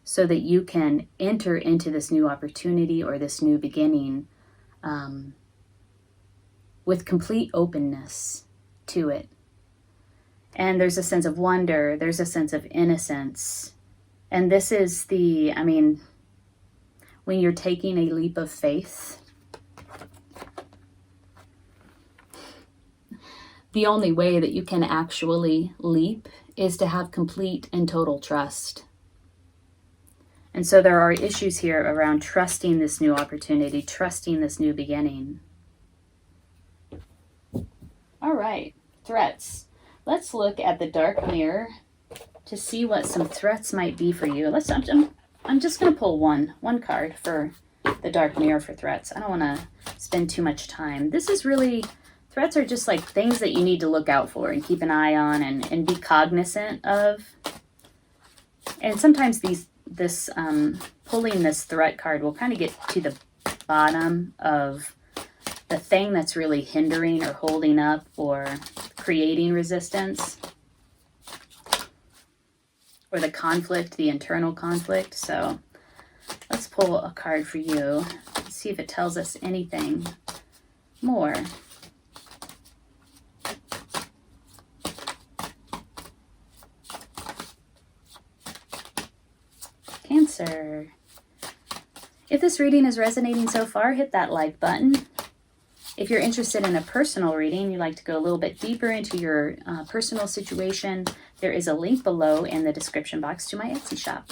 so that you can enter into this new opportunity or this new beginning with complete openness to it. And there's a sense of wonder, there's a sense of innocence. And this is the, I mean, when you're taking a leap of faith, the only way that you can actually leap is to have complete and total trust. And so there are issues here around trusting this new opportunity, trusting this new beginning. All right, threats. Let's look at the dark mirror to see what some threats might be for you. I'm just going to pull one card for the dark mirror for threats. I don't want to spend too much time. This is really, threats are just like things that you need to look out for and keep an eye on and be cognizant of. And sometimes pulling this threat card will kind of get to the bottom of the thing that's really hindering or holding up or creating resistance, or the conflict, the internal conflict. So let's pull a card for you, see if it tells us anything more. Cancer. If this reading is resonating so far, hit that like button. If you're interested in a personal reading, you'd like to go a little bit deeper into your personal situation, there is a link below in the description box to my Etsy shop.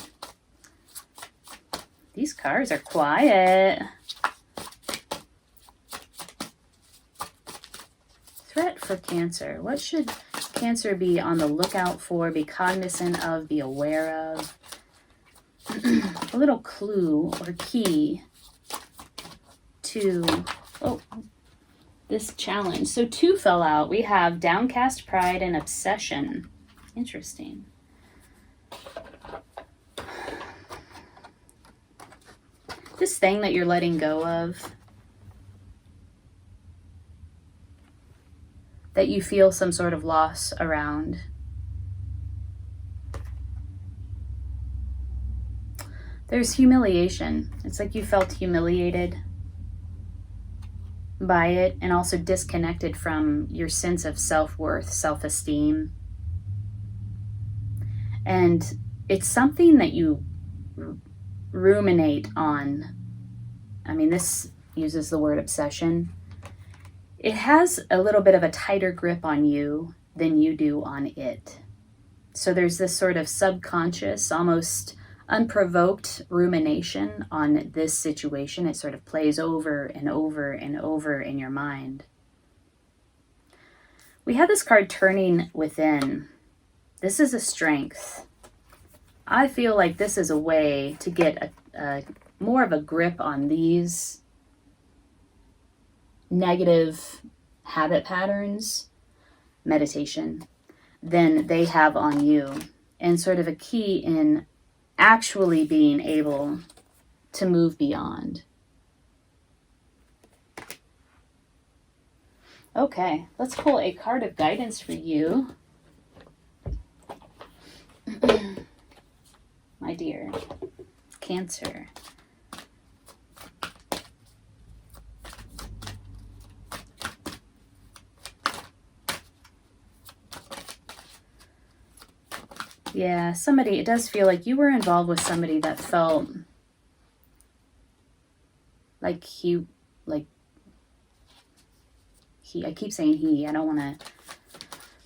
These cards are quiet. Threat for Cancer. What should Cancer be on the lookout for, be cognizant of, be aware of? A little clue or key to this challenge. So 2 fell out. We have downcast pride and obsession. Interesting. This thing that you're letting go of, that you feel some sort of loss around. There's humiliation. It's like you felt humiliated by it and also disconnected from your sense of self-worth, self-esteem. And it's something that you ruminate on. I mean, this uses the word obsession. It has a little bit of a tighter grip on you than you do on it. So there's this sort of subconscious, almost unprovoked rumination on this situation. It sort of plays over and over and over in your mind. We have this card turning within. This is a strength. I feel like this is a way to get a more of a grip on these negative habit patterns, meditation, than they have on you. And sort of a key in actually being able to move beyond. Okay, let's pull a card of guidance for you. My dear Cancer. Yeah, somebody, it does feel like you were involved with somebody that felt like I keep saying he, I don't want to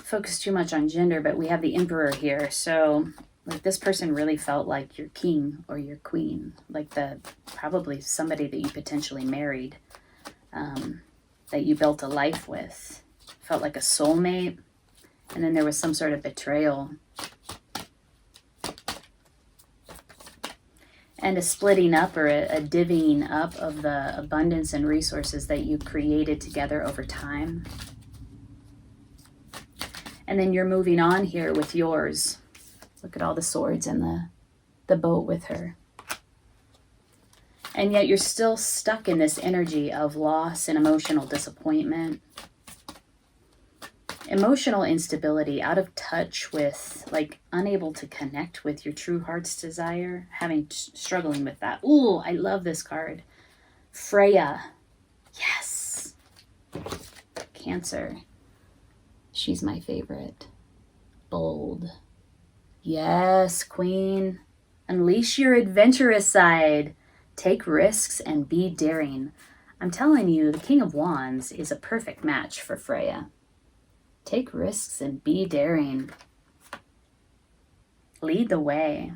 focus too much on gender, but we have the Emperor here. So like this person really felt like your king or your queen, like probably somebody that you potentially married, that you built a life with, felt like a soulmate. And then there was some sort of betrayal and a splitting up or a divvying up of the abundance and resources that you created together over time. And then you're moving on here with yours. Look at all the swords and the boat with her. And yet you're still stuck in this energy of loss and emotional disappointment. Emotional instability, out of touch with, like unable to connect with your true heart's desire, struggling with that. Ooh, I love this card. Freya. Yes. Cancer. She's my favorite. Bold. Yes, Queen. Unleash your adventurous side. Take risks and be daring. I'm telling you, the King of Wands is a perfect match for Freya. Take risks and be daring. Lead the way.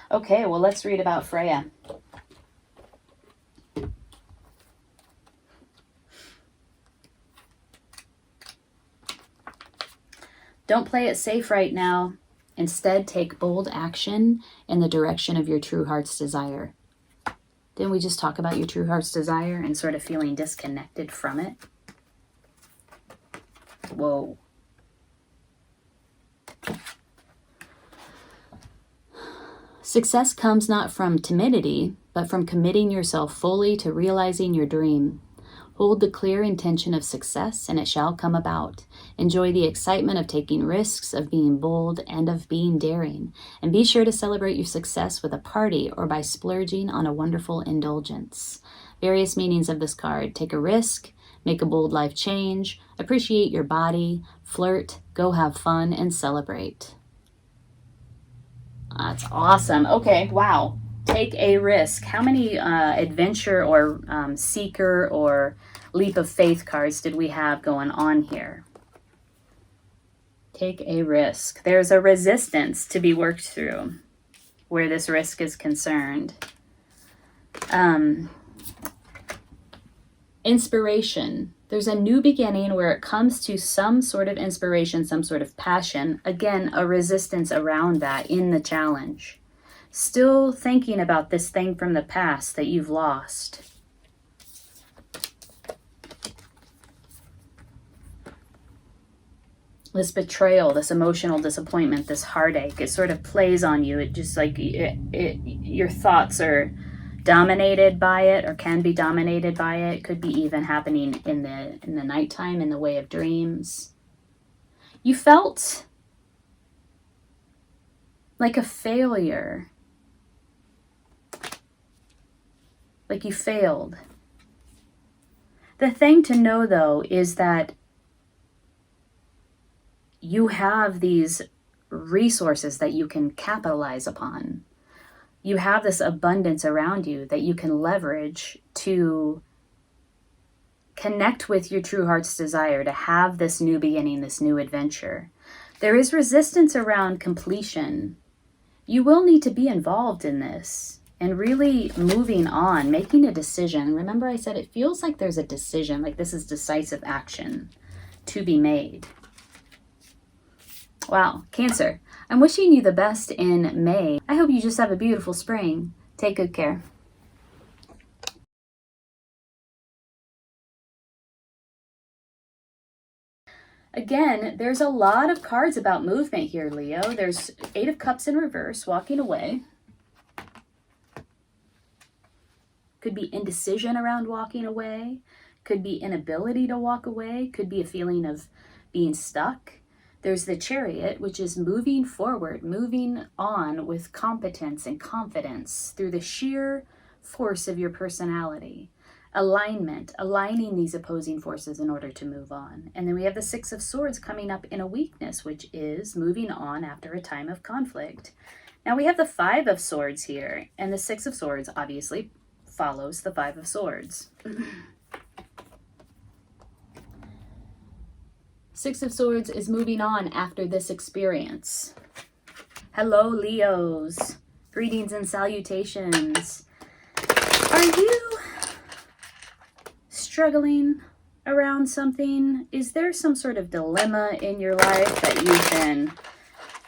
Okay, well, let's read about Freya. Don't play it safe right now. Instead, take bold action in the direction of your true heart's desire. Didn't we just talk about your true heart's desire and sort of feeling disconnected from it? Whoa. Success comes not from timidity, but from committing yourself fully to realizing your dream. Hold the clear intention of success, and it shall come about. Enjoy the excitement of taking risks, of being bold, and of being daring. And be sure to celebrate your success with a party or by splurging on a wonderful indulgence. Various meanings of this card. Take a risk, make a bold life change, appreciate your body, flirt, go have fun, and celebrate. That's awesome. Okay, wow. Take a risk. How many adventure or seeker or leap of faith cards did we have going on here? Take a risk. There's a resistance to be worked through where this risk is concerned. Inspiration. There's a new beginning where it comes to some sort of inspiration, some sort of passion. Again, a resistance around that in the challenge. Still thinking about this thing from the past that you've lost. This betrayal, this emotional disappointment, this heartache, it sort of plays on you. It just like, your thoughts are dominated by it or can be dominated by it. Could be even happening in the nighttime in the way of dreams. You felt like a failure. Like you failed. The thing to know though is that you have these resources that you can capitalize upon. You have this abundance around you that you can leverage to connect with your true heart's desire, to have this new beginning, this new adventure. There is resistance around completion. You will need to be involved in this and really moving on, making a decision. Remember I said it feels like there's a decision, like this is decisive action to be made. Wow, Cancer, I'm wishing you the best in May. I hope you just have a beautiful spring. Take good care. Again, there's a lot of cards about movement here, Leo. There's 8 of Cups in reverse, walking away. Could be indecision around walking away. Could be inability to walk away. Could be a feeling of being stuck. There's the Chariot, which is moving forward, moving on with competence and confidence through the sheer force of your personality. Alignment, aligning these opposing forces in order to move on. And then we have the 6 of Swords coming up in a weakness, which is moving on after a time of conflict. Now we have the 5 of Swords here, and the 6 of Swords obviously follows the 5 of Swords. 6 of Swords is moving on after this experience. Hello, Leos. Greetings and salutations. Are you struggling around something? Is there some sort of dilemma in your life that you've been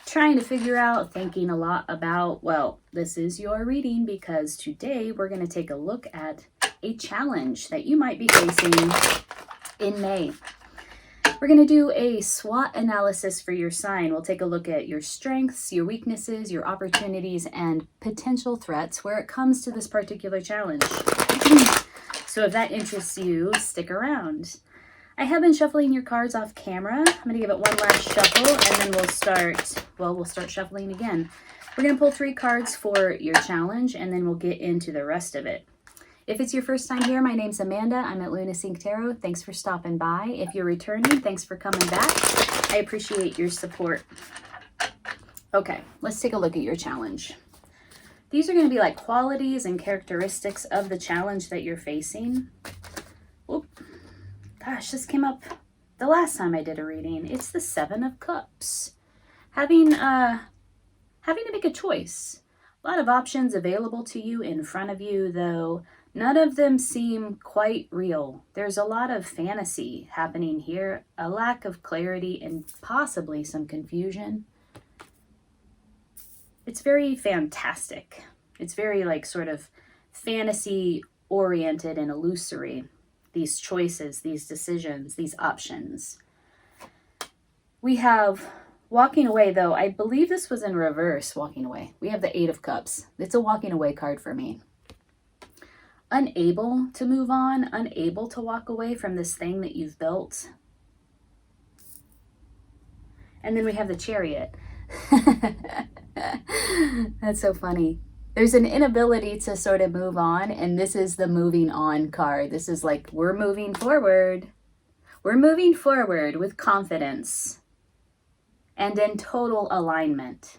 trying to figure out, thinking a lot about? Well, this is your reading, because today we're going to take a look at a challenge that you might be facing in May. We're going to do a SWOT analysis for your sign. We'll take a look at your strengths, your weaknesses, your opportunities, and potential threats where it comes to this particular challenge. So if that interests you, stick around. I have been shuffling your cards off camera. I'm going to give it one last shuffle, and then we'll start shuffling again. We're going to pull 3 cards for your challenge, and then we'll get into the rest of it. If it's your first time here, my name's Amanda. I'm at Luna Sync Tarot. Thanks for stopping by. If you're returning, thanks for coming back. I appreciate your support. Okay, let's take a look at your challenge. These are going to be like qualities and characteristics of the challenge that you're facing. Oop. Gosh, this came up the last time I did a reading. It's the 7 of Cups. Having to make a choice. A lot of options available to you in front of you, though none of them seem quite real. There's a lot of fantasy happening here, a lack of clarity, and possibly some confusion. It's very fantastic. It's very like sort of fantasy oriented and illusory. These choices, these decisions, these options. We have walking away, though. I believe this was in reverse, walking away. We have the 8 of Cups. It's a walking away card for me. Unable to move on, unable to walk away from this thing that you've built. And then we have the Chariot. That's so funny. There's an inability to sort of move on, and this is the moving on card. This is like, we're moving forward. We're moving forward with confidence and in total alignment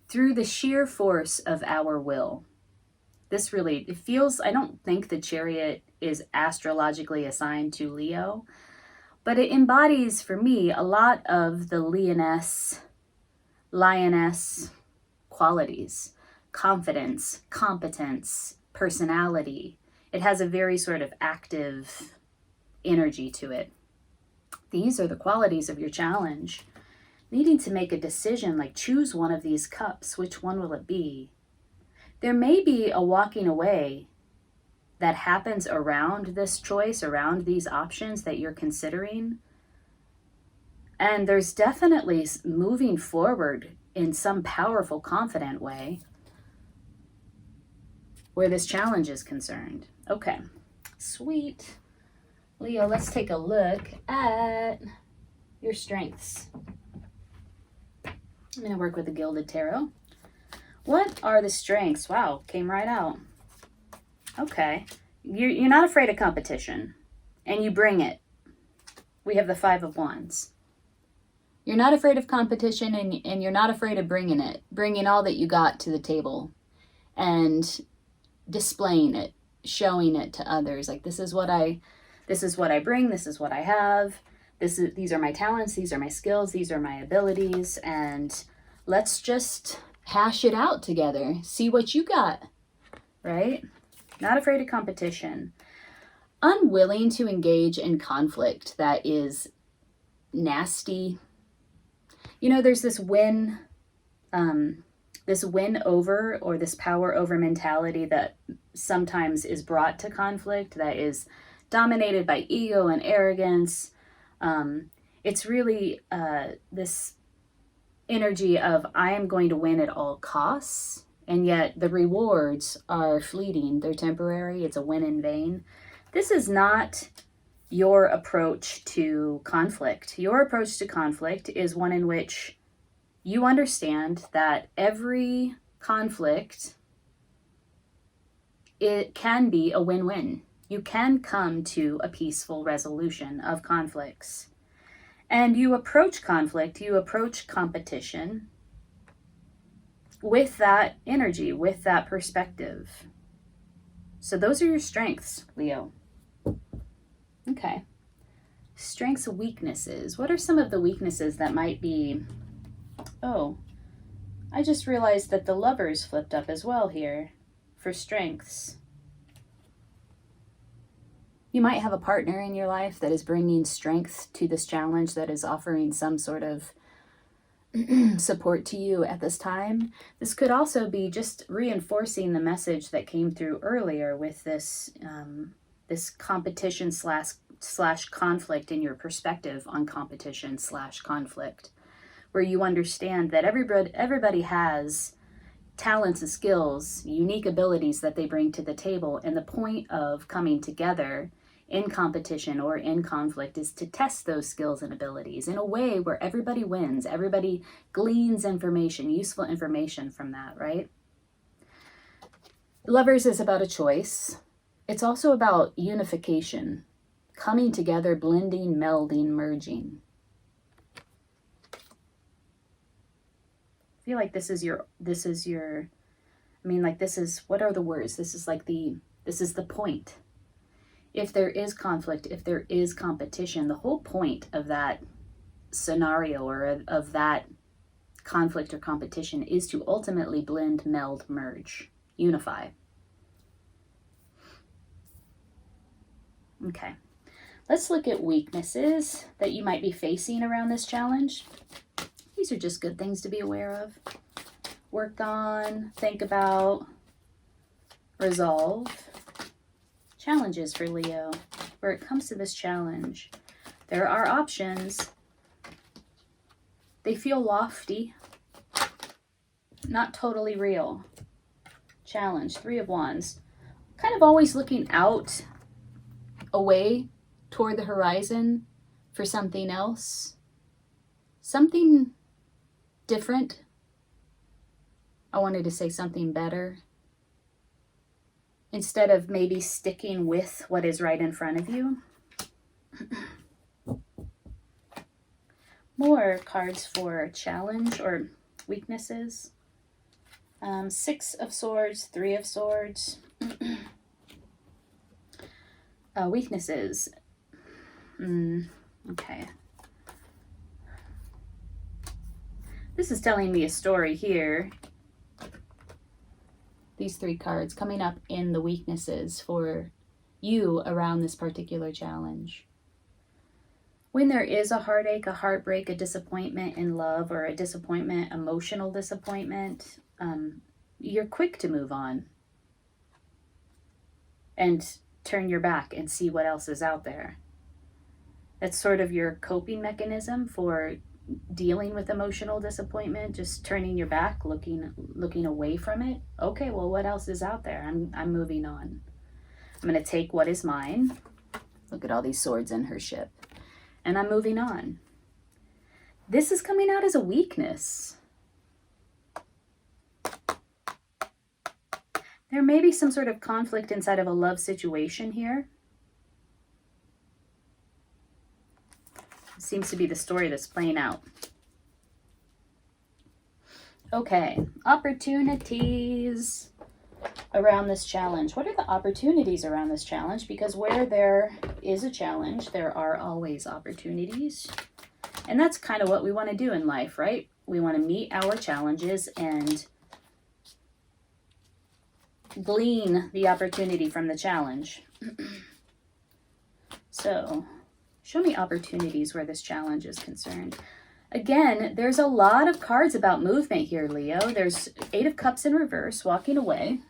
through the sheer force of our will. This really, it feels, I don't think the Chariot is astrologically assigned to Leo, but it embodies for me a lot of the lioness qualities: confidence, competence, personality. It has a very sort of active energy to it. These are the qualities of your challenge. Needing to make a decision, like choose one of these cups. Which one will it be? There may be a walking away that happens around this choice, around these options that you're considering. And there's definitely moving forward in some powerful, confident way where this challenge is concerned. Okay, sweet. Leo, let's take a look at your strengths. I'm going to work with the Gilded Tarot. What are the strengths? Wow, came right out. Okay. You're not afraid of competition, and you bring it. We have the 5 of Wands. You're not afraid of competition, and you're not afraid of bringing all that you got to the table and displaying it, showing it to others. Like, this is what I bring, this is what I have. These are my talents, these are my skills, these are my abilities, and let's just hash it out together. See what you got, right? Not afraid of competition. Unwilling to engage in conflict that is nasty. You know, there's this win over, or this power over mentality that sometimes is brought to conflict, that is dominated by ego and arrogance. It's really this energy of I am going to win at all costs, and yet the rewards are fleeting. They're temporary. It's a win in vain. This is not your approach to conflict. Your approach to conflict is one in which you understand that every conflict, it can be a win-win. You can come to a peaceful resolution of conflicts. And you approach conflict, you approach competition with that energy, with that perspective. So those are your strengths, Leo. Okay. Strengths and weaknesses. What are some of the weaknesses that might be... Oh, I just realized that the Lovers flipped up as well here for strengths. You might have a partner in your life that is bringing strength to this challenge, that is offering some sort of support to you at this time. This could also be just reinforcing the message that came through earlier with this this competition slash conflict, in your perspective on competition slash conflict, where you understand that everybody has talents and skills, unique abilities that they bring to the table, and the point of coming together in competition or in conflict is to test those skills and abilities in a way where everybody wins, everybody gleans information, useful information from that, right? Lovers is about a choice. It's also about unification, coming together, blending, melding, merging. I feel like this is your, I mean, like this is, what are the words? This is like this is the point. If there is conflict, if there is competition, the whole point of that scenario or of that conflict or competition is to ultimately blend, meld, merge, unify. Okay, let's look at weaknesses that you might be facing around this challenge. These are just good things to be aware of, work on, think about, resolve. Challenges for Leo. Where it comes to this challenge, there are options. They feel lofty, not totally real. Challenge, 3 of Wands. Kind of always looking out, away toward the horizon for something else. Something different. I wanted to say something better. Instead of maybe sticking with what is right in front of you. More cards for challenge or weaknesses. 6 of Swords, 3 of Swords. Weaknesses. Okay. This is telling me a story here. These 3 cards coming up in the weaknesses for you around this particular challenge. When there is a heartache, a heartbreak, a disappointment in love, or a disappointment, emotional disappointment, you're quick to move on and turn your back and see what else is out there. That's sort of your coping mechanism for dealing with emotional disappointment, just turning your back, looking away from it. Okay, well, what else is out there? I'm moving on. I'm going to take what is mine. Look at all these swords in her ship. And I'm moving on. This is coming out as a weakness. There may be some sort of conflict inside of a love situation here. Seems to be the story that's playing out. Okay, opportunities around this challenge. What are the opportunities around this challenge? Because where there is a challenge, there are always opportunities. And that's kind of what we want to do in life, right? We want to meet our challenges and glean the opportunity from the challenge. So, show me opportunities where this challenge is concerned. Again, there's a lot of cards about movement here, Leo. There's 8 of Cups in reverse, walking away.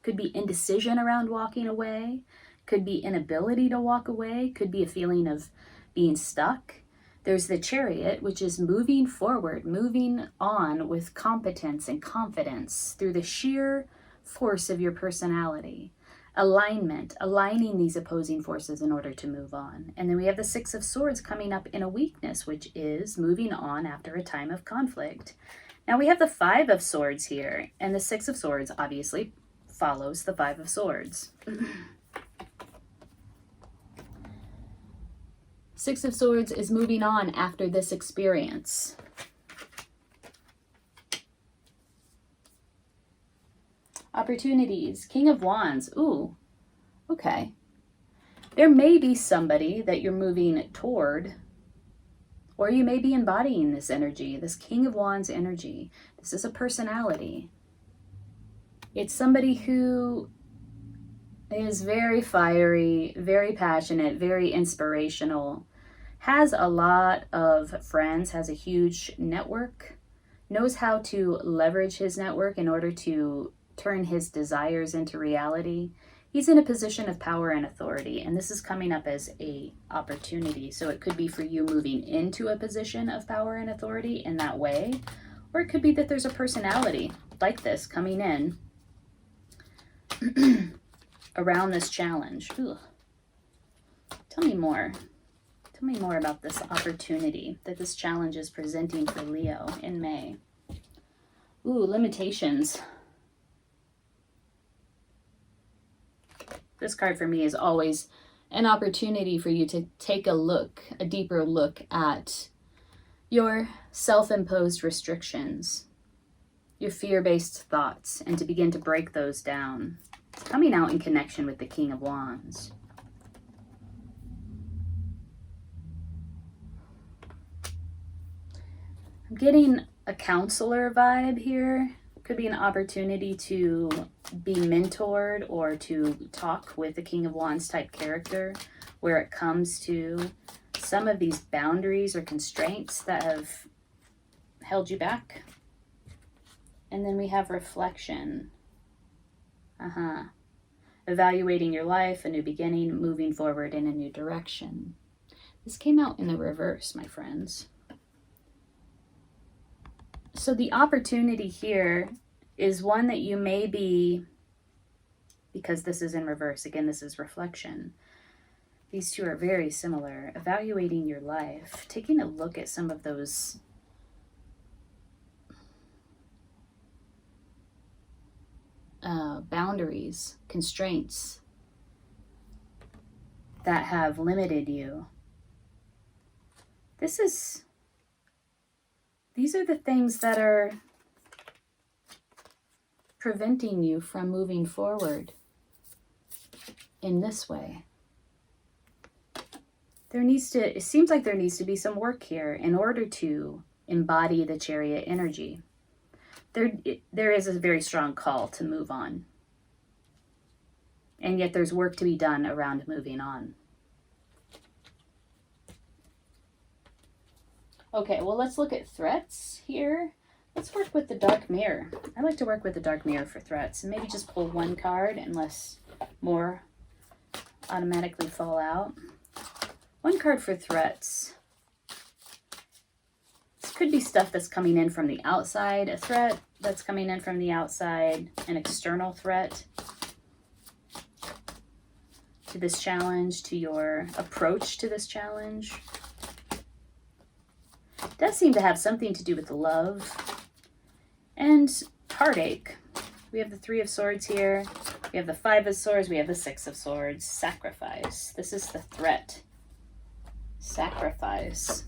Could be indecision around walking away. could be inability to walk away, could be a feeling of being stuck. There's the Chariot, which is moving forward, moving on with competence and confidence through the sheer force of your personality. Alignment, aligning these opposing forces in order to move on. And then we have the Six of Swords coming up in a weakness, which is moving on after a time of conflict. Now we have the Five of Swords here, and the Six of Swords obviously follows the Five of Swords. Six of Swords is moving on after this experience. Opportunities. King of Wands. Ooh, okay. There may be somebody that you're moving toward, or you may be embodying this energy, this King of Wands energy. This is a personality. It's somebody who is very fiery, very passionate, very inspirational, has a lot of friends, has a huge network, knows how to leverage his network in order to turn his desires into reality. He's in a position of power and authority, and this is coming up as a opportunity. So it could be for you moving into a position of power and authority in that way, or it could be that there's a personality like this coming in around this challenge. Ugh. Tell me more. Tell me more about this opportunity that this challenge is presenting for Leo in May. Ooh, limitations. This card for me is always an opportunity for you to take a look, a deeper look at your self-imposed restrictions, your fear-based thoughts, and to begin to break those down. It's coming out in connection with the King of Wands. I'm getting a counselor vibe here. Could be an opportunity to be mentored or to talk with a King of Wands type character where it comes to some of these boundaries or constraints that have held you back. And then we have reflection. Evaluating your life, a new beginning, moving forward in a new direction. This came out in the reverse, my friends. So the opportunity here is one that you may be, because this is in reverse, again, this is reflection. These two are very similar. Evaluating your life, taking a look at some of those boundaries, constraints that have limited you. These are the things that are preventing you from moving forward in this way. It seems like there needs to be some work here in order to embody the Chariot energy. There is a very strong call to move on. And yet there's work to be done around moving on. Okay, well, let's look at threats here. Let's work with the Dark Mirror. I like to work with the Dark Mirror for threats. And maybe just pull one card unless more automatically fall out. One card for threats. This could be stuff that's coming in from the outside, a threat that's coming in from the outside, an external threat to this challenge, to your approach to this challenge. It does seem to have something to do with love and heartache. We have the Three of Swords here. We have the Five of Swords. We have the Six of Swords. Sacrifice. This is the threat. Sacrifice.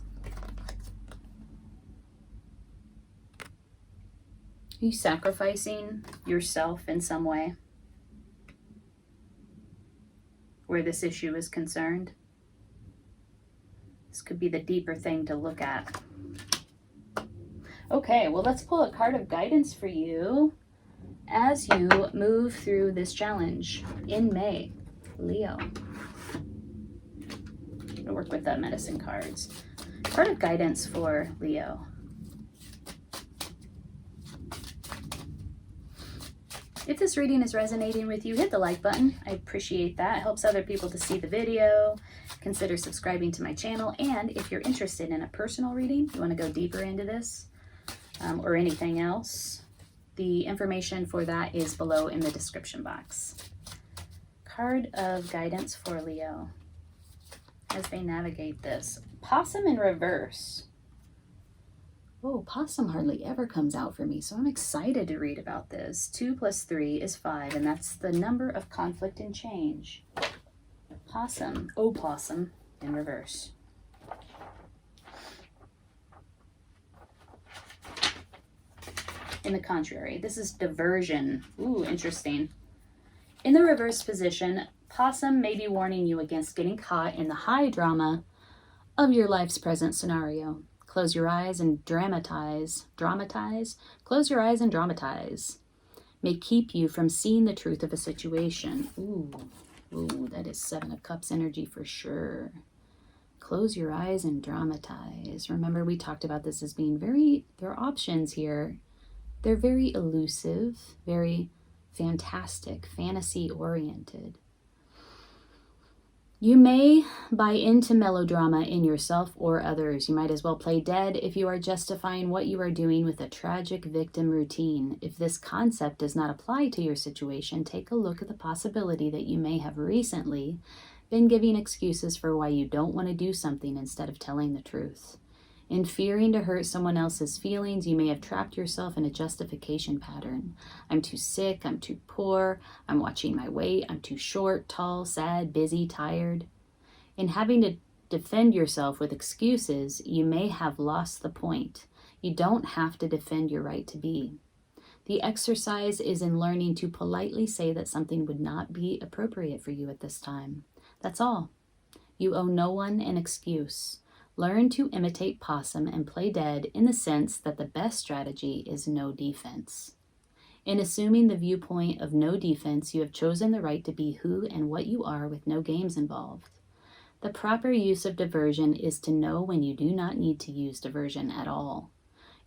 Are you sacrificing yourself in some way where this issue is concerned? This could be the deeper thing to look at. Okay, well, let's pull a card of guidance for you as you move through this challenge in May, Leo. I'm going to work with the medicine cards. Card of guidance for Leo. If this reading is resonating with you, hit the like button. I appreciate that. It helps other people to see the video. Consider subscribing to my channel. And if you're interested in a personal reading, you want to go deeper into this or anything else, the information for that is below in the description box. Card of guidance for Leo as they navigate this. Possum in reverse. Oh, possum hardly ever comes out for me, so I'm excited to read about this. 2 + 3 is 5, and that's the number of conflict and change. Possum, opossum in reverse. In the contrary, this is diversion. Ooh, interesting. In the reverse position, possum may be warning you against getting caught in the high drama of your life's present scenario. Close your eyes and dramatize. Dramatize? Close your eyes and dramatize. May keep you from seeing the truth of a situation. Ooh, that is 7 of Cups energy for sure. Close your eyes and dramatize. Remember, we talked about this as being there are options here. They're very elusive, very fantastic, fantasy-oriented. You may buy into melodrama in yourself or others. You might as well play dead if you are justifying what you are doing with a tragic victim routine. If this concept does not apply to your situation, take a look at the possibility that you may have recently been giving excuses for why you don't want to do something instead of telling the truth. In fearing to hurt someone else's feelings, you may have trapped yourself in a justification pattern. I'm too sick, I'm too poor, I'm watching my weight, I'm too short, tall, sad, busy, tired. In having to defend yourself with excuses, you may have lost the point. You don't have to defend your right to be. The exercise is in learning to politely say that something would not be appropriate for you at this time. That's all. You owe no one an excuse. Learn to imitate possum and play dead in the sense that the best strategy is no defense. In assuming the viewpoint of no defense, you have chosen the right to be who and what you are with no games involved. The proper use of diversion is to know when you do not need to use diversion at all.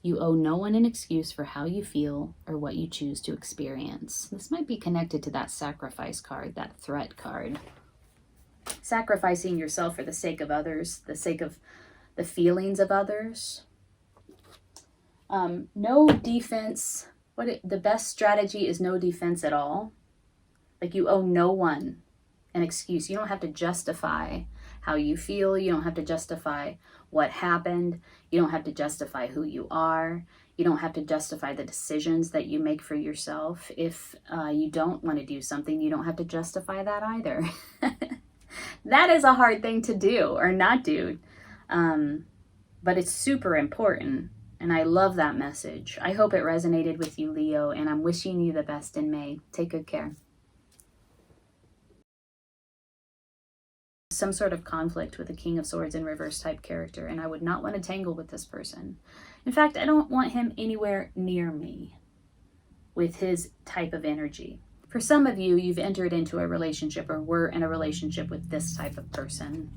You owe no one an excuse for how you feel or what you choose to experience. This might be connected to that sacrifice card, that threat card. Sacrificing yourself for the sake of others, the sake of the feelings of others. No defense. The best strategy is no defense at all. Like, you owe no one an excuse. You don't have to justify how you feel. You don't have to justify what happened. You don't have to justify who you are. You don't have to justify the decisions that you make for yourself. If you don't want to do something, you don't have to justify that either. That is a hard thing to do or not do. But it's super important, and I love that message. I hope it resonated with you, Leo, and I'm wishing you the best in May. Take good care. Some sort of conflict with a King of Swords in reverse type character, and I would not want to tangle with this person. In fact, I don't want him anywhere near me with his type of energy. For some of you, you've entered into a relationship or were in a relationship with this type of person.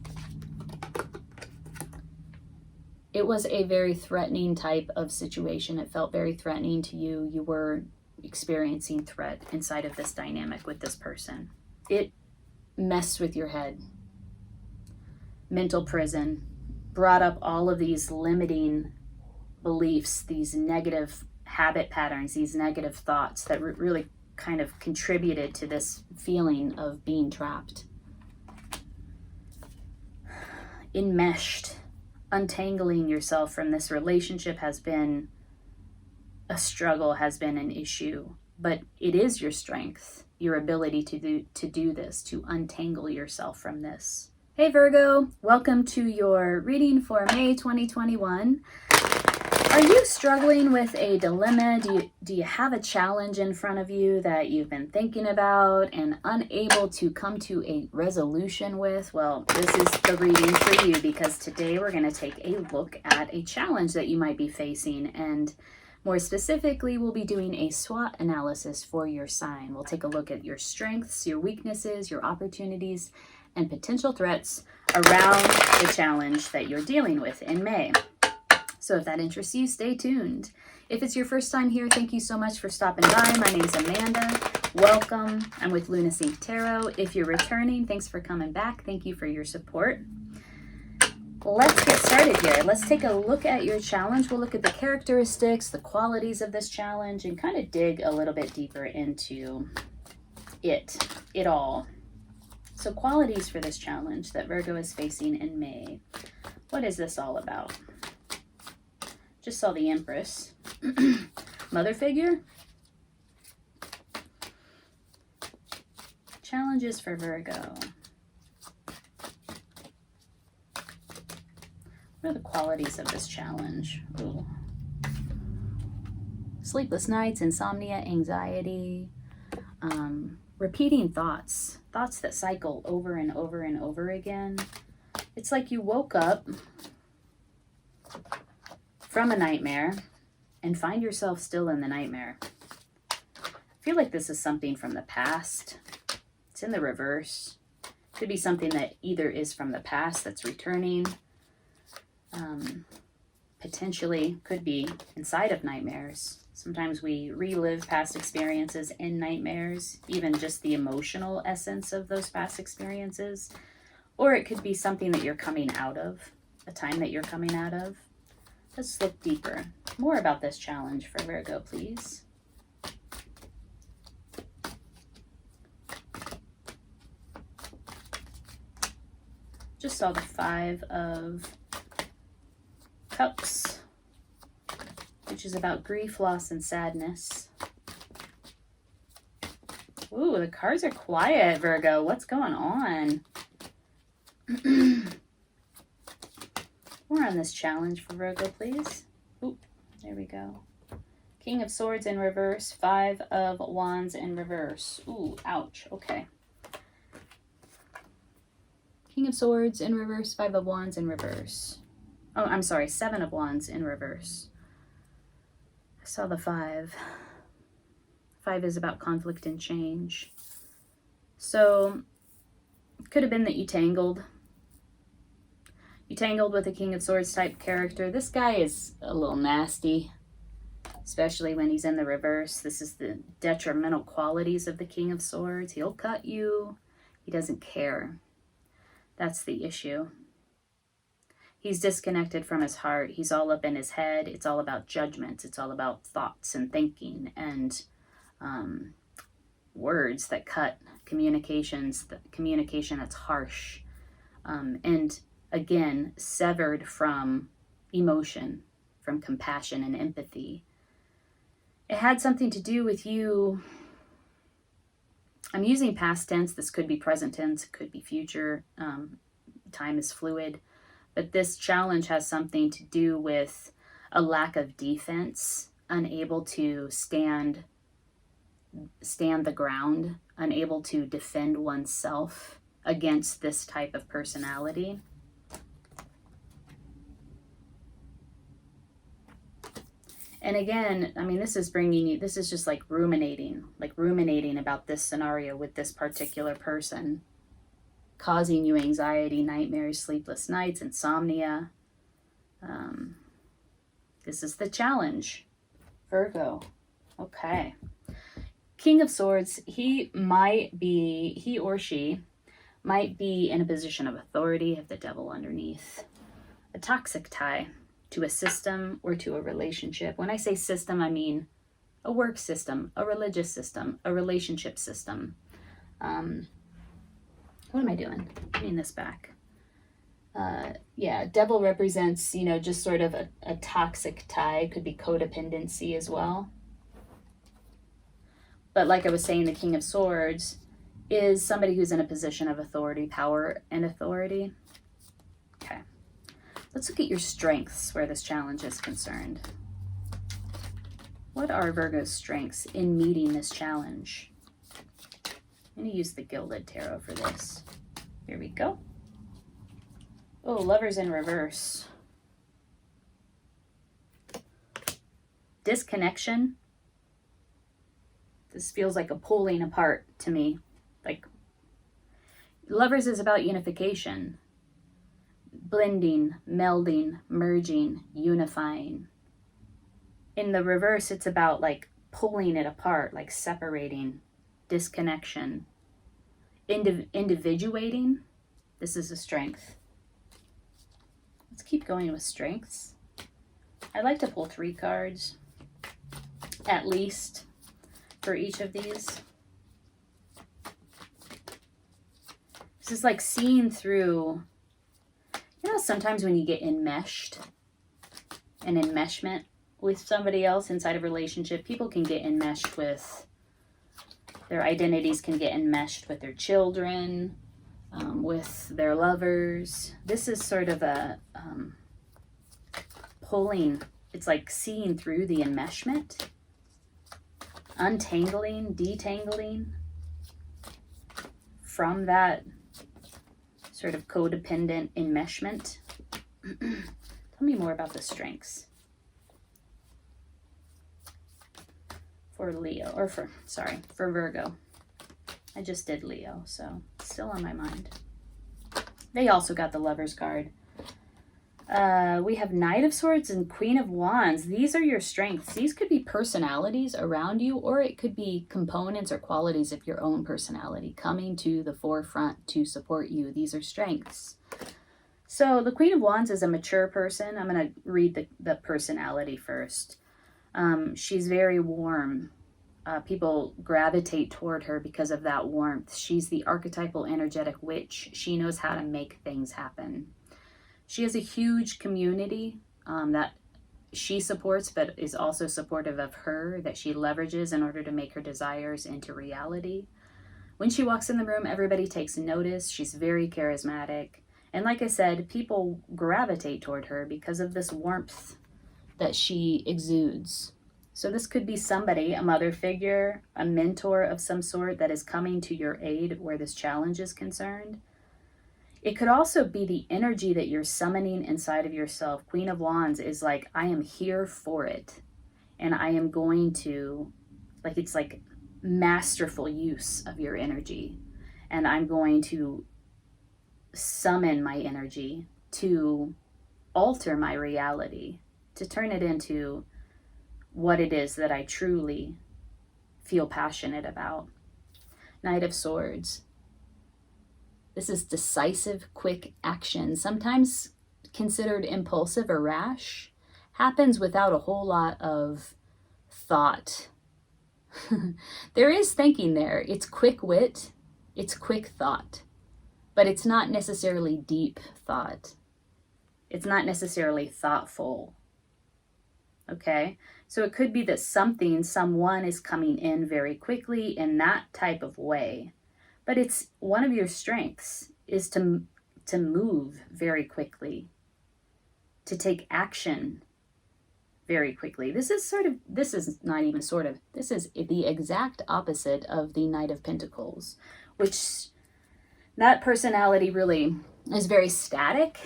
It was a very threatening type of situation. It felt very threatening to you. You were experiencing threat inside of this dynamic with this person. It messed with your head. Mental prison. Brought up all of these limiting beliefs, these negative habit patterns, these negative thoughts that really kind of contributed to this feeling of being trapped. Enmeshed. Untangling yourself from this relationship has been a struggle, has been an issue, but it is your strength, your ability to do this, to untangle yourself from this. Hey Virgo, welcome to your reading for May 2021. Are you struggling with a dilemma? Do you have a challenge in front of you that you've been thinking about and unable to come to a resolution with? Well, this is the reading for you, because today we're going to take a look at a challenge that you might be facing, and more specifically, we'll be doing a SWOT analysis for your sign. We'll take a look at your strengths, your weaknesses, your opportunities, and potential threats around the challenge that you're dealing with in May. So if that interests you, stay tuned. If it's your first time here, thank you so much for stopping by. My name's Amanda. Welcome. I'm with Lunacy Tarot. If you're returning, thanks for coming back. Thank you for your support. Let's get started here. Let's take a look at your challenge. We'll look at the characteristics, the qualities of this challenge, and kind of dig a little bit deeper into it all. So qualities for this challenge that Virgo is facing in May. What is this all about? Just saw the Empress. Mother figure? Challenges for Virgo. What are the qualities of this challenge? Ooh. Sleepless nights, insomnia, anxiety, repeating thoughts that cycle over and over and over again. It's like you woke up from a nightmare and find yourself still in the nightmare. I feel like this is something from the past. It's in the reverse. Could be something that either is from the past that's returning. Potentially could be inside of nightmares. Sometimes we relive past experiences in nightmares, even just the emotional essence of those past experiences. Or it could be something that you're coming out of, a time that you're coming out of. Let's look deeper. More about this challenge for Virgo, please. Just saw the 5 of Cups, which is about grief, loss, and sadness. Ooh, the cards are quiet, Virgo. What's going on? More on this challenge for Virgo, please. Oop, there we go. King of Swords in reverse, 5 of Wands in reverse. Ooh, ouch. Okay. King of Swords in reverse, 5 of Wands in reverse. Oh, I'm sorry, 7 of Wands in reverse. I saw the 5. 5 is about conflict and change. So, it could have been that you tangled. You tangled with a King of Swords type character. This guy is a little nasty, especially when he's in the reverse. This is the detrimental qualities of the King of Swords. He'll cut you. He doesn't care. That's the issue. He's disconnected from his heart. He's all up in his head. It's all about judgments. It's all about thoughts and thinking and words that cut, communication that's harsh. And again, severed from emotion, from compassion and empathy. It had something to do with you. I'm using past tense. This could be present tense. It could be future. Time is fluid. But this challenge has something to do with a lack of defense, unable to stand the ground, unable to defend oneself against this type of personality. And again, I mean, this is just like ruminating about this scenario with this particular person, causing you anxiety, nightmares, sleepless nights, insomnia. This is the challenge, Virgo. Okay. King of Swords, he or she might be in a position of authority, have the devil underneath. A toxic tie to a system or to a relationship. When I say system, I mean a work system, a religious system, a relationship system. What am I doing? Putting this back. Yeah, devil represents, just sort of a toxic tie. Could be codependency as well. But like I was saying, the King of Swords is somebody who's in a position of authority, power, and authority. Okay. Let's look at your strengths where this challenge is concerned. What are Virgo's strengths in meeting this challenge? I'm going to use the Gilded Tarot for this. Here we go. Oh, Lovers in reverse. Disconnection. This feels like a pulling apart to me. Like, Lovers is about unification. Blending, melding, merging, unifying. In the reverse, it's about like pulling it apart, like separating, disconnection, individuating. This is a strength. Let's keep going with strengths. I'd like to pull 3 cards, at least, for each of these. This is like seeing through, you know, sometimes when you get enmeshed, an enmeshment with somebody else inside a relationship, people can get enmeshed with, their identities can get enmeshed with their children, with their lovers. This is sort of a pulling, it's like seeing through the enmeshment, untangling, detangling from that sort of codependent enmeshment. Tell me more about the strengths for Leo, or for Virgo. I just did Leo, so it's still on my mind. They also got the Lover's card. We have Knight of Swords and Queen of Wands. These are your strengths. These could be personalities around you, or it could be components or qualities of your own personality coming to the forefront to support you. These are strengths. So the Queen of Wands is a mature person. I'm going to read the personality first. She's very warm. People gravitate toward her because of that warmth. She's the archetypal energetic witch. She knows how to make things happen. She has a huge community that she supports, but is also supportive of her, that she leverages in order to make her desires into reality. When she walks in the room, everybody takes notice. She's very charismatic. And like I said, people gravitate toward her because of this warmth that she exudes. So this could be somebody, a mother figure, a mentor of some sort that is coming to your aid where this challenge is concerned. It could also be the energy that you're summoning inside of yourself. Queen of Wands is like, I am here for it. And I am going to, like, it's like masterful use of your energy. And I'm going to summon my energy to alter my reality, to turn it into what it is that I truly feel passionate about. Knight of Swords. This is decisive, quick action, sometimes considered impulsive or rash, happens without a whole lot of thought. There is thinking there. It's quick wit, it's quick thought, but it's not necessarily deep thought. It's not necessarily thoughtful. Okay? So it could be that someone is coming in very quickly in that type of way. But it's one of your strengths is to move very quickly, to take action very quickly. This is the exact opposite of the Knight of Pentacles, which that personality really is very static,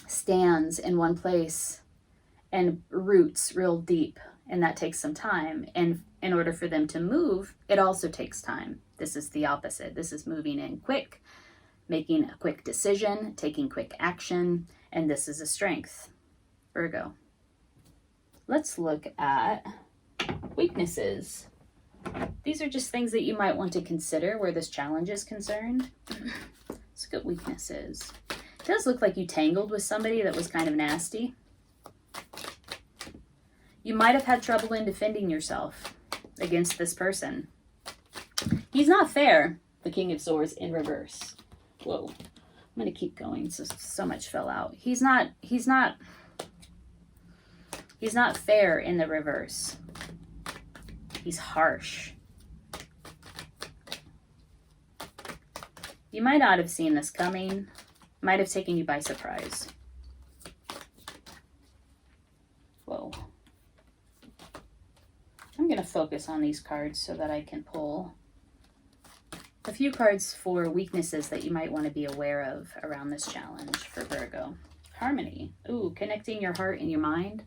stands in one place and roots real deep, and that takes some time. And in order for them to move, it also takes time. This is the opposite. This is moving in quick, making a quick decision, taking quick action, and this is a strength. Virgo. Let's look at weaknesses. These are just things that you might want to consider where this challenge is concerned. Let's look at weaknesses. It does look like you tangled with somebody that was kind of nasty. You might have had trouble in defending yourself against this person. He's not fair, the King of Swords in reverse. Whoa, I'm going to keep going. So much fell out. He's not fair in the reverse. He's harsh. You might not have seen this coming. Might have taken you by surprise. Whoa. I'm going to focus on these cards so that I can pull a few cards for weaknesses that you might want to be aware of around this challenge for Virgo. Harmony. Ooh, connecting your heart and your mind.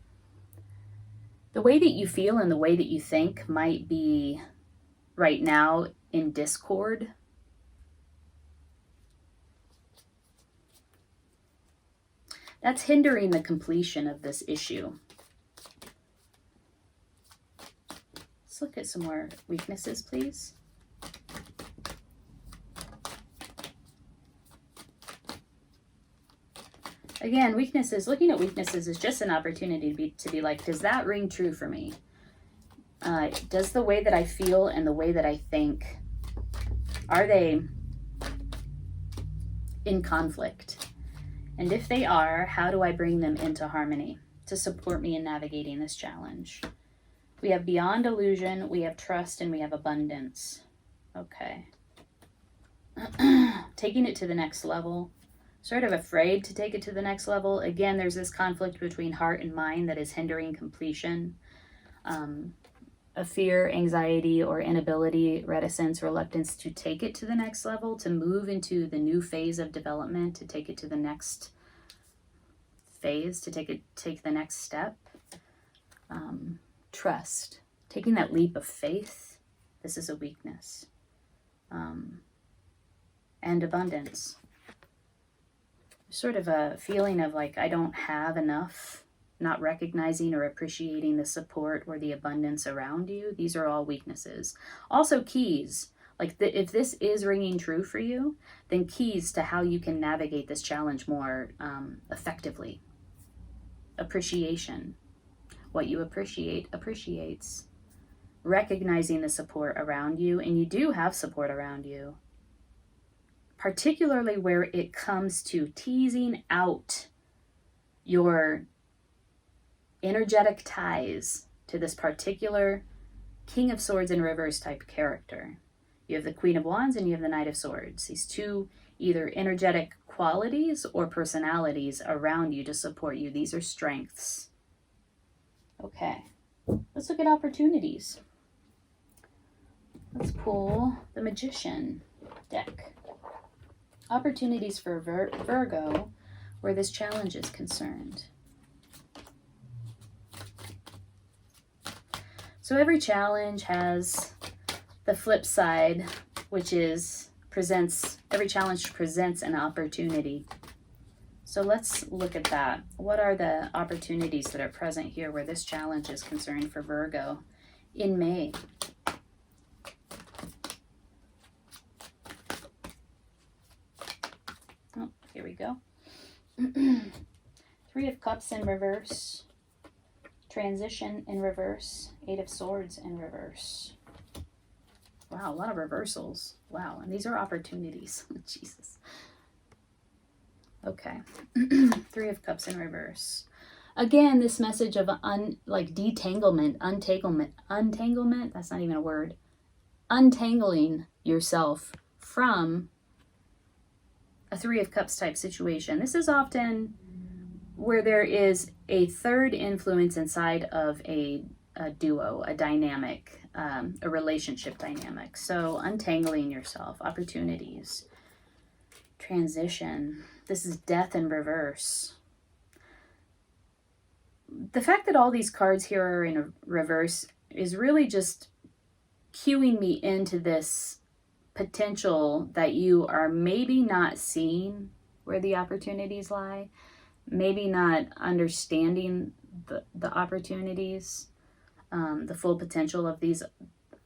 The way that you feel and the way that you think might be right now in discord. That's hindering the completion of this issue. Let's look at some more weaknesses, please. Again, weaknesses, looking at weaknesses is just an opportunity to be like, does that ring true for me? Does the way that I feel and the way that I think, are they in conflict? And if they are, how do I bring them into harmony to support me in navigating this challenge? We have beyond illusion, we have trust, and we have abundance. Okay. Taking it to the next level. Sort of afraid to take it to the next level. Again, there's this conflict between heart and mind that is hindering completion. A fear, anxiety, or inability, reticence, reluctance to take it to the next level, to move into the new phase of development, to take it to the next phase, to take the next step. Trust, taking that leap of faith. This is a weakness. And abundance. Sort of a feeling of like, I don't have enough, not recognizing or appreciating the support or the abundance around you. These are all weaknesses. Also keys, like if this is ringing true for you, then keys to how you can navigate this challenge more effectively. Appreciation. What you appreciate appreciates. Recognizing the support around you, and you do have support around you. Particularly where it comes to teasing out your energetic ties to this particular King of Swords in reverse type character. You have the Queen of Wands and you have the Knight of Swords. These two either energetic qualities or personalities around you to support you. These are strengths. Okay, let's look at opportunities. Let's pull the Magician deck. Opportunities for Virgo where this challenge is concerned. So every challenge has the flip side, which is every challenge presents an opportunity. So let's look at that. What are the opportunities that are present here where this challenge is concerned for Virgo in May? Oh, here we go. Three of Cups in reverse. Transition in reverse. Eight of Swords in reverse. Wow, a lot of reversals. Wow, and these are opportunities. Jesus. Okay. Three of Cups in reverse. Again, this message of detanglement, untanglement, that's not even a word. Untangling yourself from a Three of Cups type situation. This is often where there is a third influence inside of a duo, a dynamic, a relationship dynamic. So untangling yourself, opportunities, transition. This is Death in reverse. The fact that all these cards here are in a reverse is really just cueing me into this potential that you are maybe not seeing where the opportunities lie, maybe not understanding the opportunities, the full potential of these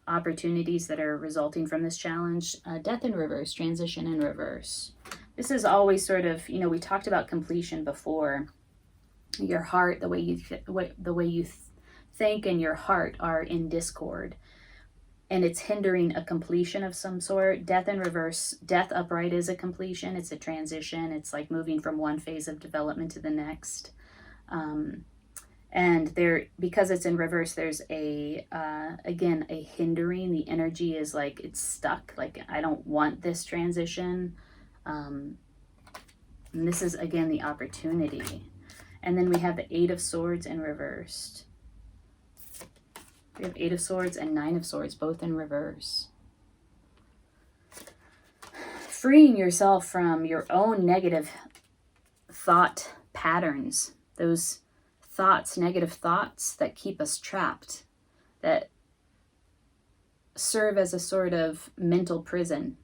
opportunities that are resulting from this challenge. Death in reverse, transition in reverse. This is always sort of, we talked about completion before. Your heart, the way you think and your heart are in discord, and it's hindering a completion of some sort. Death in reverse, death upright is a completion. It's a transition. It's like moving from one phase of development to the next. And there, because it's in reverse, there's again, a hindering. The energy is like, it's stuck. Like, I don't want this transition. And this is, again, the opportunity. And then we have the Eight of Swords in reversed. We have Eight of Swords and Nine of Swords, both in reverse. Freeing yourself from your own negative thought patterns. Those thoughts, negative thoughts that keep us trapped. That serve as a sort of mental prison.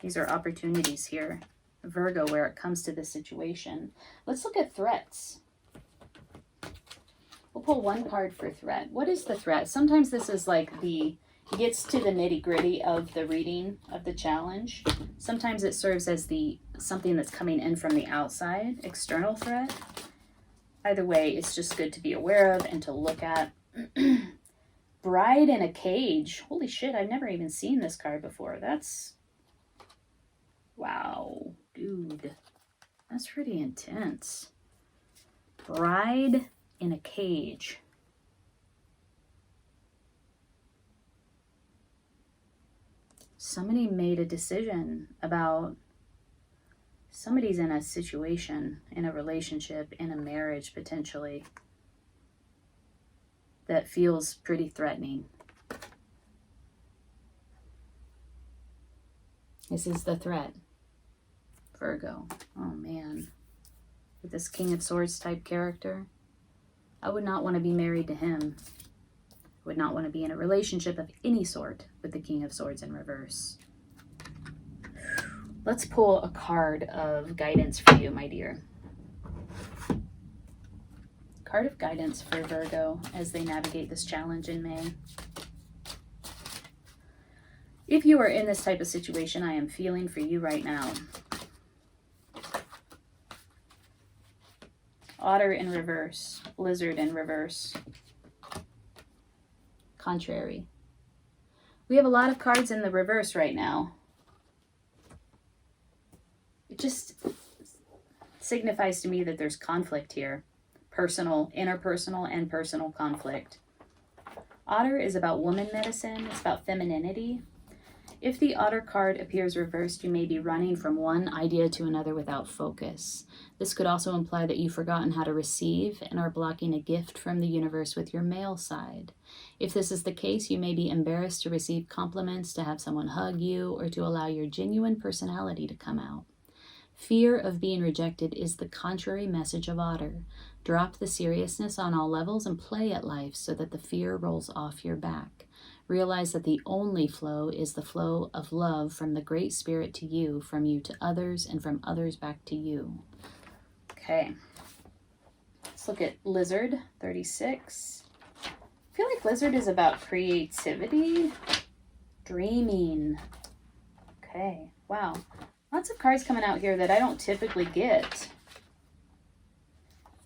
These are opportunities here. Virgo, where it comes to this situation. Let's look at threats. We'll pull one card for threat. What is the threat? Sometimes this is like the gets to the nitty-gritty of the reading of the challenge. Sometimes it serves as something that's coming in from the outside, external threat. Either way, it's just good to be aware of and to look at. Bride in a cage. Holy shit, I've never even seen this card before. That's... wow, dude. That's pretty intense. Bride in a cage. Somebody made a decision about... somebody's in a situation, in a relationship, in a marriage potentially, that feels pretty threatening. This is the threat. Virgo. Oh man. With this King of Swords type character, I would not want to be married to him. I would not want to be in a relationship of any sort with the King of Swords in reverse. Let's pull a card of guidance for you, my dear. Card of guidance for Virgo as they navigate this challenge in May. If you are in this type of situation, I am feeling for you right now. Otter in reverse, lizard in reverse. Contrary. We have a lot of cards in the reverse right now. It just signifies to me that there's conflict here. Personal, interpersonal, and personal conflict. Otter is about woman medicine. It's about femininity. If the Otter card appears reversed, you may be running from one idea to another without focus. This could also imply that you've forgotten how to receive and are blocking a gift from the universe with your male side. If this is the case, you may be embarrassed to receive compliments, to have someone hug you, or to allow your genuine personality to come out. Fear of being rejected is the contrary message of Otter. Drop the seriousness on all levels and play at life so that the fear rolls off your back. Realize that the only flow is the flow of love from the Great Spirit to you to others, and from others back to you. Okay. Let's look at Lizard, 36. I feel like Lizard is about creativity, dreaming. Okay, wow. Lots of cards coming out here that I don't typically get.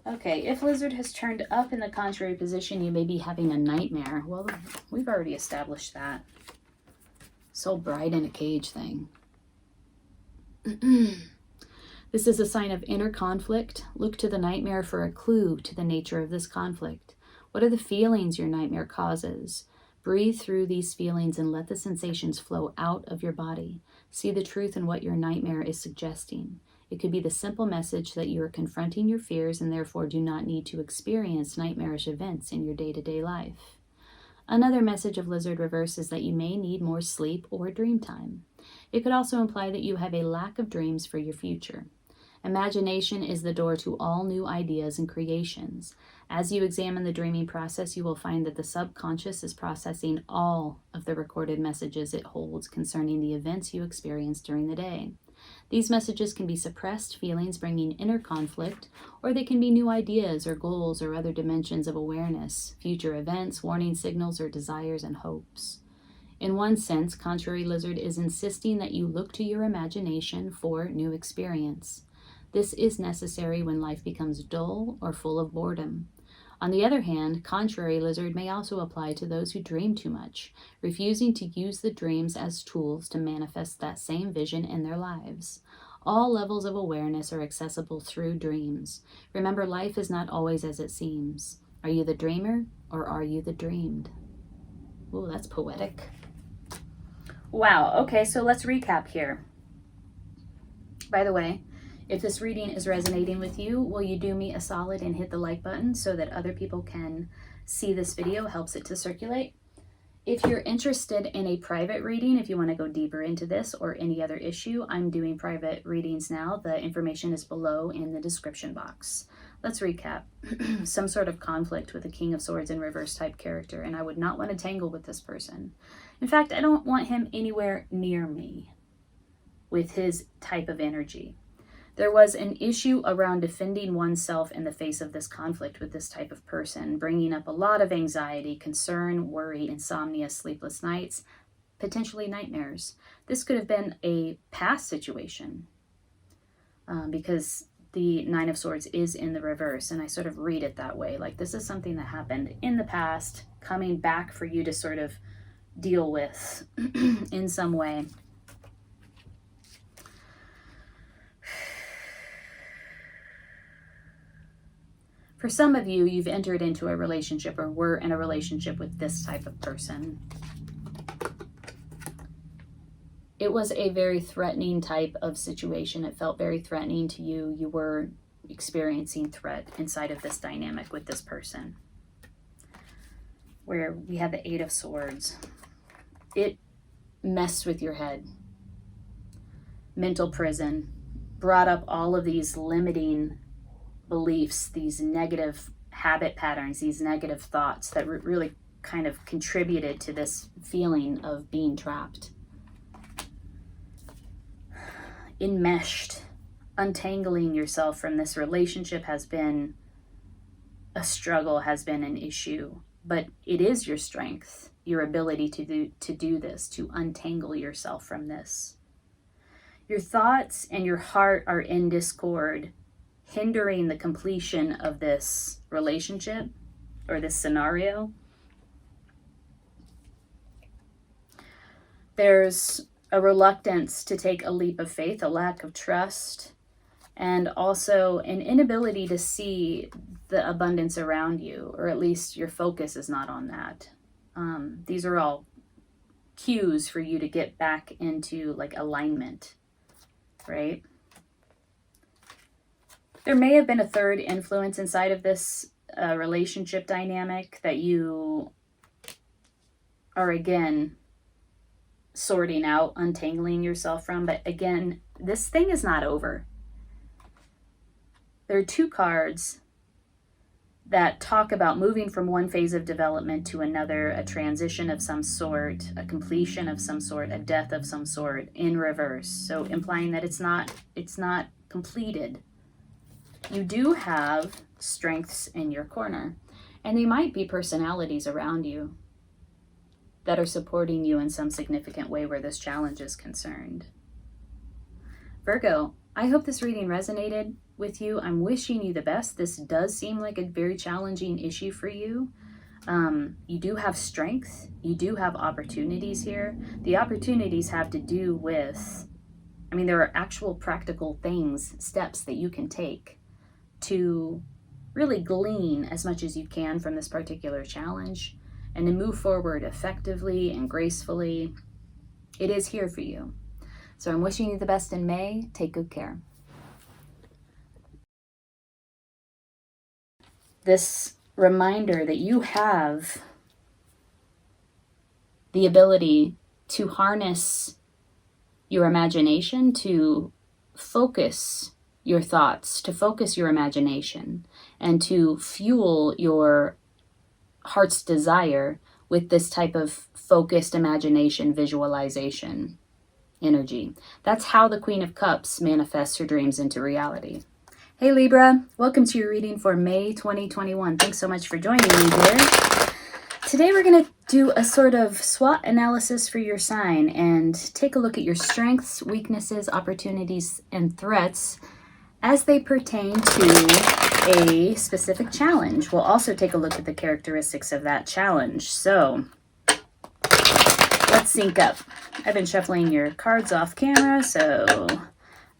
Okay, if Lizard has turned up in the contrary position, you may be having a nightmare. Well, we've already established that. Soul bride in a cage thing. This is a sign of inner conflict. Look to the nightmare for a clue to the nature of this conflict. What are the feelings your nightmare causes? Breathe through these feelings and let the sensations flow out of your body. See the truth in what your nightmare is suggesting. It could be the simple message that you are confronting your fears and therefore do not need to experience nightmarish events in your day-to-day life. Another message of Lizard reverse is that you may need more sleep or dream time. It could also imply that you have a lack of dreams for your future. Imagination is the door to all new ideas and creations. As you examine the dreaming process, you will find that the subconscious is processing all of the recorded messages it holds concerning the events you experience during the day. These messages can be suppressed feelings bringing inner conflict, or they can be new ideas or goals or other dimensions of awareness, future events, warning signals, or desires and hopes. In one sense, Contrary Lizard is insisting that you look to your imagination for new experience. This is necessary when life becomes dull or full of boredom. On the other hand, Contrary Lizard may also apply to those who dream too much, refusing to use the dreams as tools to manifest that same vision in their lives. All levels of awareness are accessible through dreams. Remember, life is not always as it seems. Are you the dreamer or are you the dreamed? Ooh, that's poetic. Wow, okay, so let's recap here. By the way, if this reading is resonating with you, will you do me a solid and hit the like button so that other people can see this video? Helps it to circulate. If you're interested in a private reading, if you want to go deeper into this or any other issue, I'm doing private readings now. The information is below in the description box. Let's recap. Some sort of conflict with a King of Swords in reverse type character, and I would not want to tangle with this person. In fact, I don't want him anywhere near me with his type of energy. There was an issue around defending oneself in the face of this conflict with this type of person, bringing up a lot of anxiety, concern, worry, insomnia, sleepless nights, potentially nightmares. This could have been a past situation because the Nine of Swords is in the reverse, and I sort of read it that way. Like this is something that happened in the past, coming back for you to sort of deal with in some way. For some of you, you've entered into a relationship or were in a relationship with this type of person. It was a very threatening type of situation. It felt very threatening to you. You were experiencing threat inside of this dynamic with this person. Where we had the Eight of Swords. It messed with your head. Mental prison. Brought up all of these limiting beliefs, these negative habit patterns, these negative thoughts that really kind of contributed to this feeling of being trapped. Enmeshed, untangling yourself from this relationship has been a struggle, has been an issue, but it is your strength, your ability to do this, to untangle yourself from this. Your thoughts and your heart are in discord, hindering the completion of this relationship or this scenario. There's a reluctance to take a leap of faith, a lack of trust, and also an inability to see the abundance around you, or at least your focus is not on that. These are all cues for you to get back into like alignment, right? There may have been a third influence inside of this relationship dynamic that you are again sorting out, untangling yourself from. But again, this thing is not over. There are two cards that talk about moving from one phase of development to another, a transition of some sort, a completion of some sort, a death of some sort in reverse. So implying that it's not completed. You do have strengths in your corner, and they might be personalities around you that are supporting you in some significant way where this challenge is concerned. Virgo, I hope this reading resonated with you. I'm wishing you the best. This does seem like a very challenging issue for you. You do have strength. You do have opportunities here. The opportunities have to do with, there are actual practical things, steps that you can take to really glean as much as you can from this particular challenge and to move forward effectively and gracefully. It is here for you. So I'm wishing you the best in May. Take good care. This reminder that you have the ability to harness your imagination, to focus your thoughts, to focus your imagination, and to fuel your heart's desire with this type of focused imagination, visualization energy. That's how the Queen of Cups manifests her dreams into reality. Hey Libra, welcome to your reading for May 2021. Thanks so much for joining me here. Today we're going to do a sort of SWOT analysis for your sign and take a look at your strengths, weaknesses, opportunities, and threats as they pertain to a specific challenge. We'll also take a look at the characteristics of that challenge. So let's sync up. I've been shuffling your cards off camera, so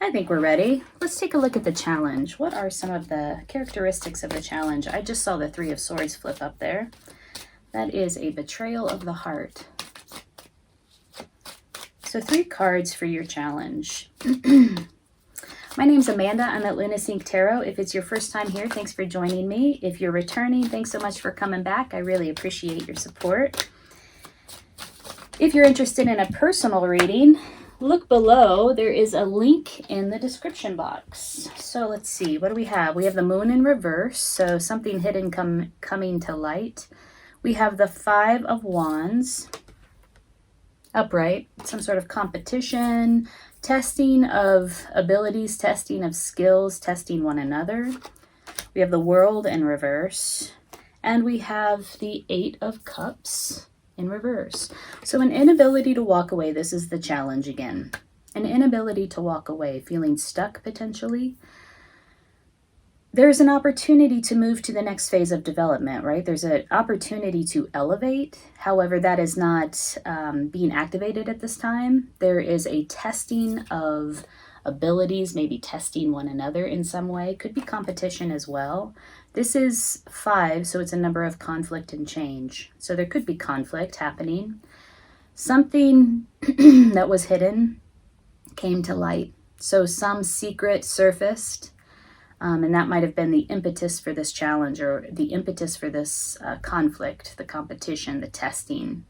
I think we're ready. Let's take a look at the challenge. What are some of the characteristics of the challenge? I just saw the Three of Swords flip up there. That is a betrayal of the heart. So 3 cards for your challenge. My name's Amanda. I'm at Lunasync Tarot. If it's your first time here, thanks for joining me. If you're returning, thanks so much for coming back. I really appreciate your support. If you're interested in a personal reading, look below. There is a link in the description box. So let's see. What do we have? We have the Moon in reverse, so something hidden coming to light. We have the Five of Wands upright, some sort of competition, testing of abilities, testing of skills, testing one another. We have the World in reverse, and we have the Eight of Cups in reverse. So an inability to walk away, this is the challenge again. An inability to walk away, feeling stuck potentially. There's an opportunity to move to the next phase of development, right? There's an opportunity to elevate. However, that is not being activated at this time. There is a testing of abilities, maybe testing one another in some way. Could be competition as well. This is 5, so it's a number of conflict and change. So there could be conflict happening. Something that was hidden came to light. So some secret surfaced. And that might have been the impetus for this challenge, or the impetus for this conflict, the competition, the testing.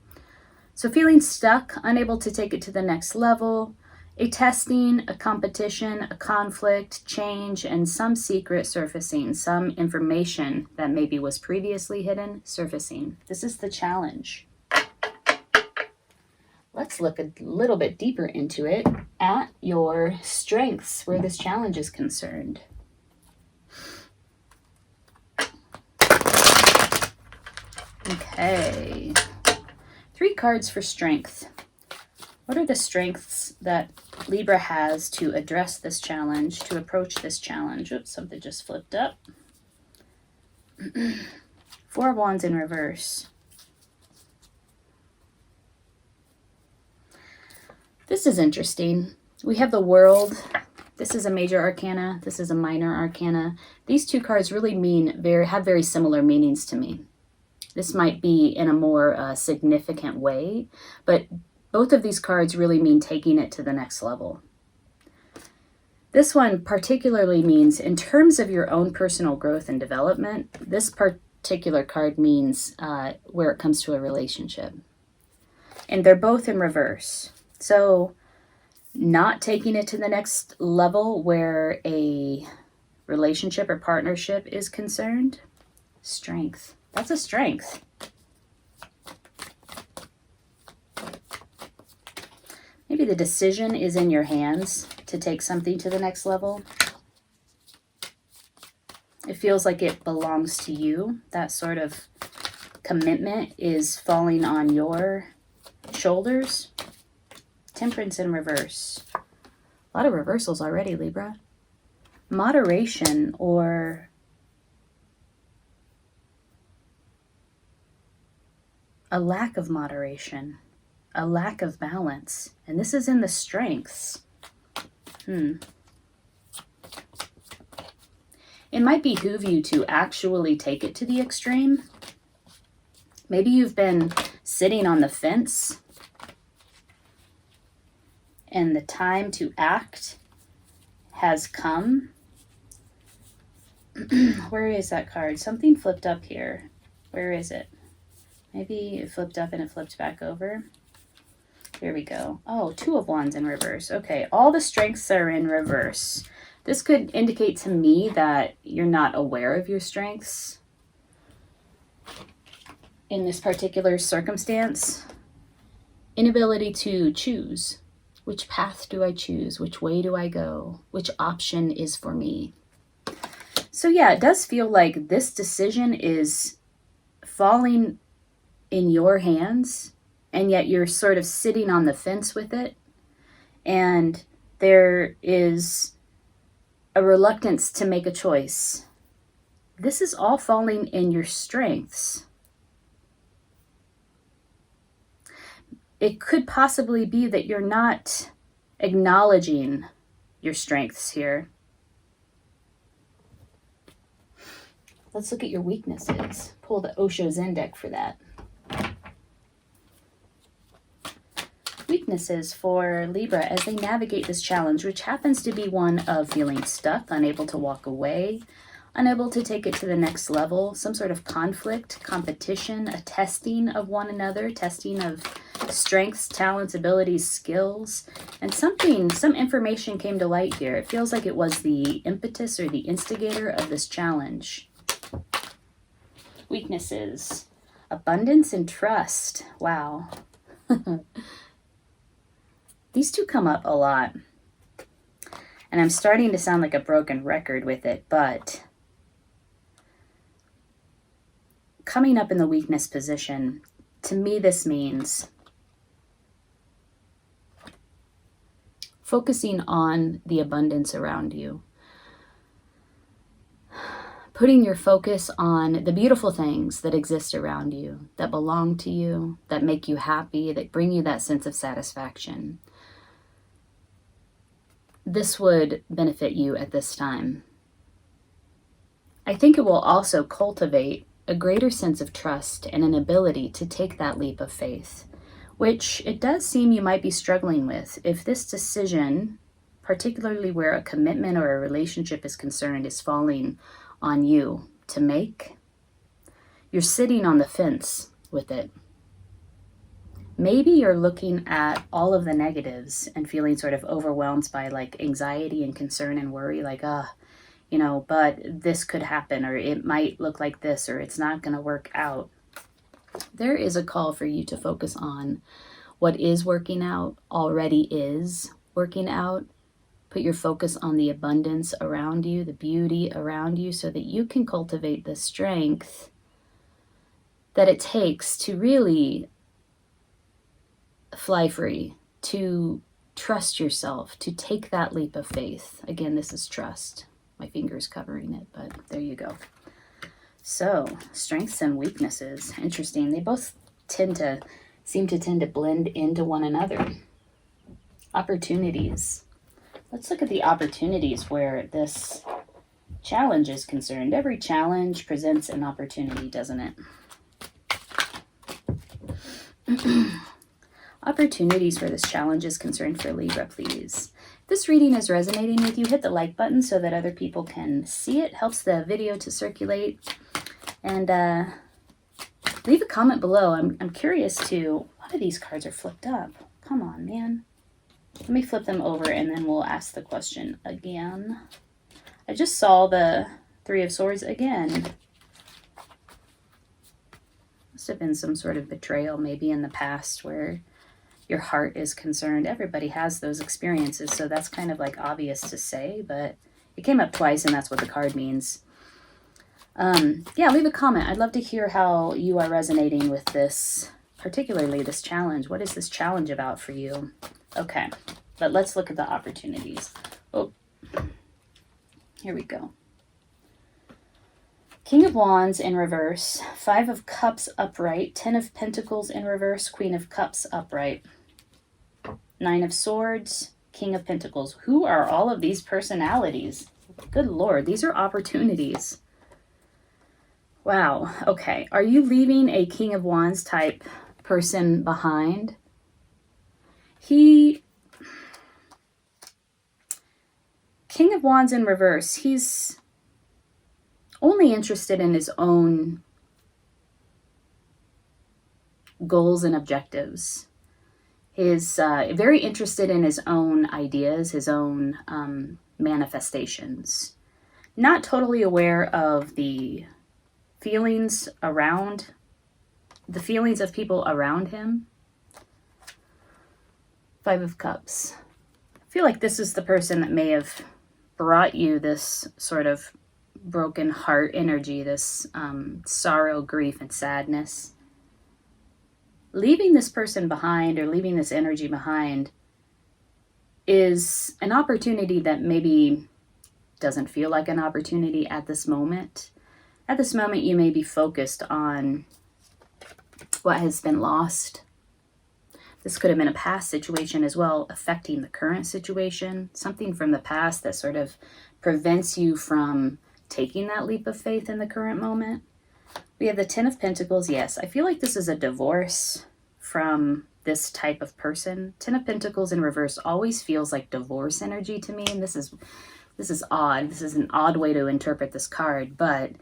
So feeling stuck, unable to take it to the next level, a testing, a competition, a conflict, change, and some secret surfacing, some information that maybe was previously hidden surfacing. This is the challenge. Let's look a little bit deeper into it at your strengths where this challenge is concerned. Okay, 3 cards for strength. What are the strengths that Libra has to address this challenge, to approach this challenge? Oops, something just flipped up. 4 of Wands in reverse. This is interesting. We have the World. This is a major arcana. This is a minor arcana. These 2 cards really have very similar meanings to me. This might be in a more significant way, but both of these cards really mean taking it to the next level. This one particularly means, in terms of your own personal growth and development, this particular card means where it comes to a relationship. And they're both in reverse. So not taking it to the next level where a relationship or partnership is concerned. Strength. That's a strength. Maybe the decision is in your hands to take something to the next level. It feels like it belongs to you. That sort of commitment is falling on your shoulders. Temperance in reverse. A lot of reversals already, Libra. Moderation, or a lack of moderation, a lack of balance. And this is in the strengths. It might behoove you to actually take it to the extreme. Maybe you've been sitting on the fence and the time to act has come. Where is that card? Something flipped up here. Where is it? Maybe it flipped up and it flipped back over. Here we go. Oh, 2 of Wands in reverse. Okay, all the strengths are in reverse. This could indicate to me that you're not aware of your strengths in this particular circumstance. Inability to choose. Which path do I choose? Which way do I go? Which option is for me? So yeah, it does feel like this decision is falling in your hands, and yet you're sort of sitting on the fence with it, and there is a reluctance to make a choice. This is all falling in your strengths. It could possibly be that you're not acknowledging your strengths here. Let's look at your weaknesses. Pull the Osho Zen deck for that. Weaknesses for Libra as they navigate this challenge, which happens to be one of feeling stuck, unable to walk away, unable to take it to the next level, some sort of conflict, competition, a testing of one another, testing of strengths, talents, abilities, skills, and some information came to light here. It feels like it was the impetus or the instigator of this challenge. Weaknesses, abundance and trust. Wow. These 2 come up a lot. And I'm starting to sound like a broken record with it, but coming up in the weakness position, to me this means focusing on the abundance around you. Putting your focus on the beautiful things that exist around you, that belong to you, that make you happy, that bring you that sense of satisfaction. This would benefit you at this time. I think it will also cultivate a greater sense of trust and an ability to take that leap of faith, which it does seem you might be struggling with. If this decision, particularly where a commitment or a relationship is concerned, is falling on you to make, you're sitting on the fence with it. Maybe you're looking at all of the negatives and feeling sort of overwhelmed by like anxiety and concern and worry, like, but this could happen, or it might look like this, or it's not going to work out. There is a call for you to focus on what is working out, already is working out. Put your focus on the abundance around you, the beauty around you, so that you can cultivate the strength that it takes to really fly free, to trust yourself, to take that leap of faith. Again, this is trust. My finger's covering it, but there you go. So, strengths and weaknesses. Interesting. They both seem to blend into one another. Opportunities. Let's look at the opportunities where this challenge is concerned. Every challenge presents an opportunity, doesn't it? Opportunities where this challenge is concerned for Libra, please. If this reading is resonating with you, hit the like button so that other people can see it. Helps the video to circulate. And leave a comment below. I'm curious too. A lot of these cards are flipped up. Come on, man. Let me flip them over and then we'll ask the question again. I just saw the Three of Swords again. Must have been some sort of betrayal maybe in the past where your heart is concerned. Everybody has those experiences, so that's kind of like obvious to say, but it came up twice and that's what the card means. Yeah, leave a comment. I'd love to hear how you are resonating with this, particularly this challenge. What is this challenge about for you? Okay, but let's look at the opportunities. Oh, here we go. King of Wands in reverse, Five of Cups upright, Ten of Pentacles in reverse, Queen of Cups upright, Nine of Swords, King of Pentacles. Who are all of these personalities? Good Lord, these are opportunities. Wow, okay. Are you leaving a King of Wands type person behind? King of Wands in reverse, he's only interested in his own goals and objectives. He's very interested in his own ideas, his own manifestations. Not totally aware of the feelings of people around him. Five of Cups. I feel like this is the person that may have brought you this sort of broken heart energy, this sorrow, grief, and sadness. Leaving this person behind, or leaving this energy behind, is an opportunity that maybe doesn't feel like an opportunity at this moment. At this moment, you may be focused on what has been lost. This could have been a past situation as well, affecting the current situation. Something from the past that sort of prevents you from taking that leap of faith in the current moment. We have the Ten of Pentacles. Yes, I feel like this is a divorce from this type of person. Ten of Pentacles in reverse always feels like divorce energy to me, and this is odd. This is an odd way to interpret this card, but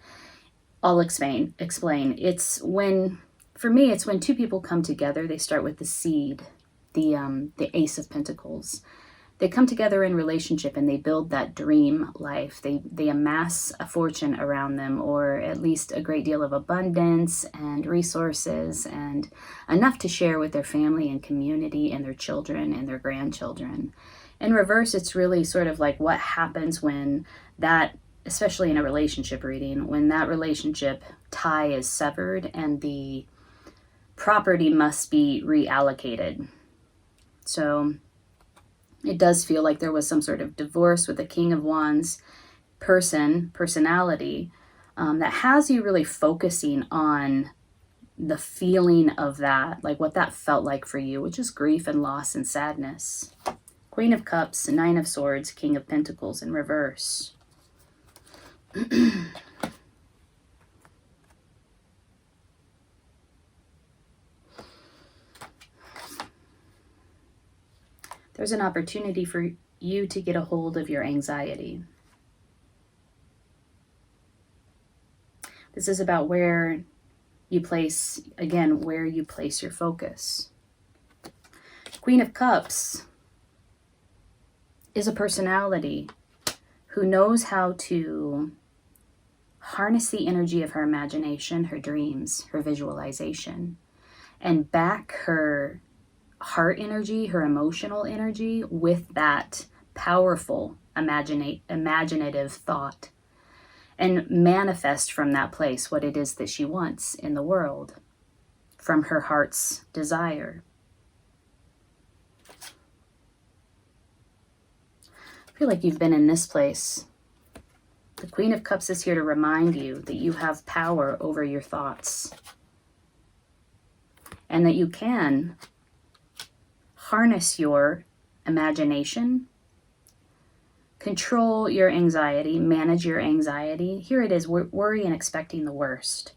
I'll explain. It's when, for me, it's when two people come together. They start with the seed, the Ace of Pentacles. They come together in relationship and they build that dream life. They amass a fortune around them, or at least a great deal of abundance and resources, and enough to share with their family and community and their children and their grandchildren. In reverse, it's really sort of like what happens when that, especially in a relationship reading, when that relationship tie is severed and the property must be reallocated. So it does feel like there was some sort of divorce with the King of Wands personality, that has you really focusing on the feeling of that, like what that felt like for you, which is grief and loss and sadness. Queen of Cups, Nine of Swords, King of Pentacles in reverse. There's an opportunity for you to get a hold of your anxiety. This is about where you place, again, where you place your focus. Queen of Cups is a personality who knows how to harness the energy of her imagination, her dreams, her visualization, and back her heart energy, her emotional energy with that powerful imaginative thought, and manifest from that place what it is that she wants in the world from her heart's desire. I feel like you've been in this place. The Queen of Cups is here to remind you that you have power over your thoughts and that you can harness your imagination, control your anxiety, manage your anxiety. Here it is, worry and expecting the worst.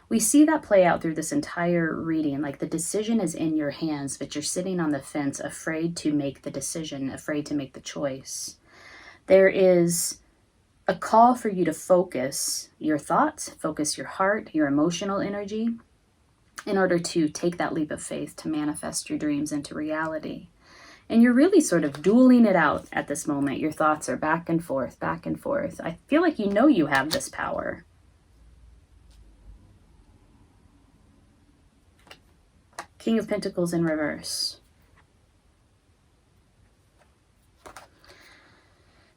We see that play out through this entire reading, like the decision is in your hands, but you're sitting on the fence, afraid to make the decision, afraid to make the choice. There is a call for you to focus your thoughts, focus your heart, your emotional energy, in order to take that leap of faith to manifest your dreams into reality. And you're really sort of dueling it out at this moment. Your thoughts are back and forth, back and forth. I feel like you know you have this power. King of Pentacles in reverse.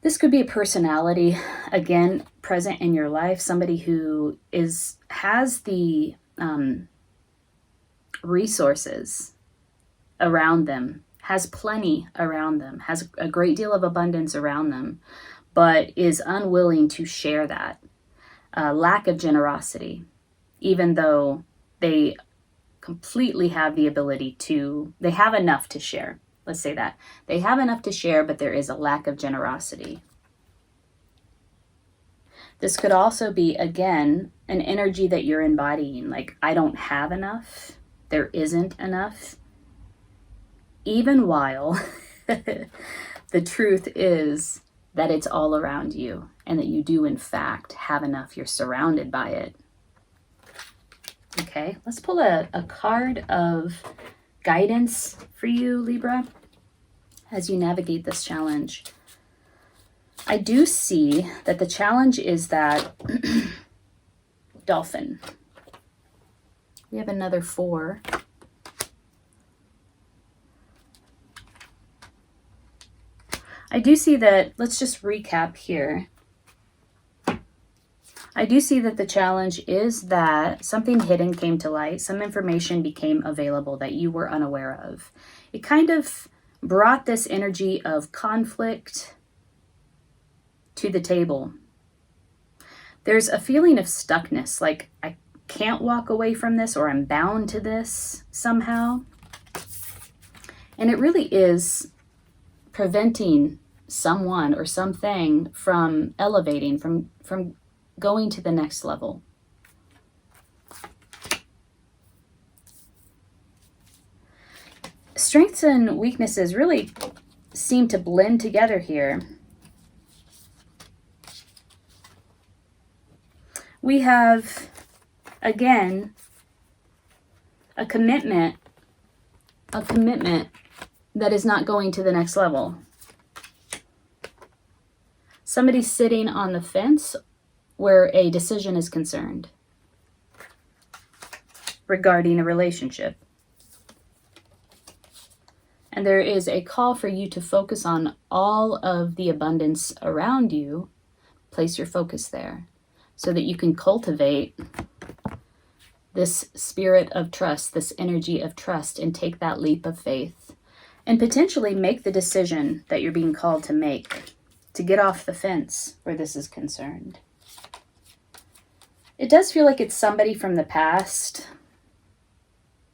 This could be a personality, again, present in your life. Somebody who has the resources around them, has plenty around them, has a great deal of abundance around them, but is unwilling to share that. Lack of generosity, even though they completely have the ability to, they have enough to share. Let's say that. They have enough to share, but there is a lack of generosity. This could also be, again, an energy that you're embodying, like, I don't have enough, there isn't enough, even while the truth is that it's all around you and that you do, in fact, have enough. You're surrounded by it. Okay, let's pull a card of guidance for you, Libra, as you navigate this challenge. I do see that the challenge is that dolphin. We have another 4. I do see that, let's just recap here. I do see that the challenge is that something hidden came to light, some information became available that you were unaware of. It kind of brought this energy of conflict to the table. There's a feeling of stuckness, like I can't walk away from this, or I'm bound to this somehow. And it really is preventing someone or something from elevating, from going to the next level. Strengths and weaknesses really seem to blend together here. We have, again, a commitment that is not going to the next level. Somebody's sitting on the fence where a decision is concerned regarding a relationship. And there is a call for you to focus on all of the abundance around you. Place your focus there so that you can cultivate this spirit of trust, this energy of trust, and take that leap of faith and potentially make the decision that you're being called to make, to get off the fence where this is concerned. It does feel like it's somebody from the past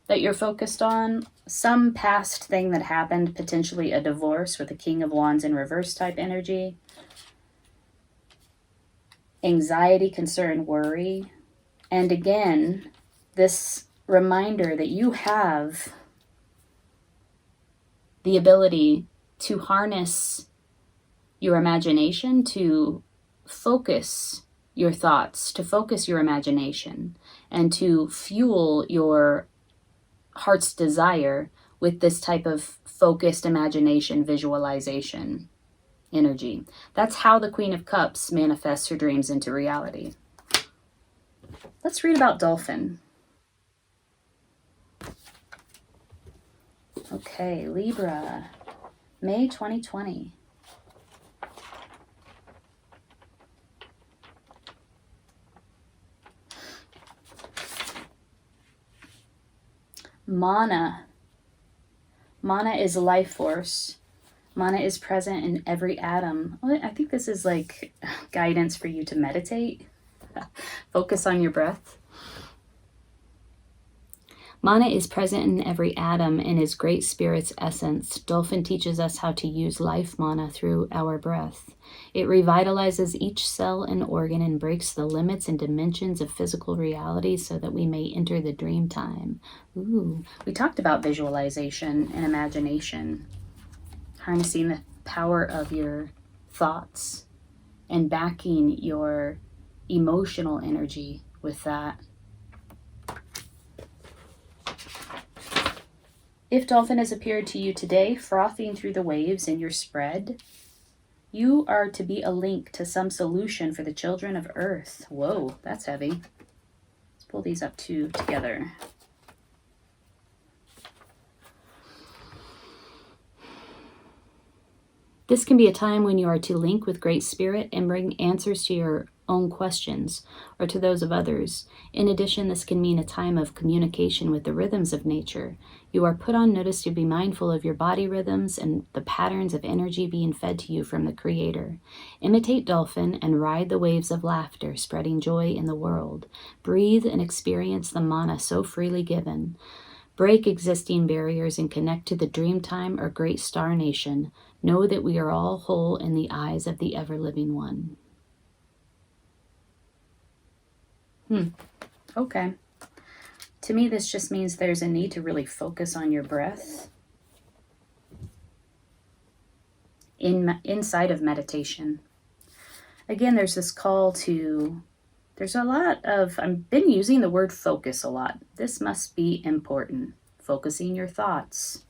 that you're focused on, some past thing that happened, potentially a divorce with the King of Wands in reverse type energy. Anxiety, concern, worry. And again, this reminder that you have the ability to harness your imagination, to focus your thoughts, to focus your imagination, and to fuel your heart's desire with this type of focused imagination, visualization energy. That's how the Queen of Cups manifests her dreams into reality. Let's read about Dolphin. Okay, Libra, May 2020. Mana. Mana is life force. Mana is present in every atom. I think this is like guidance for you to meditate. Focus on your breath. Mana is present in every atom and is Great Spirit's essence. Dolphin teaches us how to use life mana through our breath. It revitalizes each cell and organ and breaks the limits and dimensions of physical reality so that we may enter the dream time. Ooh, we talked about visualization and imagination, harnessing the power of your thoughts and backing your emotional energy with that. If Dolphin has appeared to you today, frothing through the waves in your spread, you are to be a link to some solution for the children of Earth. Whoa, that's heavy. Let's pull these up two together. This can be a time when you are to link with Great Spirit and bring answers to your own questions or to those of others. In addition, this can mean a time of communication with the rhythms of nature. You are put on notice to be mindful of your body rhythms and the patterns of energy being fed to you from the Creator. Imitate Dolphin and ride the waves of laughter, spreading joy in the world. Breathe and experience the mana so freely given. Break existing barriers and connect to the Dreamtime or Great Star Nation. Know that we are all whole in the eyes of the ever-living one. Okay. To me, this just means there's a need to really focus on your breath inside of meditation. Again, there's this call to, there's a lot of, I've been using the word focus a lot. This must be important. Focusing your thoughts.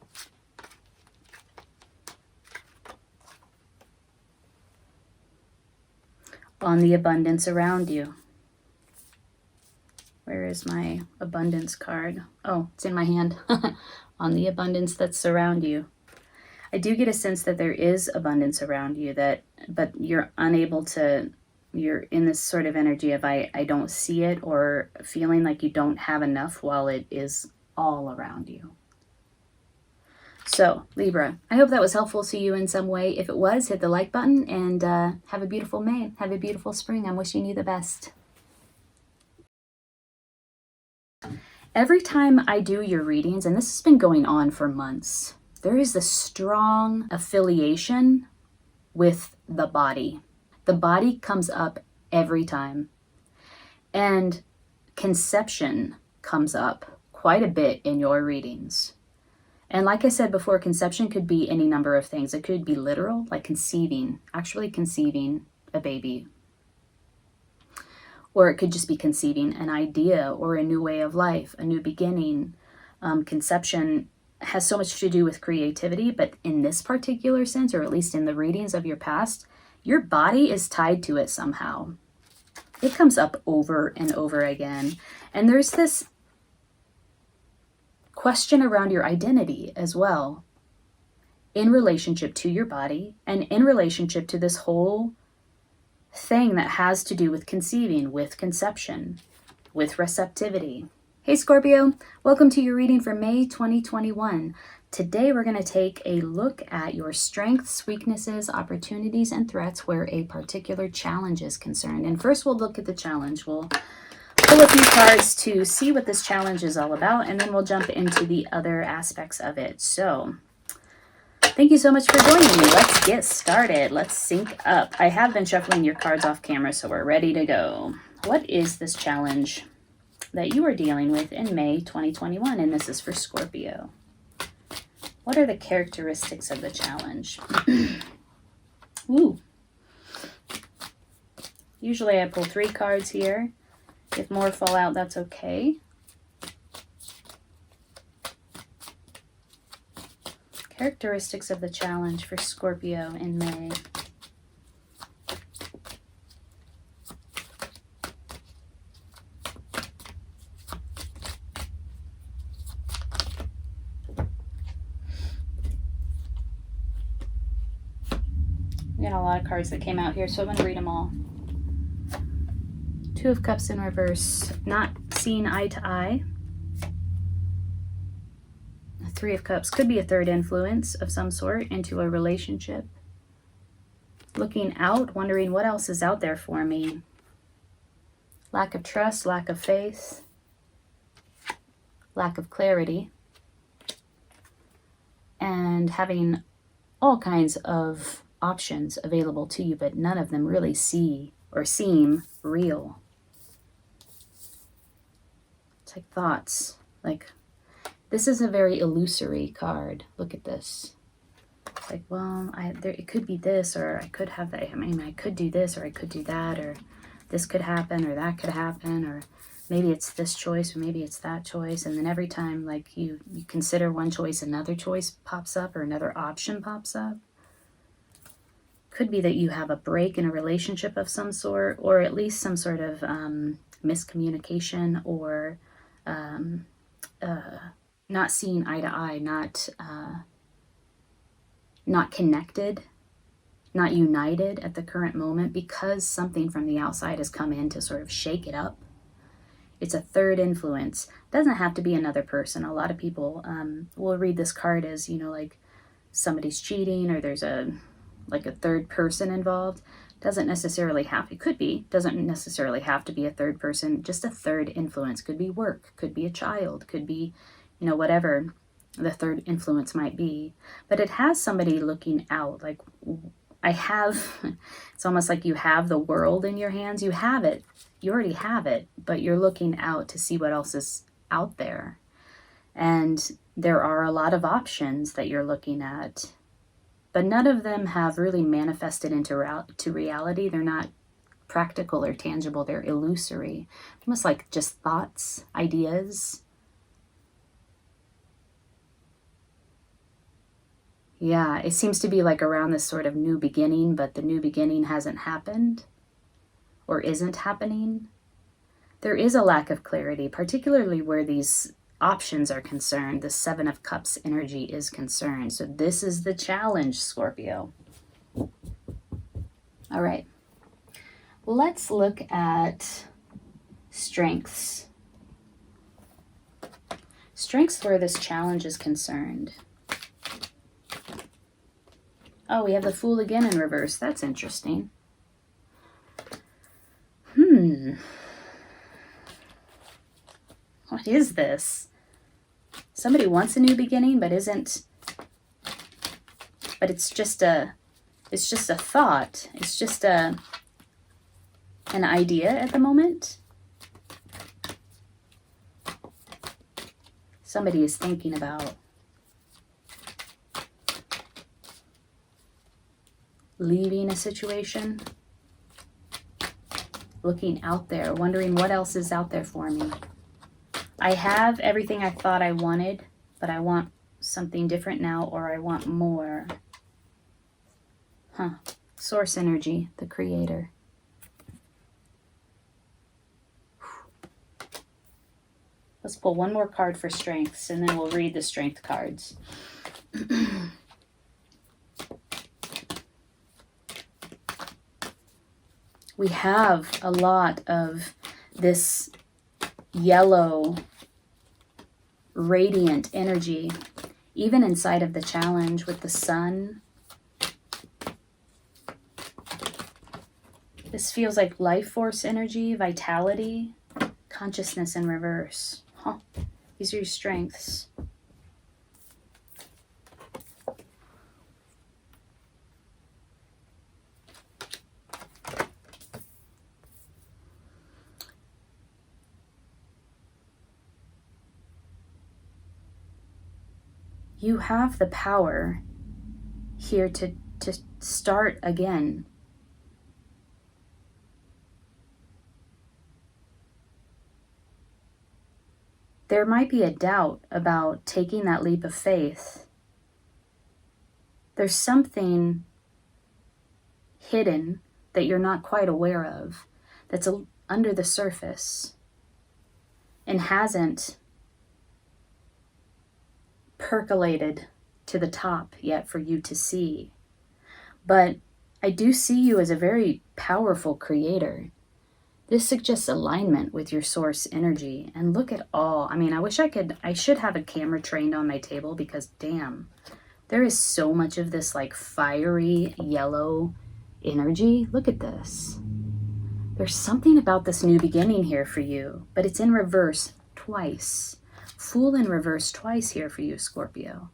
On the abundance around you. Where is my abundance card? Oh, it's in my hand. On the abundance that's around you. I do get a sense that there is abundance around you, but you're unable to, you're in this sort of energy of I don't see it, or feeling like you don't have enough while it is all around you. So, Libra, I hope that was helpful to you in some way. If it was, hit the like button and have a beautiful May. Have a beautiful spring. I'm wishing you the best. Every time I do your readings, and this has been going on for months, there is this strong affiliation with the body. The body comes up every time. And conception comes up quite a bit in your readings. And like I said before, conception could be any number of things. It could be literal, like conceiving, actually conceiving a baby. Or it could just be conceiving an idea or a new way of life, a new beginning. Conception has so much to do with creativity, but in this particular sense, or at least in the readings of your past, your body is tied to it somehow. It comes up over and over again. And there's this question around your identity as well. in relationship to your body and in relationship to this whole thing that has to do with conceiving, with conception, with receptivity. Hey Scorpio, welcome to your reading for May 2021. Today we're going to take a look at your strengths, weaknesses, opportunities, and threats where a particular challenge is concerned. And first we'll look at the challenge. We'll pull a few cards to see what this challenge is all about, and then we'll jump into the other aspects of it. So thank you so much for joining me. Let's get started. Let's sync up. I have been shuffling your cards off camera, so we're ready to go. What is this challenge that you are dealing with in May 2021? And this is for Scorpio. What are the characteristics of the challenge? Ooh. Usually I pull 3 cards here. If more fall out, that's okay. Characteristics of the challenge for Scorpio in May. We got a lot of cards that came out here, so I'm going to read them all. 2 of Cups in reverse, not seeing eye to eye. 3 of Cups could be a third influence of some sort into a relationship. Looking out, wondering what else is out there for me. Lack of trust, lack of faith, lack of clarity, and having all kinds of options available to you, but none of them really seem real. It's like thoughts, like this is a very illusory card. Look at this. It's like, well, it could be this, or I could have that. I mean, I could do this, or I could do that, or this could happen, or that could happen, or maybe it's this choice, or maybe it's that choice. And then every time, like you consider one choice, another choice pops up, or another option pops up. Could be that you have a break in a relationship of some sort, or at least some sort of miscommunication, or not seeing eye to eye, not connected, not united at the current moment because something from the outside has come in to sort of shake it up. It's a third influence. Doesn't have to be another person. A lot of people will read this card as, you know, like somebody's cheating, or there's a third person involved. Doesn't necessarily have, it could be, doesn't necessarily have to be a third person, just a third influence. Could be work, could be a child, could be, you know, whatever the third influence might be. But it has somebody looking out, like it's almost like you have the world in your hands. You have it, you already have it, but you're looking out to see what else is out there. And there are a lot of options that you're looking at, but none of them have really manifested into reality. They're not practical or tangible. They're illusory, almost like just thoughts, ideas. Yeah, it seems to be like around this sort of new beginning, but the new beginning hasn't happened or isn't happening. There is a lack of clarity, particularly where these options are concerned. The 7 of Cups energy is concerned. So this is the challenge, Scorpio. All right. Let's look at strengths. Strengths where this challenge is concerned. Oh, we have the Fool again in reverse. That's interesting. What is this? Somebody wants a new beginning, but it's just a thought. It's just an idea at the moment. Somebody is thinking about leaving a situation, looking out there, wondering what else is out there for me. I have everything I thought I wanted, but I want something different now, or I want more. Source energy, the creator. Let's pull one more card for strengths, and then we'll read the strength cards. we have a lot of this yellow, radiant energy, even inside of the challenge with the sun. This feels like life force energy, vitality, consciousness in reverse. Huh. These are your strengths. You have the power here to start again. There might be a doubt about taking that leap of faith. There's something hidden that you're not quite aware of that's under the surface and hasn't percolated to the top yet for you to see. But I do see you as a very powerful creator. This suggests alignment with your source energy. And look at all, I mean, I should have a camera trained on my table because damn, there is so much of this like fiery yellow energy. Look at this. There's something about this new beginning here for you, but it's in reverse twice. Fool in reverse twice here for you, Scorpio.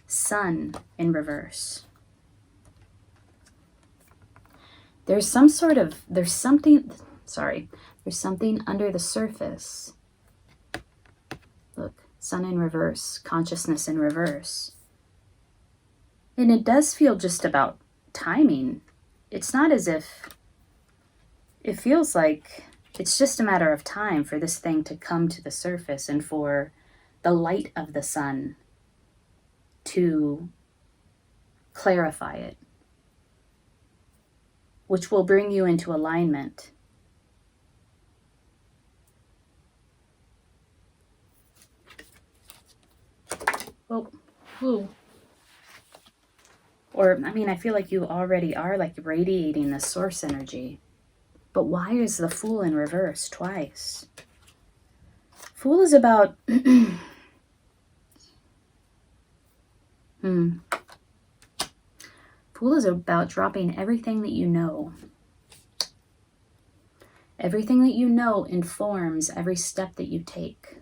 Sun in reverse. There's something under the surface. Look, sun in reverse, consciousness in reverse. And it does feel just about timing. It's not as if, it feels like it's just a matter of time for this thing to come to the surface and for the light of the sun to clarify it, which will bring you into alignment. Oh, ooh. Or, I mean, I feel like you already are like radiating the source energy. But why is the Fool in reverse twice? Fool is about... Fool is about dropping everything that you know. Everything that you know informs every step that you take,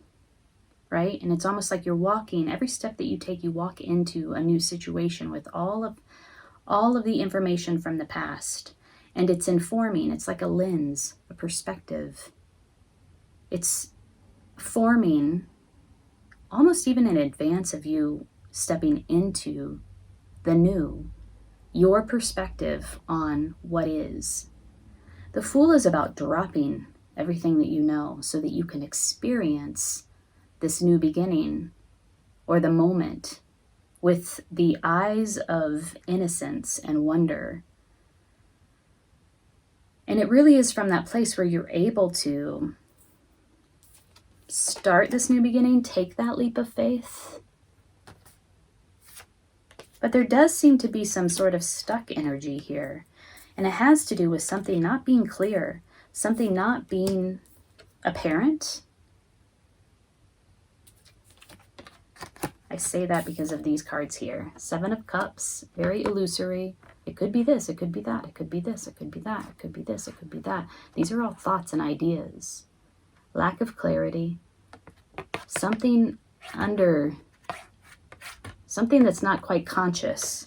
right? And it's almost like you're walking, every step that you take, you walk into a new situation with all of the information from the past. And it's informing, it's like a lens, a perspective. It's forming almost even in advance of you stepping into the new, your perspective on what is. The Fool is about dropping everything that you know so that you can experience this new beginning or the moment with the eyes of innocence and wonder. And it really is from that place where you're able to start this new beginning, take that leap of faith. But there does seem to be some sort of stuck energy here. And it has to do with something not being clear, something not being apparent. I say that because of these cards here. Seven of Cups, very illusory. It could be this, it could be that, it could be this, it could be that, it could be this, it could be that. These are all thoughts and ideas. Lack of clarity. Something that's not quite conscious.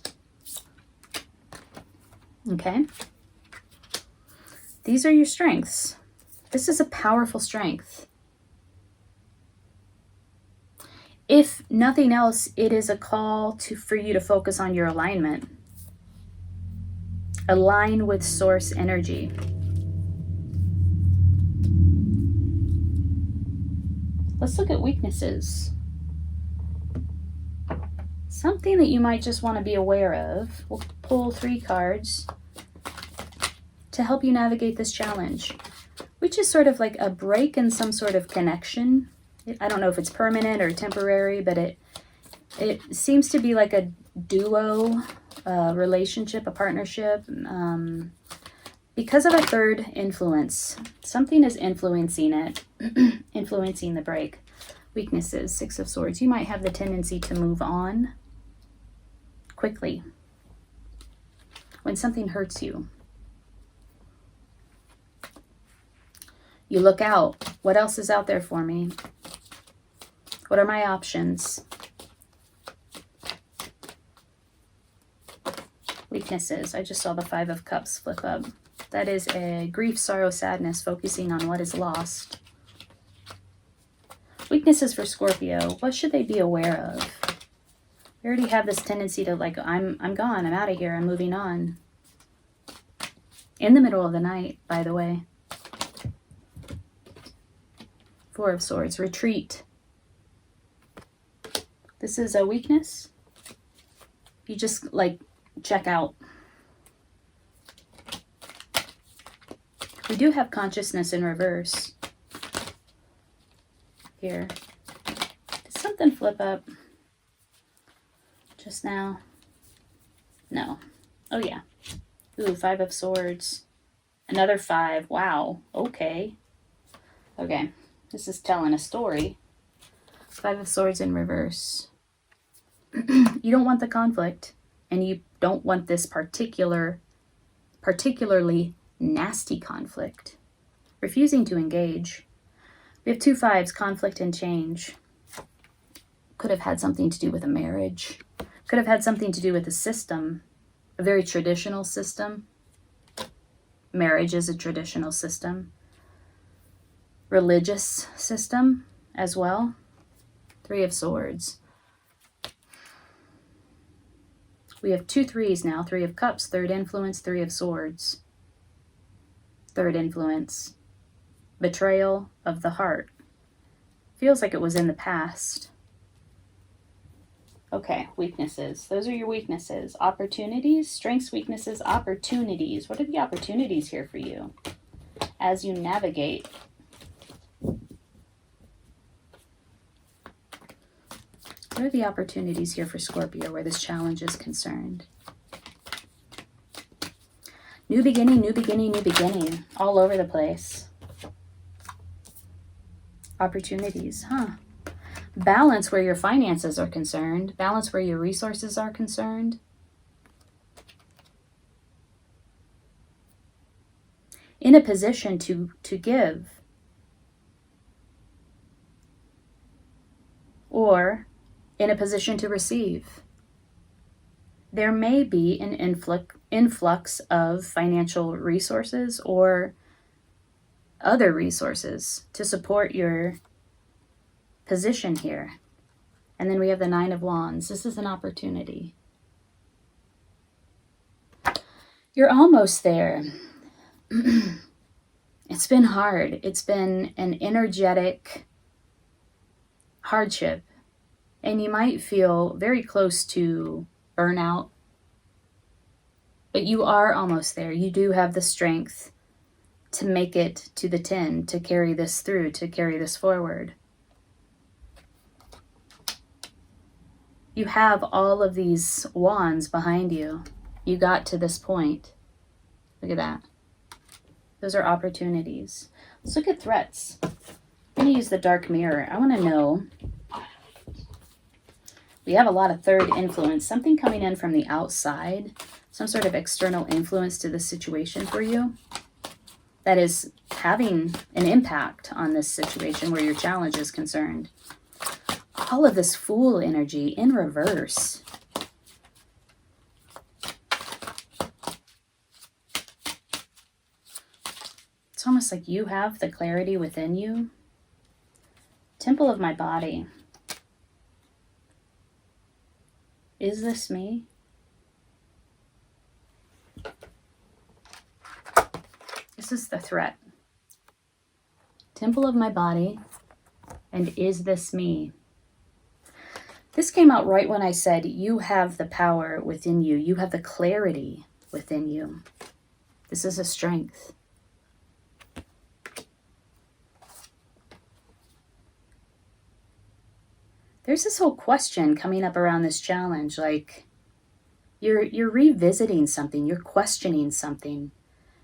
Okay? These are your strengths. This is a powerful strength. If nothing else, it is a call for you to focus on your alignment. Align with source energy. Let's look at weaknesses. Something that you might just want to be aware of. We'll pull 3 cards to help you navigate this challenge, which is sort of like a break in some sort of connection. I don't know if it's permanent or temporary, but it seems to be like a duo relationship, a partnership, Because of a third influence, something is influencing it, influencing the break. Weaknesses, Six of Swords. You might have the tendency to move on quickly when something hurts you. You look out. What else is out there for me? What are my options? Weaknesses. I just saw the Five of Cups flip up. That is a grief, sorrow, sadness, focusing on what is lost. Weaknesses for Scorpio. What should they be aware of? You already have this tendency to like, I'm gone, I'm out of here, I'm moving on. In the middle of the night, by the way. Four of Swords, retreat. This is a weakness. You just like check out. We do have consciousness in reverse here. Did something flip up just now? No. Oh yeah. Ooh, Five of Swords. Another five. Wow. Okay. Okay. This is telling a story. Five of Swords in reverse. You don't want the conflict, and you don't want this particularly nasty conflict. Refusing to engage. We have two fives, conflict and change. Could have had something to do with a marriage. Could have had something to do with a system, a very traditional system. Marriage is a traditional system. Religious system as well. Three of Swords. We have two threes now. Three of Cups, third influence, Three of Swords. Third influence. Betrayal of the heart. Feels like it was in the past. Okay, weaknesses. Those are your weaknesses. Opportunities, strengths, weaknesses, opportunities. What are the opportunities here for you as you navigate? What are the opportunities here for Scorpio where this challenge is concerned? New beginning, new beginning, new beginning. All over the place. Opportunities, huh? Balance where your finances are concerned. Balance where your resources are concerned. In a position to give. Or in a position to receive. There may be an influx of financial resources or other resources to support your position here. And then we have the Nine of Wands. This is an opportunity. You're almost there. It's been hard. It's been an energetic hardship. And you might feel very close to burnout. But you are almost there. You do have the strength to make it to the 10, to carry this through, to carry this forward. You have all of these wands behind you. You got to this point. Look at that. Those are opportunities. Let's look at threats. I'm going to use the dark mirror. I want to know. We have a lot of third influence. Something coming in from the outside. Some sort of external influence to the situation for you. That is having an impact on this situation where your challenge is concerned. All of this Fool energy in reverse. It's almost like you have the clarity within you. Temple of my body. Is this me? This is the threat. Temple of my body. And is this me? This came out right when I said you have the power within you. You have the clarity within you. This is a strength. There's this whole question coming up around this challenge, like you're revisiting something, you're questioning something.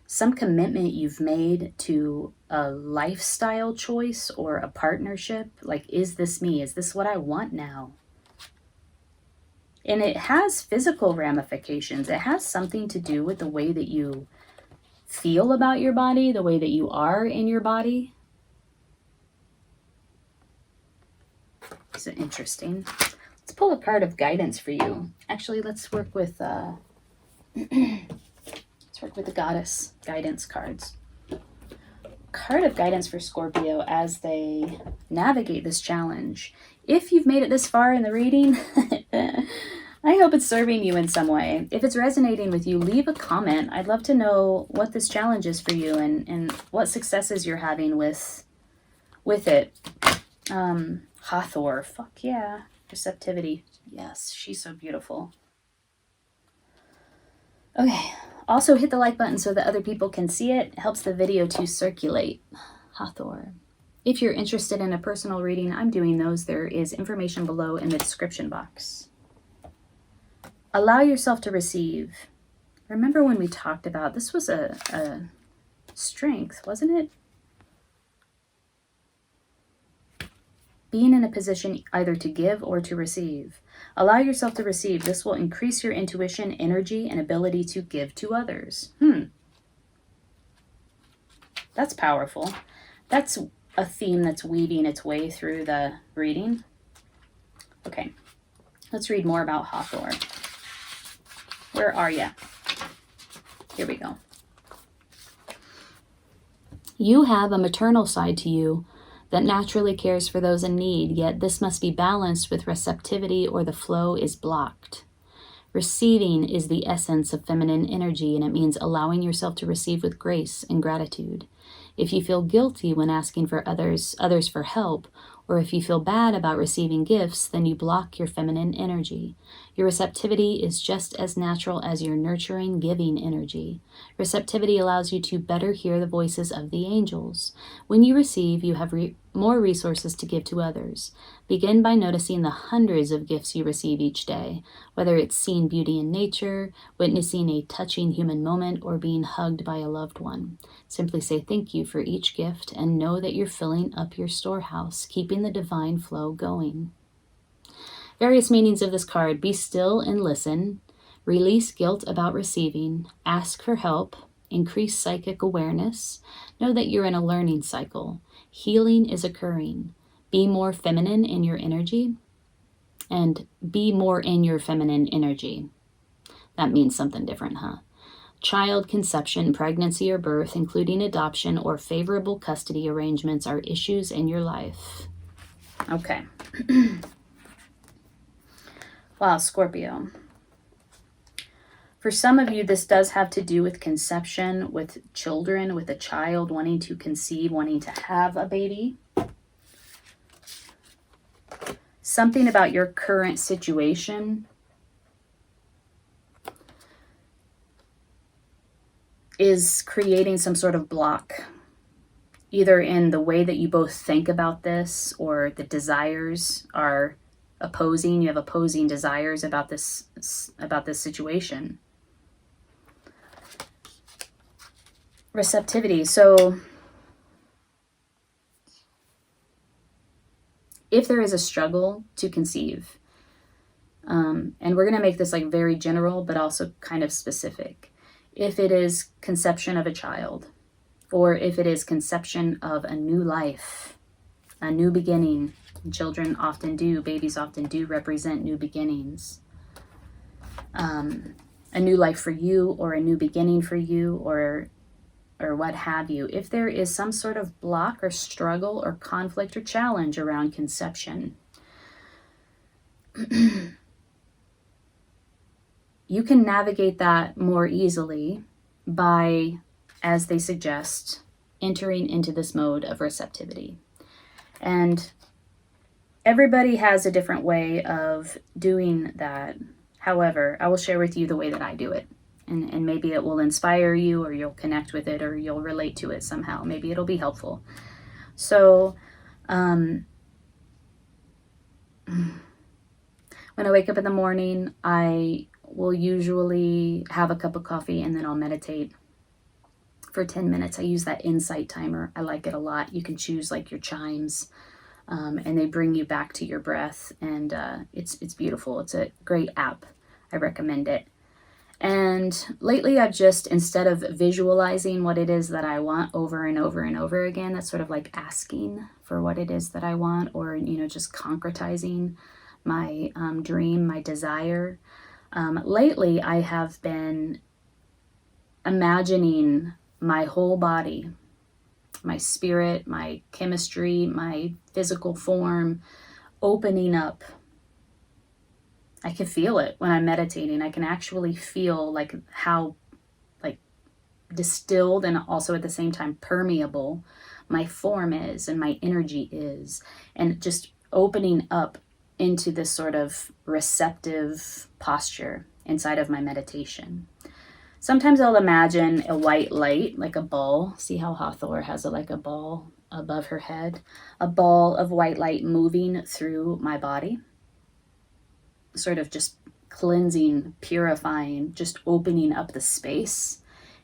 some commitment you've made to a lifestyle choice or a partnership. Like, is this me? Is this what I want now? And it has physical ramifications. It has something to do with the way that you feel about your body, the way that you are in your body. This is interesting. Let's pull a card of guidance for you. Actually, let's work with let's work with the goddess guidance cards. Card of guidance for Scorpio as they navigate this challenge. If you've made it this far in the reading, I hope it's serving you in some way. If it's resonating with you, leave a comment. I'd love to know what this challenge is for you and what successes you're having with it. Hathor, fuck yeah. Receptivity. Yes, she's so beautiful. Okay, also hit the like button so that other people can see it. It helps the video to circulate. Hathor. If you're interested in a personal reading, I'm doing those. There is information below in the description box. Allow yourself to receive. Remember when we talked about, this was a strength, wasn't it? Being in a position either to give or to receive. Allow yourself to receive. This will increase your intuition, energy, and ability to give to others. That's powerful. That's a theme that's weaving its way through the reading. Okay, let's read more about Hathor. Where are you? Here we go. You have a maternal side to you that naturally cares for those in need, yet this must be balanced with receptivity or the flow is blocked. Receiving is the essence of feminine energy, and it means allowing yourself to receive with grace and gratitude. If you feel guilty when asking for others for help, or if you feel bad about receiving gifts, then you block your feminine energy. Your receptivity is just as natural as your nurturing, giving energy. Receptivity allows you to better hear the voices of the angels. When you receive, you have more resources to give to others. Begin by noticing the hundreds of gifts you receive each day, whether it's seeing beauty in nature, witnessing a touching human moment, or being hugged by a loved one. Simply say thank you for each gift and know that you're filling up your storehouse, keeping the divine flow going. Various meanings of this card: be still and listen, release guilt about receiving, ask for help, increase psychic awareness, know that you're in a learning cycle, healing is occurring, be more feminine in your energy, and be more in your feminine energy. That means something different, huh? Child conception, pregnancy, or birth, including adoption or favorable custody arrangements, are issues in your life. Okay. Wow, Scorpio. For some of you, this does have to do with conception, with children, with a child wanting to conceive, wanting to have a baby. Something about your current situation is creating some sort of block, either in the way that you both think about this, or the desires are opposing. You have opposing desires about this situation. Receptivity. So if there is a struggle to conceive, and we're going to make this like very general but also kind of specific. If it is conception of a child, or if it is conception of a new life, a new beginning. Children often do, babies often do represent new beginnings. A new life for you, or a new beginning for you, or what have you. If there is some sort of block or struggle or conflict or challenge around conception, you can navigate that more easily by, as they suggest, entering into this mode of receptivity. And everybody has a different way of doing that. However, I will share with you the way that I do it. And maybe it will inspire you, or you'll connect with it, or you'll relate to it somehow. Maybe it'll be helpful. So, when I wake up in the morning, I will usually have a cup of coffee and then I'll meditate. for 10 minutes. I use that insight timer. I like it a lot. You can choose like your chimes, and they bring you back to your breath, and it's beautiful. It's a great app. I recommend it. And lately I've just, instead of visualizing what it is that I want over and over and over again, that's sort of like asking for what it is that I want, or, you know, just concretizing my dream, my desire. Lately I have been imagining my whole body, my spirit, my chemistry, my physical form opening up. I can feel it when I'm meditating. I can actually feel like how like distilled and also at the same time permeable my form is and my energy is, and just opening up into this sort of receptive posture inside of my meditation. Sometimes I'll imagine a white light, like a ball. See how Hathor has like a ball above her head? A ball of white light moving through my body, sort of just cleansing, purifying, just opening up the space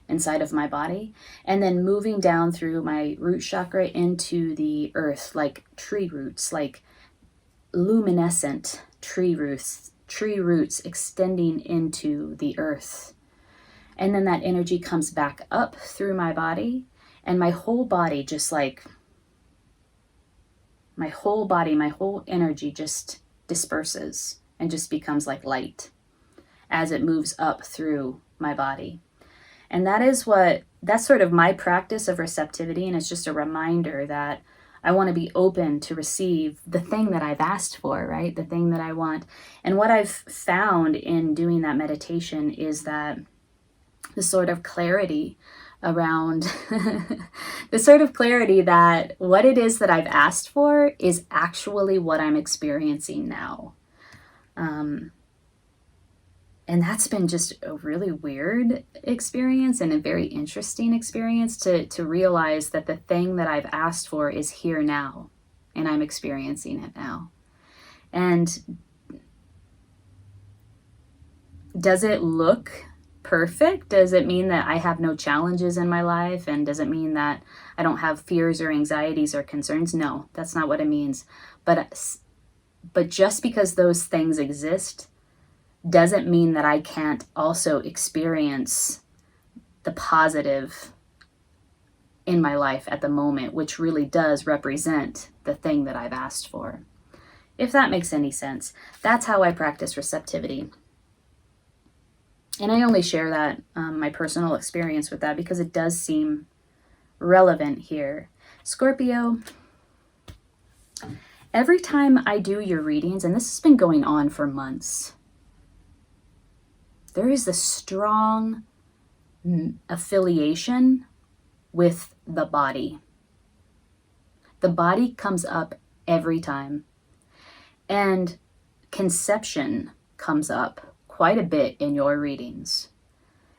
inside of my body, and then moving down through my root chakra into the earth, like tree roots, like luminescent tree roots extending into the earth. And then that energy comes back up through my body, and my whole body just like, my whole body, my whole energy just disperses and just becomes like light as it moves up through my body. And that's sort of my practice of receptivity. And it's just a reminder that I want to be open to receive the thing that I've asked for, right? The thing that I want. And what I've found in doing that meditation is that the sort of clarity around the sort of clarity that what it is that I've asked for is actually what I'm experiencing now. And that's been just a really weird experience and a very interesting experience to realize that the thing that I've asked for is here now, and I'm experiencing it now. And does it look perfect? Does it mean that I have no challenges in my life? And does it mean that I don't have fears or anxieties or concerns? No, that's not what it means. But just because those things exist doesn't mean that I can't also experience the positive in my life at the moment, which really does represent the thing that I've asked for. If that makes any sense. That's how I practice receptivity. And I only share that, my personal experience with that, because it does seem relevant here. Scorpio, every time I do your readings, and this has been going on for months, there is this strong affiliation with the body. The body comes up every time. And conception comes up quite a bit in your readings.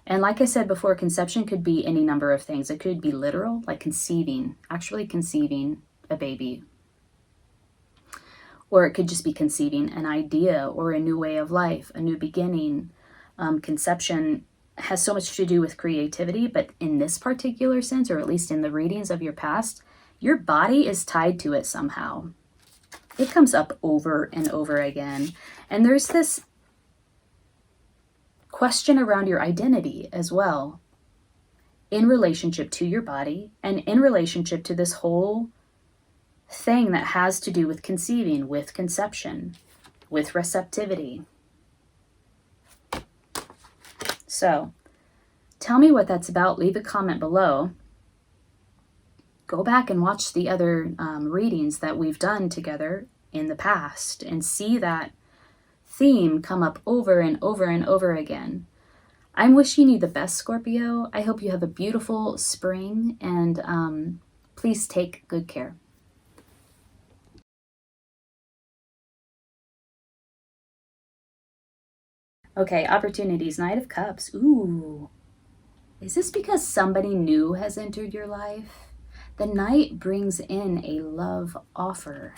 And like I said before, conception could be any number of things. It could be literal, like conceiving, actually conceiving a baby. Or it could just be conceiving an idea or a new way of life, a new beginning. Conception has so much to do with creativity, but in this particular sense, or at least in the readings of your past, your body is tied to it somehow. It comes up over and over again. And there's this question around your identity as well, in relationship to your body and in relationship to this whole thing that has to do with conceiving, with conception, with receptivity. So, tell me what that's about. Leave a comment below. Go back and watch the other readings that we've done together in the past and see that theme come up over and over and over again. I'm wishing you the best, Scorpio. I hope you have a beautiful spring, and please take good care. Okay, opportunities, Knight of Cups. Ooh, is this because somebody new has entered your life? The Knight brings in a love offer.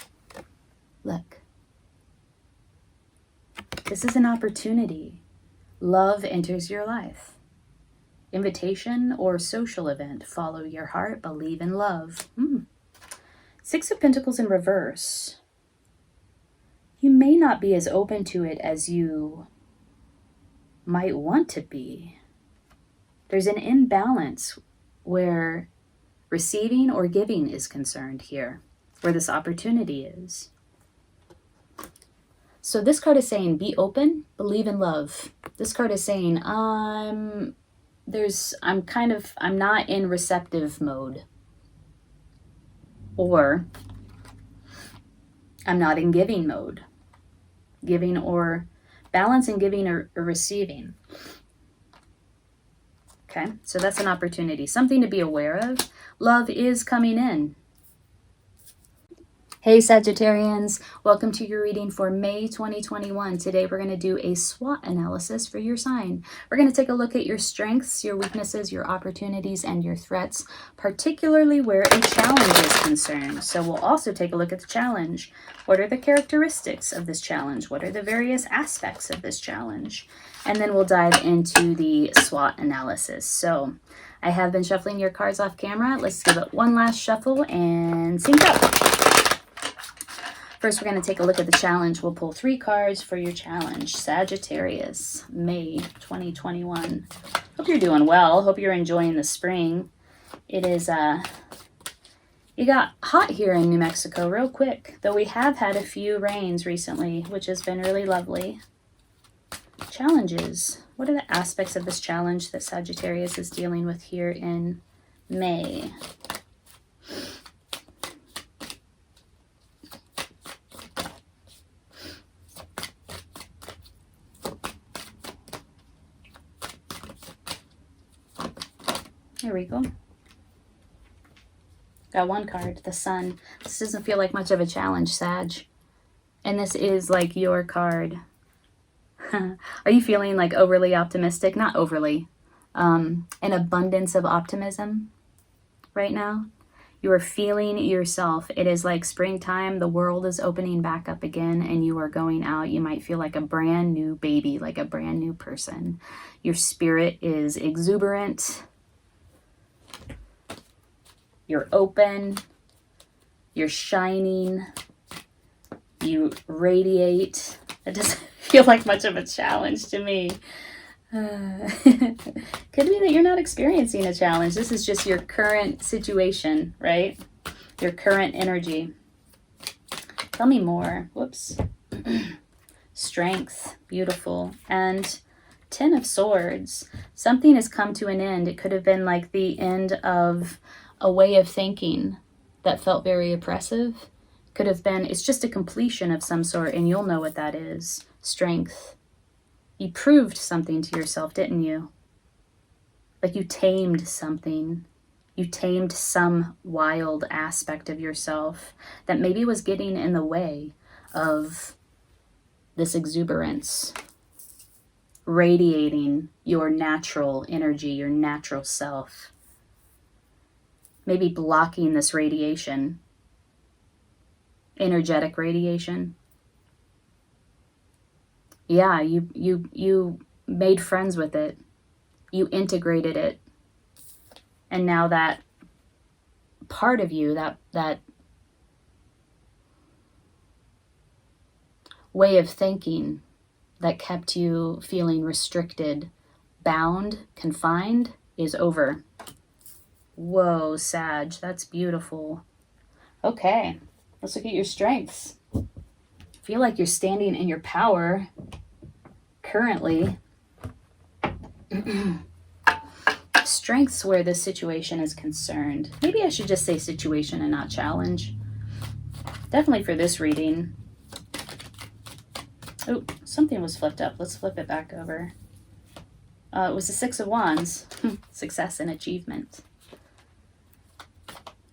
Look. This is an opportunity. Love enters your life. invitation or social event. Follow your heart, believe in love. Six of Pentacles in reverse. You may not be as open to it as you might want to be. There's an imbalance where receiving or giving is concerned here, where this opportunity is. So this card is saying, be open, believe in love. This card is saying, I'm not in receptive mode. Or I'm not in giving mode. Giving or balance in giving or receiving. Okay, so that's an opportunity. Something to be aware of. Love is coming in. Hey Sagittarians, welcome to your reading for May 2021. Today we're going to do a SWOT analysis for your sign. We're going to take a look at your strengths, your weaknesses, your opportunities, and your threats, particularly where a challenge is concerned. So we'll also take a look at the challenge. What are the characteristics of this challenge? What are the various aspects of this challenge? And then we'll dive into the SWOT analysis. So I have been shuffling your cards off camera. Let's give it one last shuffle and sync up. First, we're going to take a look at the challenge. We'll pull 3 cards for your challenge. Sagittarius, May 2021. Hope you're doing well. Hope you're enjoying the spring. It is, it got hot here in New Mexico real quick, though we have had a few rains recently, which has been really lovely. Challenges. What are the aspects of this challenge that Sagittarius is dealing with here in May? Here we go. Got one card, the Sun. This doesn't feel like much of a challenge, Sag. And this is like your card. Are you feeling like overly optimistic? Not overly. An abundance of optimism right now. You are feeling yourself. It is like springtime. The world is opening back up again and you are going out. You might feel like a brand new baby, like a brand new person. Your spirit is exuberant. You're open, you're shining, you radiate. It doesn't feel like much of a challenge to me. Could be that you're not experiencing a challenge. This is just your current situation, right? Your current energy. Tell me more. Whoops. Strength, beautiful. And 10 of Swords. Something has come to an end. It could have been like the end of a way of thinking that felt very oppressive. Could have been, it's just a completion of some sort, and you'll know what that is. Strength. You proved something to yourself, didn't you? Like you tamed something. You tamed some wild aspect of yourself that maybe was getting in the way of this exuberance. Radiating your natural energy, your natural self. Maybe blocking this radiation, energetic radiation. Yeah, you made friends with it. You integrated it. And now that part of you, that way of thinking that kept you feeling restricted, bound, confined, is over. Whoa, Sag, that's beautiful. Okay, let's look at your strengths. Feel like you're standing in your power currently. Strengths where this situation is concerned. Maybe I should just say situation and not challenge. Definitely for this reading. Oh, something was flipped up. Let's flip it back over. It was the 6 of Wands. Success and achievement.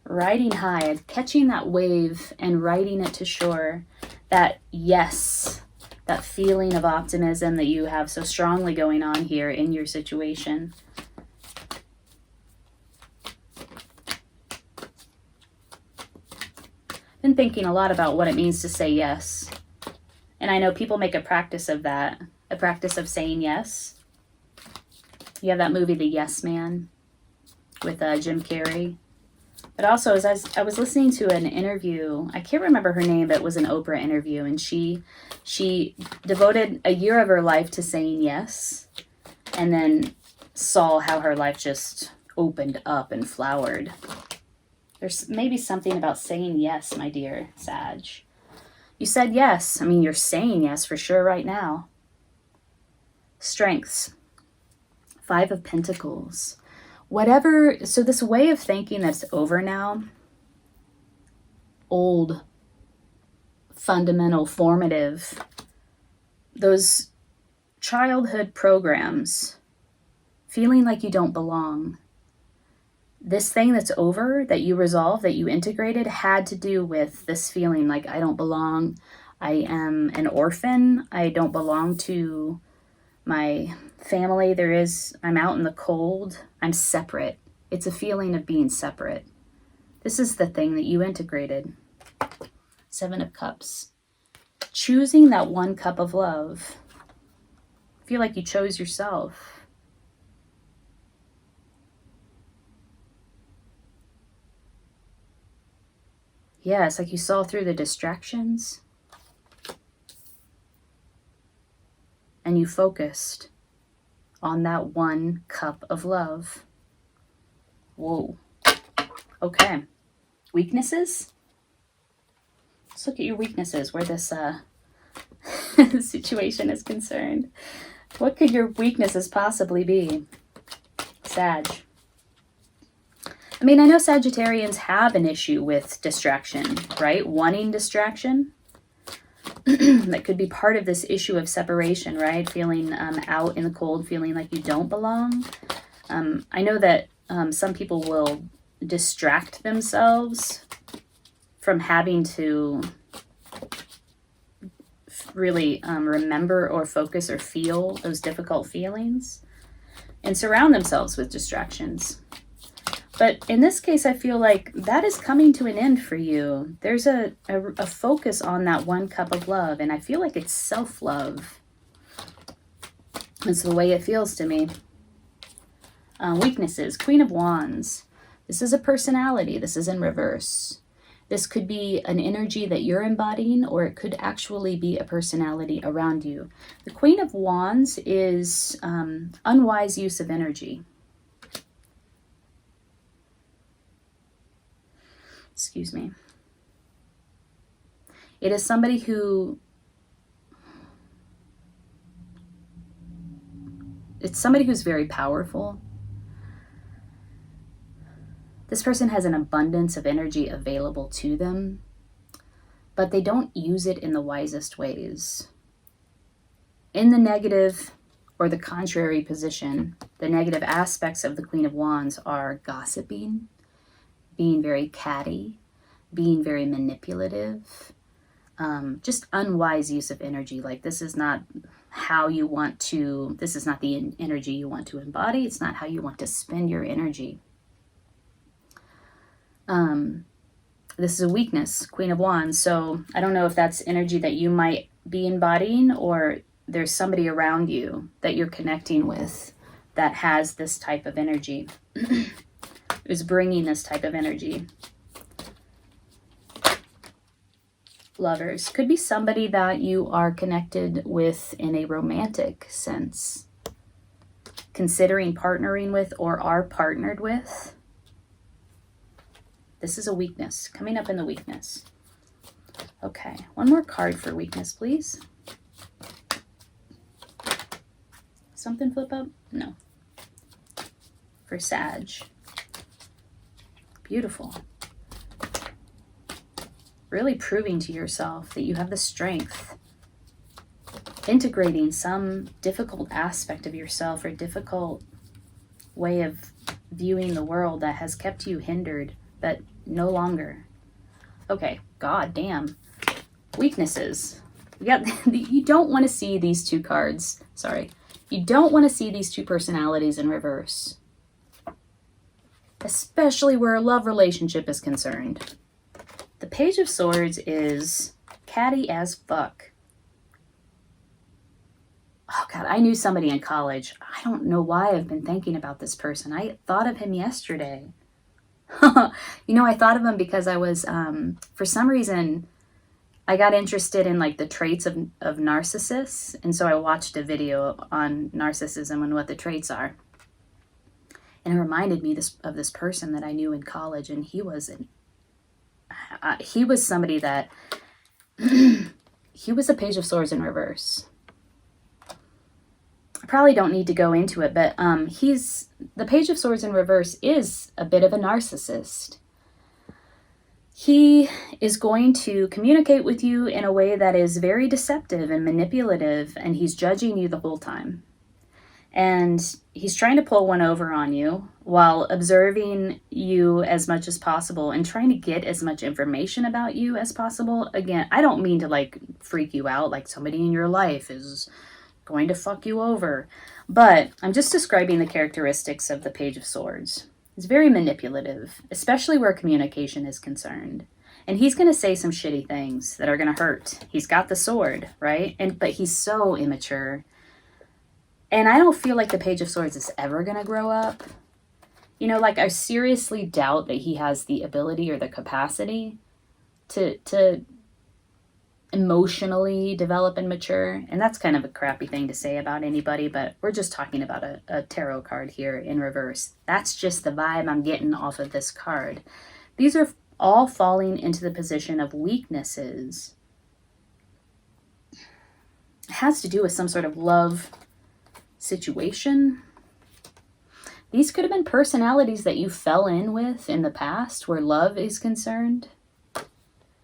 Riding high, catching that wave and riding it to shore. That yes, that feeling of optimism that you have so strongly going on here in your situation. Been thinking a lot about what it means to say yes. And I know people make a practice of that, a practice of saying yes. You have that movie, The Yes Man, with Jim Carrey. But also, as I was listening to an interview, I can't remember her name, but it was an Oprah interview, and she devoted a year of her life to saying yes, and then saw how her life just opened up and flowered. There's maybe something about saying yes, my dear Sag. You said yes. I mean, you're saying yes for sure right now. Strengths. 5 of Pentacles. Whatever, so this way of thinking that's over now, old, fundamental, formative, those childhood programs, feeling like you don't belong. This thing that's over, that you resolved, that you integrated, had to do with this feeling like I don't belong, I am an orphan, I don't belong to my family, I'm out in the cold, I'm separate. It's a feeling of being separate. This is the thing that you integrated. 7 of Cups. Choosing that 1 cup of love. I feel like you chose yourself. Yeah, it's like you saw through the distractions and you focused on that 1 cup of love. Whoa. Okay. Weaknesses? Let's look at your weaknesses, where this situation is concerned. What could your weaknesses possibly be? Sag. I mean, I know Sagittarians have an issue with distraction, right? Wanting distraction. That could be part of this issue of separation, right? Feeling out in the cold, feeling like you don't belong. I know that some people will distract themselves from having to really remember or focus or feel those difficult feelings and surround themselves with distractions. But in this case, I feel like that is coming to an end for you. There's a focus on that 1 cup of love, and I feel like it's self-love. That's the way it feels to me. Weaknesses. Queen of Wands. This is a personality. This is in reverse. This could be an energy that you're embodying, or it could actually be a personality around you. The Queen of Wands is unwise use of energy. Excuse me. It is somebody who, it's somebody who's very powerful. This person has an abundance of energy available to them, but they don't use it in the wisest ways. In the negative or the contrary position, the negative aspects of the Queen of Wands are gossiping, being very catty, being very manipulative, just unwise use of energy. Like, this is not how you want to, this is not the energy you want to embody. It's not how you want to spend your energy. This is a weakness, Queen of Wands. So I don't know if that's energy that you might be embodying, or there's somebody around you that you're connecting with that has this type of energy. Is bringing this type of energy. Lovers. Could be somebody that you are connected with in a romantic sense. Considering partnering with or are partnered with. This is a weakness. Coming up in the weakness. Okay. 1 more card for weakness, please. Something flip up? No. For Sag. Beautiful. Really proving to yourself that you have the strength. Integrating some difficult aspect of yourself or difficult way of viewing the world that has kept you hindered, but no longer. Okay, god damn. Weaknesses. We got, you don't want to see these 2 cards. Sorry. You don't want to see these 2 personalities in reverse. Especially where a love relationship is concerned. The Page of Swords is catty as fuck. oh God, I knew somebody in college. I don't know why I've been thinking about this person. I thought of him yesterday. You know, I thought of him because I was, for some reason, I got interested in like the traits of narcissists. And so I watched a video on narcissism and what the traits are. And it reminded me of this person that I knew in college. And he was somebody that, he was a Page of Swords in reverse. I probably don't need to go into it, but the Page of Swords in reverse is a bit of a narcissist. He is going to communicate with you in a way that is very deceptive and manipulative, and he's judging you the whole time. And he's trying to pull one over on you while observing you as much as possible and trying to get as much information about you as possible. Again, I don't mean to like freak you out like somebody in your life is going to fuck you over, but I'm just describing the characteristics of the Page of Swords. It's very manipulative, especially where communication is concerned. And he's going to say some shitty things that are going to hurt. He's got the sword, right? But he's so immature. And I don't feel like the Page of Swords is ever going to grow up. You know, like I seriously doubt that he has the ability or the capacity to emotionally develop and mature. And that's kind of a crappy thing to say about anybody, but we're just talking about a tarot card here in reverse. That's just the vibe I'm getting off of this card. These are all falling into the position of weaknesses. It has to do with some sort of love situation. These could have been personalities that you fell in with in the past where love is concerned.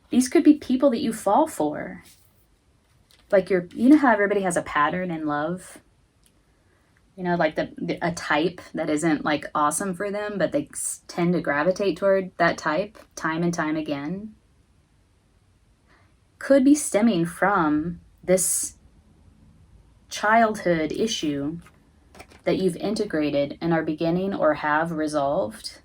These could be people that you fall for. Like you know how everybody has a pattern in love? You know, like a type that isn't like awesome for them, but they tend to gravitate toward that type time and time again. Could be stemming from this childhood issue that you've integrated and are beginning or have resolved.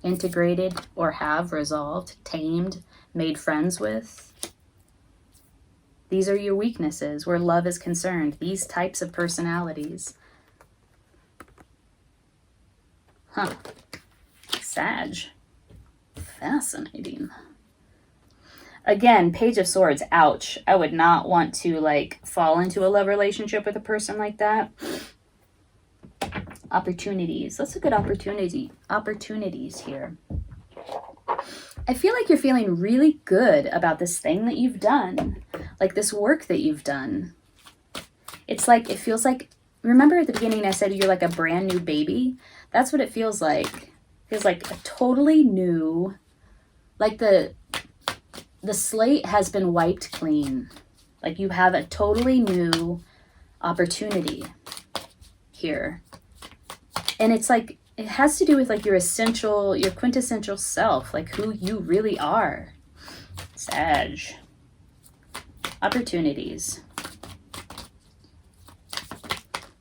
Integrated or have resolved, tamed, made friends with. These are your weaknesses where love is concerned. These types of personalities. Huh. Sag. Fascinating. Again, Page of Swords, ouch. I would not want to like fall into a love relationship with a person like that. Opportunities. Let's look at opportunities here. I feel like you're feeling really good about this thing that you've done, like this work that you've done. It's like, it feels like, remember at the beginning I said you're like a brand new baby? That's what it feels like. It feels like a totally new, like the slate has been wiped clean. Like you have a totally new opportunity here. And it's like, it has to do with like your quintessential self, like who you really are. Sag. Opportunities.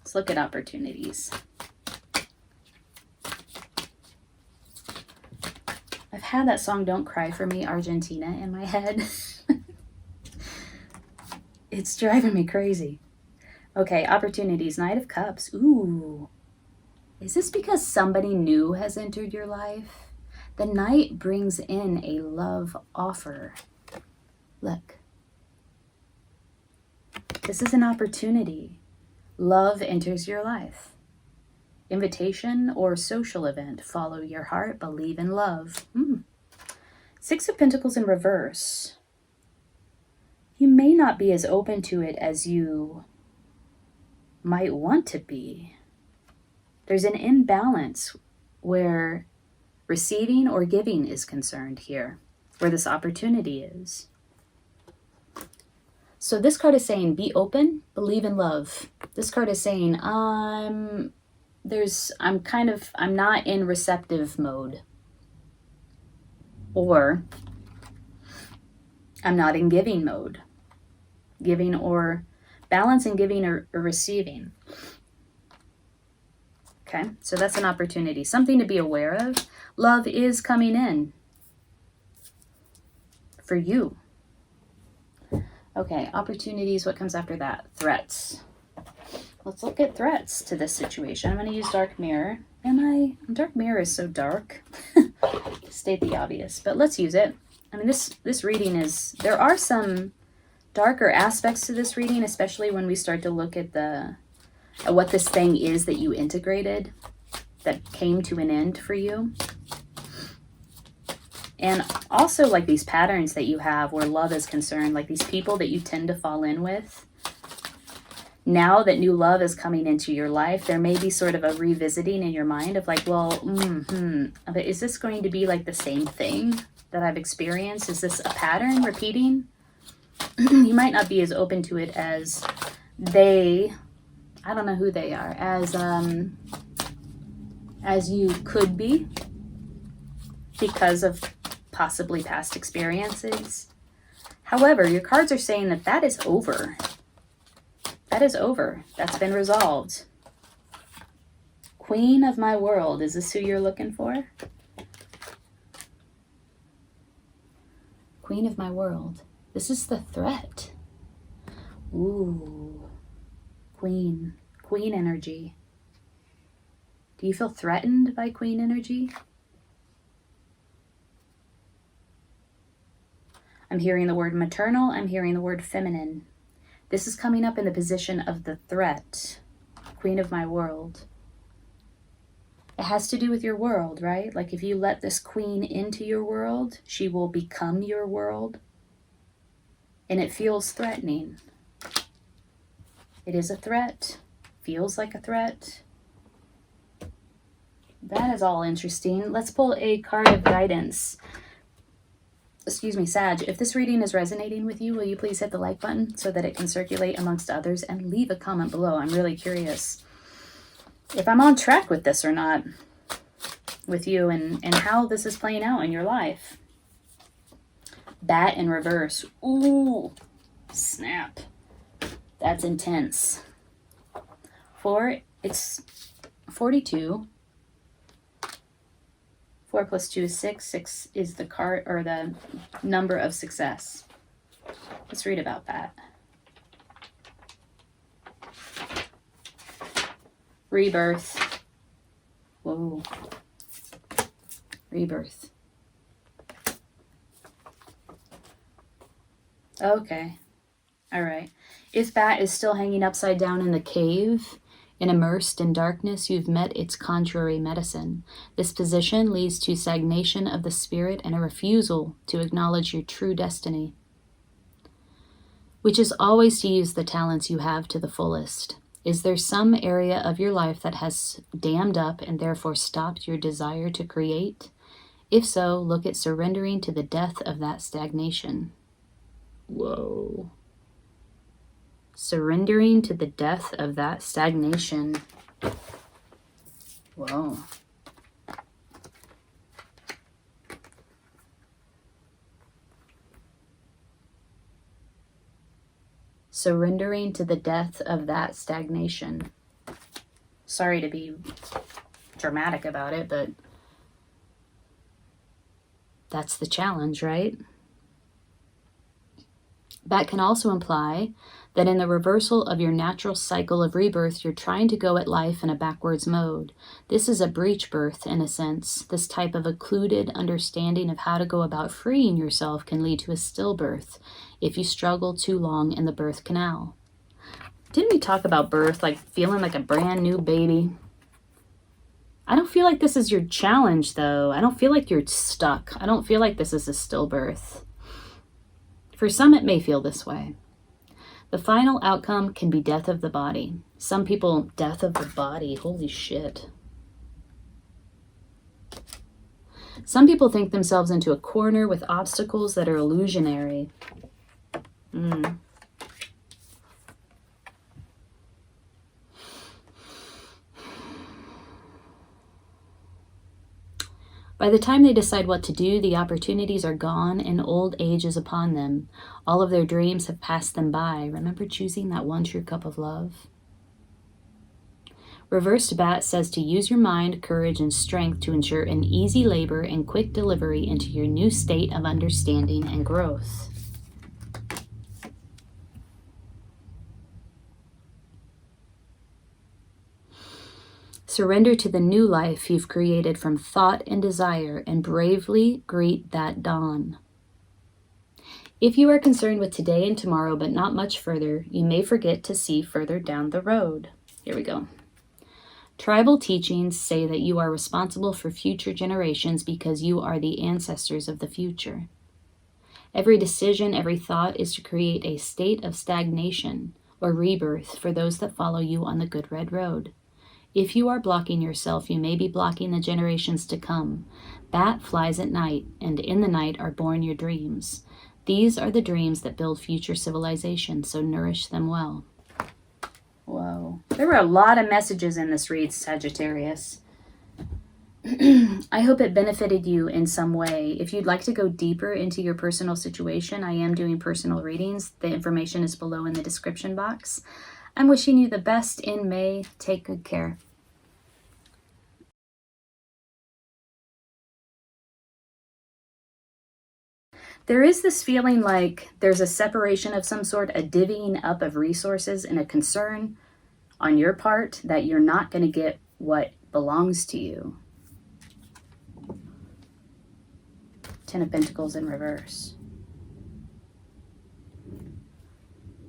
Let's look at opportunities. I've had that song Don't Cry For Me, Argentina in my head. It's driving me crazy. Okay, opportunities. Knight of Cups. Ooh. Is this because somebody new has entered your life? The Knight brings in a love offer. Look. This is an opportunity. Love enters your life. Invitation or social event. Follow your heart. Believe in love. Six of Pentacles in reverse. You may not be as open to it as you might want to be. There's an imbalance where receiving or giving is concerned here, where this opportunity is. So this card is saying, be open, believe in love. This card is saying, I'm not in receptive mode. Or I'm not in giving mode. Giving or balancing giving or receiving. Okay, so that's an opportunity. Something to be aware of. Love is coming in for you. Okay, opportunities. What comes after that? Threats. Let's look at threats to this situation. I'm going to use Dark Mirror. Dark Mirror is so dark. State the obvious, but let's use it. I mean, this reading is, there are some darker aspects to this reading, especially when we start to look at what this thing is that you integrated, that came to an end for you. And also like these patterns that you have where love is concerned, like these people that you tend to fall in with. Now that new love is coming into your life, there may be sort of a revisiting in your mind of like, well, but is this going to be like the same thing that I've experienced? Is this a pattern repeating? You might not be as open to it as I don't know who they are, as you could be because of possibly past experiences. However, your cards are saying that is over. That is over. That's been resolved. Queen of my world. Is this who you're looking for? Queen of my world. This is the threat. Ooh. Queen. Queen energy. Do you feel threatened by Queen energy? I'm hearing the word maternal. I'm hearing the word feminine. This is coming up in the position of the threat. Queen of my world. It has to do with your world, right? Like if you let this queen into your world, she will become your world. And it feels threatening. It is a threat. Feels like a threat. That is all interesting. Let's pull a card of guidance. Excuse me, Sag, if this reading is resonating with you, will you please hit the like button so that it can circulate amongst others, and leave a comment below. I'm really curious if I'm on track with this or not with you, and how this is playing out in your life. Bat in reverse. Ooh, snap. That's intense. It's 42. 4 plus 2 is 6. 6 is the card or the number of success. Let's read about that. Rebirth. Whoa. Rebirth. Okay. All right. If Bat is still hanging upside down in the cave and immersed in darkness, you've met its contrary medicine. This position leads to stagnation of the spirit and a refusal to acknowledge your true destiny, which is always to use the talents you have to the fullest. Is there some area of your life that has dammed up and therefore stopped your desire to create? If so, look at surrendering to the death of that stagnation. Whoa. Surrendering to the death of that stagnation. Whoa. Surrendering to the death of that stagnation. Sorry to be dramatic about it, but that's the challenge, right? That can also imply that in the reversal of your natural cycle of rebirth, you're trying to go at life in a backwards mode. This is a breech birth, in a sense. This type of occluded understanding of how to go about freeing yourself can lead to a stillbirth if you struggle too long in the birth canal. Didn't we talk about birth, like feeling like a brand new baby? I don't feel like this is your challenge, though. I don't feel like you're stuck. I don't feel like this is a stillbirth. For some, it may feel this way. The final outcome can be death of the body. Some people, death of the body, holy shit. Some people think themselves into a corner with obstacles that are illusionary. By the time they decide what to do, the opportunities are gone and old age is upon them. All of their dreams have passed them by. Remember choosing that one true cup of love? Reversed Bat says to use your mind, courage, and strength to ensure an easy labor and quick delivery into your new state of understanding and growth. Surrender to the new life you've created from thought and desire and bravely greet that dawn. If you are concerned with today and tomorrow but not much further, you may forget to see further down the road. Here we go. Tribal teachings say that you are responsible for future generations because you are the ancestors of the future. Every decision, every thought is to create a state of stagnation or rebirth for those that follow you on the good red road. If you are blocking yourself, you may be blocking the generations to come. Bat flies at night, and in the night are born your dreams. These are the dreams that build future civilization, so nourish them well. Whoa. There were a lot of messages in this read, Sagittarius. I hope it benefited you in some way. If you'd like to go deeper into your personal situation, I am doing personal readings. The information is below in the description box. I'm wishing you the best in May. Take good care. There is this feeling like there's a separation of some sort, a divvying up of resources, and a concern on your part that you're not going to get what belongs to you. Ten of Pentacles in reverse.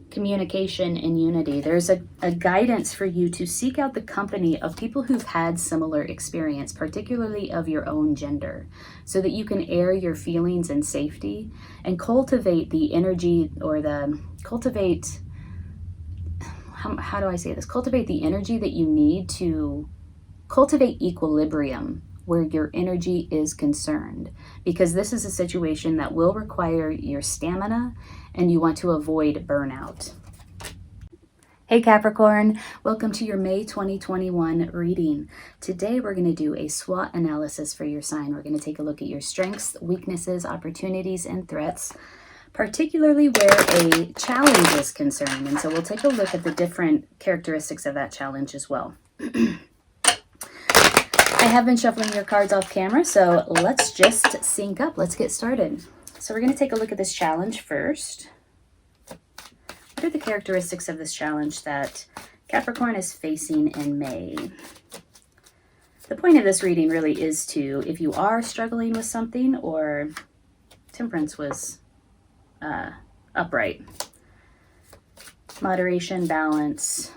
Communication and unity. There's a guidance for you to seek out the company of people who've had similar experience, particularly of your own gender, so that you can air your feelings in safety and cultivate the energy, or how do I say this? Cultivate the energy that you need to cultivate equilibrium where your energy is concerned, because this is a situation that will require your stamina and you want to avoid burnout. Hey Capricorn, welcome to your May 2021 reading. Today we're going to do a SWOT analysis for your sign. We're going to take a look at your strengths, weaknesses, opportunities, and threats, particularly where a challenge is concerned. And so we'll take a look at the different characteristics of that challenge as well. I have been shuffling your cards off camera, so let's just sync up. Let's get started. So we're going to take a look at this challenge first. What are the characteristics of this challenge that Capricorn is facing in May? The point of this reading really is to, if you are struggling with something, or Temperance was upright. Moderation, balance,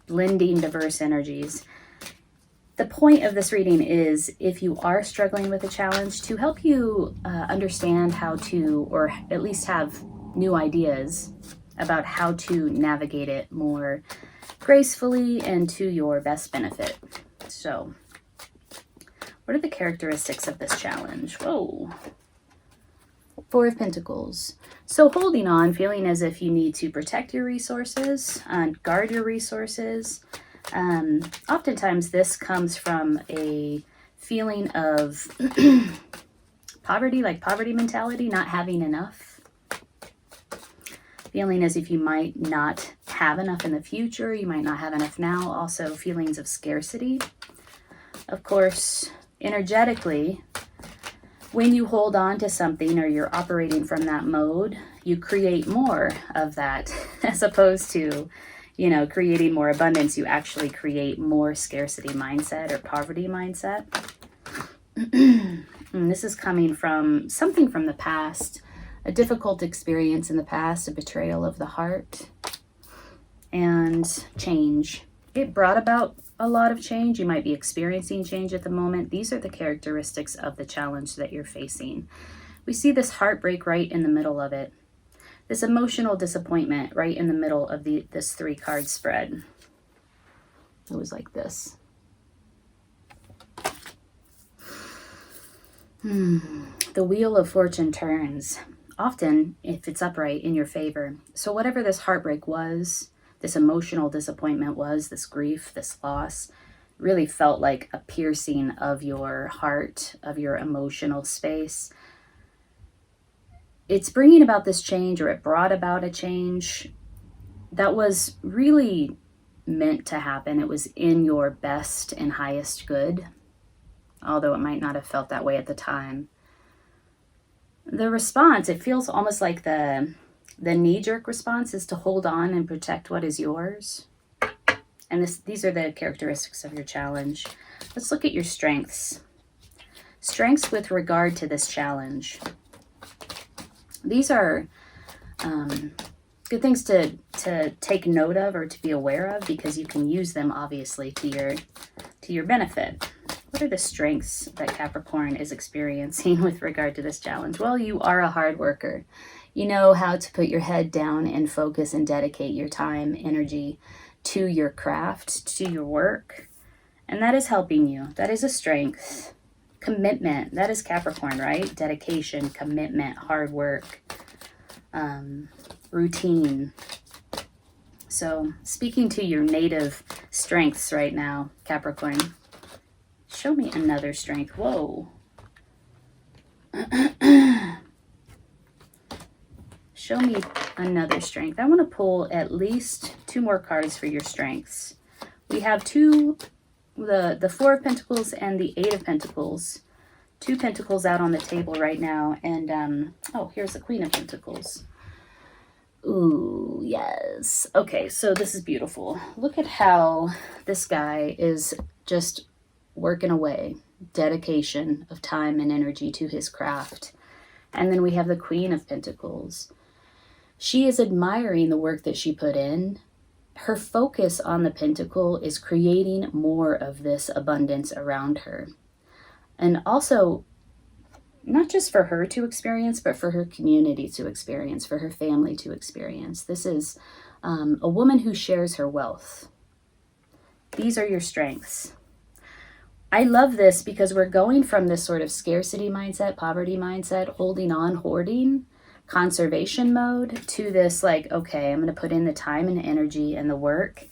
blending diverse energies. The point of this reading is, if you are struggling with a challenge, to help you understand how to, or at least have new ideas about how to navigate it more gracefully and to your best benefit. So, what are the characteristics of this challenge? Whoa. Four of Pentacles. So holding on, feeling as if you need to protect your resources, guard your resources. Oftentimes this comes from a feeling of poverty, like poverty mentality, not having enough. Feeling as if you might not have enough in the future, you might not have enough now. Also feelings of scarcity. Of course, energetically, when you hold on to something or you're operating from that mode, you create more of that as opposed to, you know, creating more abundance. You actually create more scarcity mindset or poverty mindset. And this is coming from something from the past, a difficult experience in the past, a betrayal of the heart, and change. It brought about a lot of change. You might be experiencing change at the moment. These are the characteristics of the challenge that you're facing. We see this heartbreak right in the middle of it. This emotional disappointment right in the middle of this 3-card spread. It was like this. The Wheel of Fortune turns, often if it's upright, in your favor. So whatever this heartbreak was, this emotional disappointment was, this grief, this loss, really felt like a piercing of your heart, of your emotional space. It's bringing about this change, or it brought about a change that was really meant to happen. It was in your best and highest good, although it might not have felt that way at the time. The response, it feels almost like the knee-jerk response is to hold on and protect what is yours. And these are the characteristics of your challenge. Let's look at your strengths. Strengths with regard to this challenge. These are good things to take note of or to be aware of, because you can use them obviously to your benefit. What are the strengths that Capricorn is experiencing with regard to this challenge? Well, you are a hard worker. You know how to put your head down and focus and dedicate your time, energy to your craft, to your work. And that is helping you. That is a strength. Commitment. That is Capricorn, right? Dedication, commitment, hard work, routine. So speaking to your native strengths right now, Capricorn, show me another strength. Whoa. Show me another strength. I want to pull at least 2 more cards for your strengths. We have the Four of Pentacles and the Eight of Pentacles. 2 pentacles out on the table right now. And, oh, here's the Queen of Pentacles. Ooh, yes. Okay, so this is beautiful. Look at how this guy is just working away. Dedication of time and energy to his craft. And then we have the Queen of Pentacles. She is admiring the work that she put in. Her focus on the pentacle is creating more of this abundance around her. And also, not just for her to experience, but for her community to experience, for her family to experience. This is a woman who shares her wealth. These are your strengths. I love this because we're going from this sort of scarcity mindset, poverty mindset, holding on, hoarding, conservation mode, to this like, okay, I'm going to put in the time and energy and the work.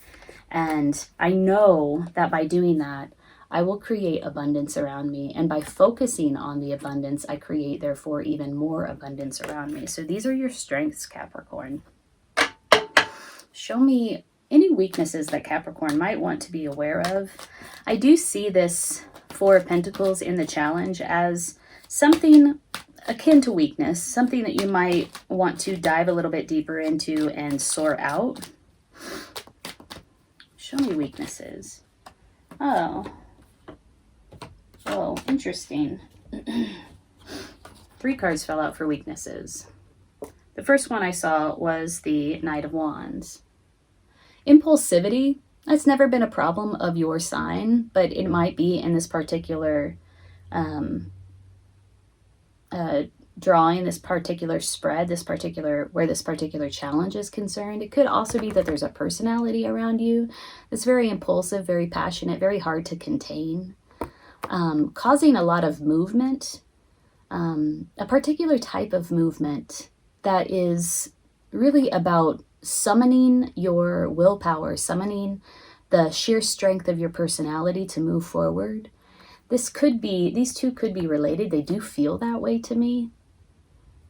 And I know that by doing that, I will create abundance around me. And by focusing on the abundance, I create, therefore, even more abundance around me. So these are your strengths, Capricorn. Show me any weaknesses that Capricorn might want to be aware of. I do see this Four of Pentacles in the challenge as something akin to weakness, something that you might want to dive a little bit deeper into and sort out. Show me weaknesses. Oh, interesting. 3 cards fell out for weaknesses. The first one I saw was the Knight of Wands. Impulsivity, that's never been a problem of your sign, but it might be in this particular drawing, this particular spread, where this particular challenge is concerned. It could also be that there's a personality around you that's very impulsive, very passionate, very hard to contain, causing a lot of movement, a particular type of movement that is really about summoning your willpower, summoning the sheer strength of your personality to move forward. These two could be related. They do feel that way to me.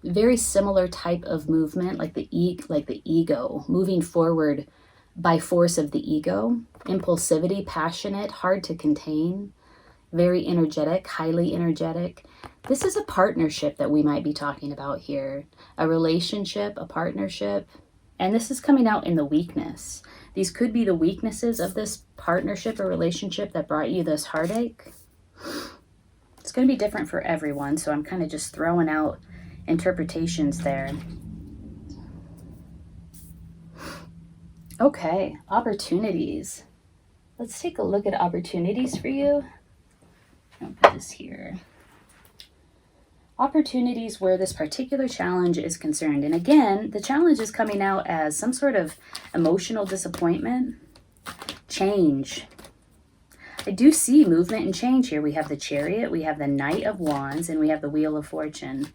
Very similar type of movement, like the ego, moving forward by force of the ego. Impulsivity, passionate, hard to contain, very energetic, highly energetic. This is a partnership that we might be talking about here. A relationship, a partnership. And this is coming out in the weakness. These could be the weaknesses of this partnership or relationship that brought you this heartache. It's going to be different for everyone, so I'm kind of just throwing out interpretations there. Okay, opportunities. Let's take a look at opportunities for you. I'll put this here. Opportunities where this particular challenge is concerned. And again, the challenge is coming out as some sort of emotional disappointment, change. I do see movement and change here. We have the Chariot, we have the Knight of Wands, and we have the Wheel of Fortune.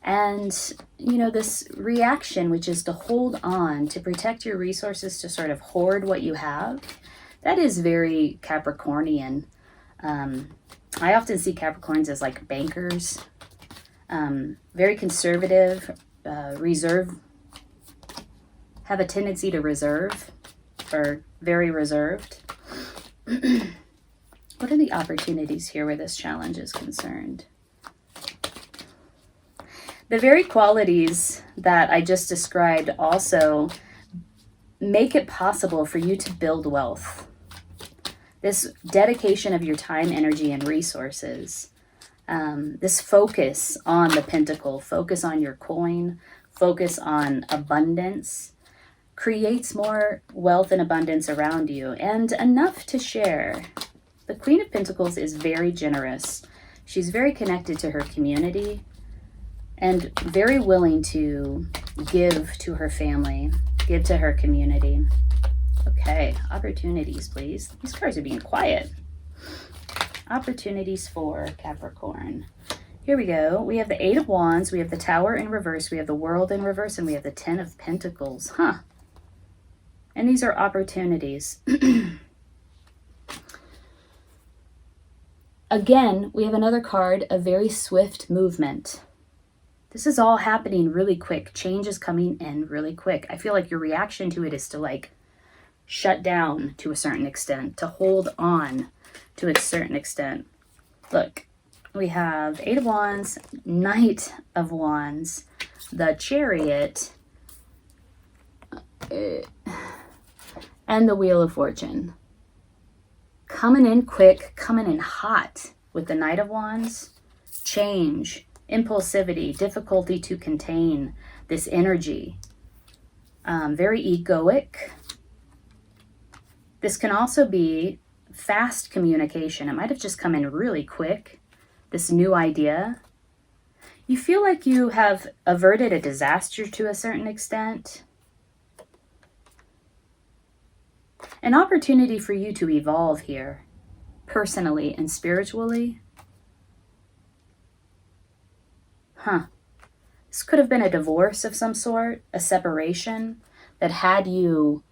And, you know, this reaction, which is to hold on, to protect your resources, to sort of hoard what you have, that is very Capricornian. I often see Capricorns as like bankers, very conservative, have a tendency to reserve, or very reserved. What are the opportunities here where this challenge is concerned? The very qualities that I just described also make it possible for you to build wealth. This dedication of your time, energy, and resources. This focus on the pentacle, focus on your coin, focus on abundance, creates more wealth and abundance around you, and enough to share. The Queen of Pentacles is very generous. She's very connected to her community and very willing to give to her family, give to her community. Okay, opportunities, please. These cards are being quiet. Opportunities for Capricorn. Here we go. We have the Eight of Wands, we have the Tower in reverse, we have the World in reverse, and we have the Ten of Pentacles. And these are opportunities. Again, we have another card, a very swift movement. This is all happening really quick. Change is coming in really quick. I feel like your reaction to it is to like shut down to a certain extent, to hold on to a certain extent. Look, we have Eight of Wands, Knight of Wands, the Chariot, and the Wheel of Fortune. Coming in quick, coming in hot with the Knight of Wands. Change, impulsivity, difficulty to contain this energy. Very egoic. This can also be fast communication. It might have just come in really quick, this new idea. You feel like you have averted a disaster to a certain extent. An opportunity for you to evolve here, personally and spiritually. This could have been a divorce of some sort, a separation that had you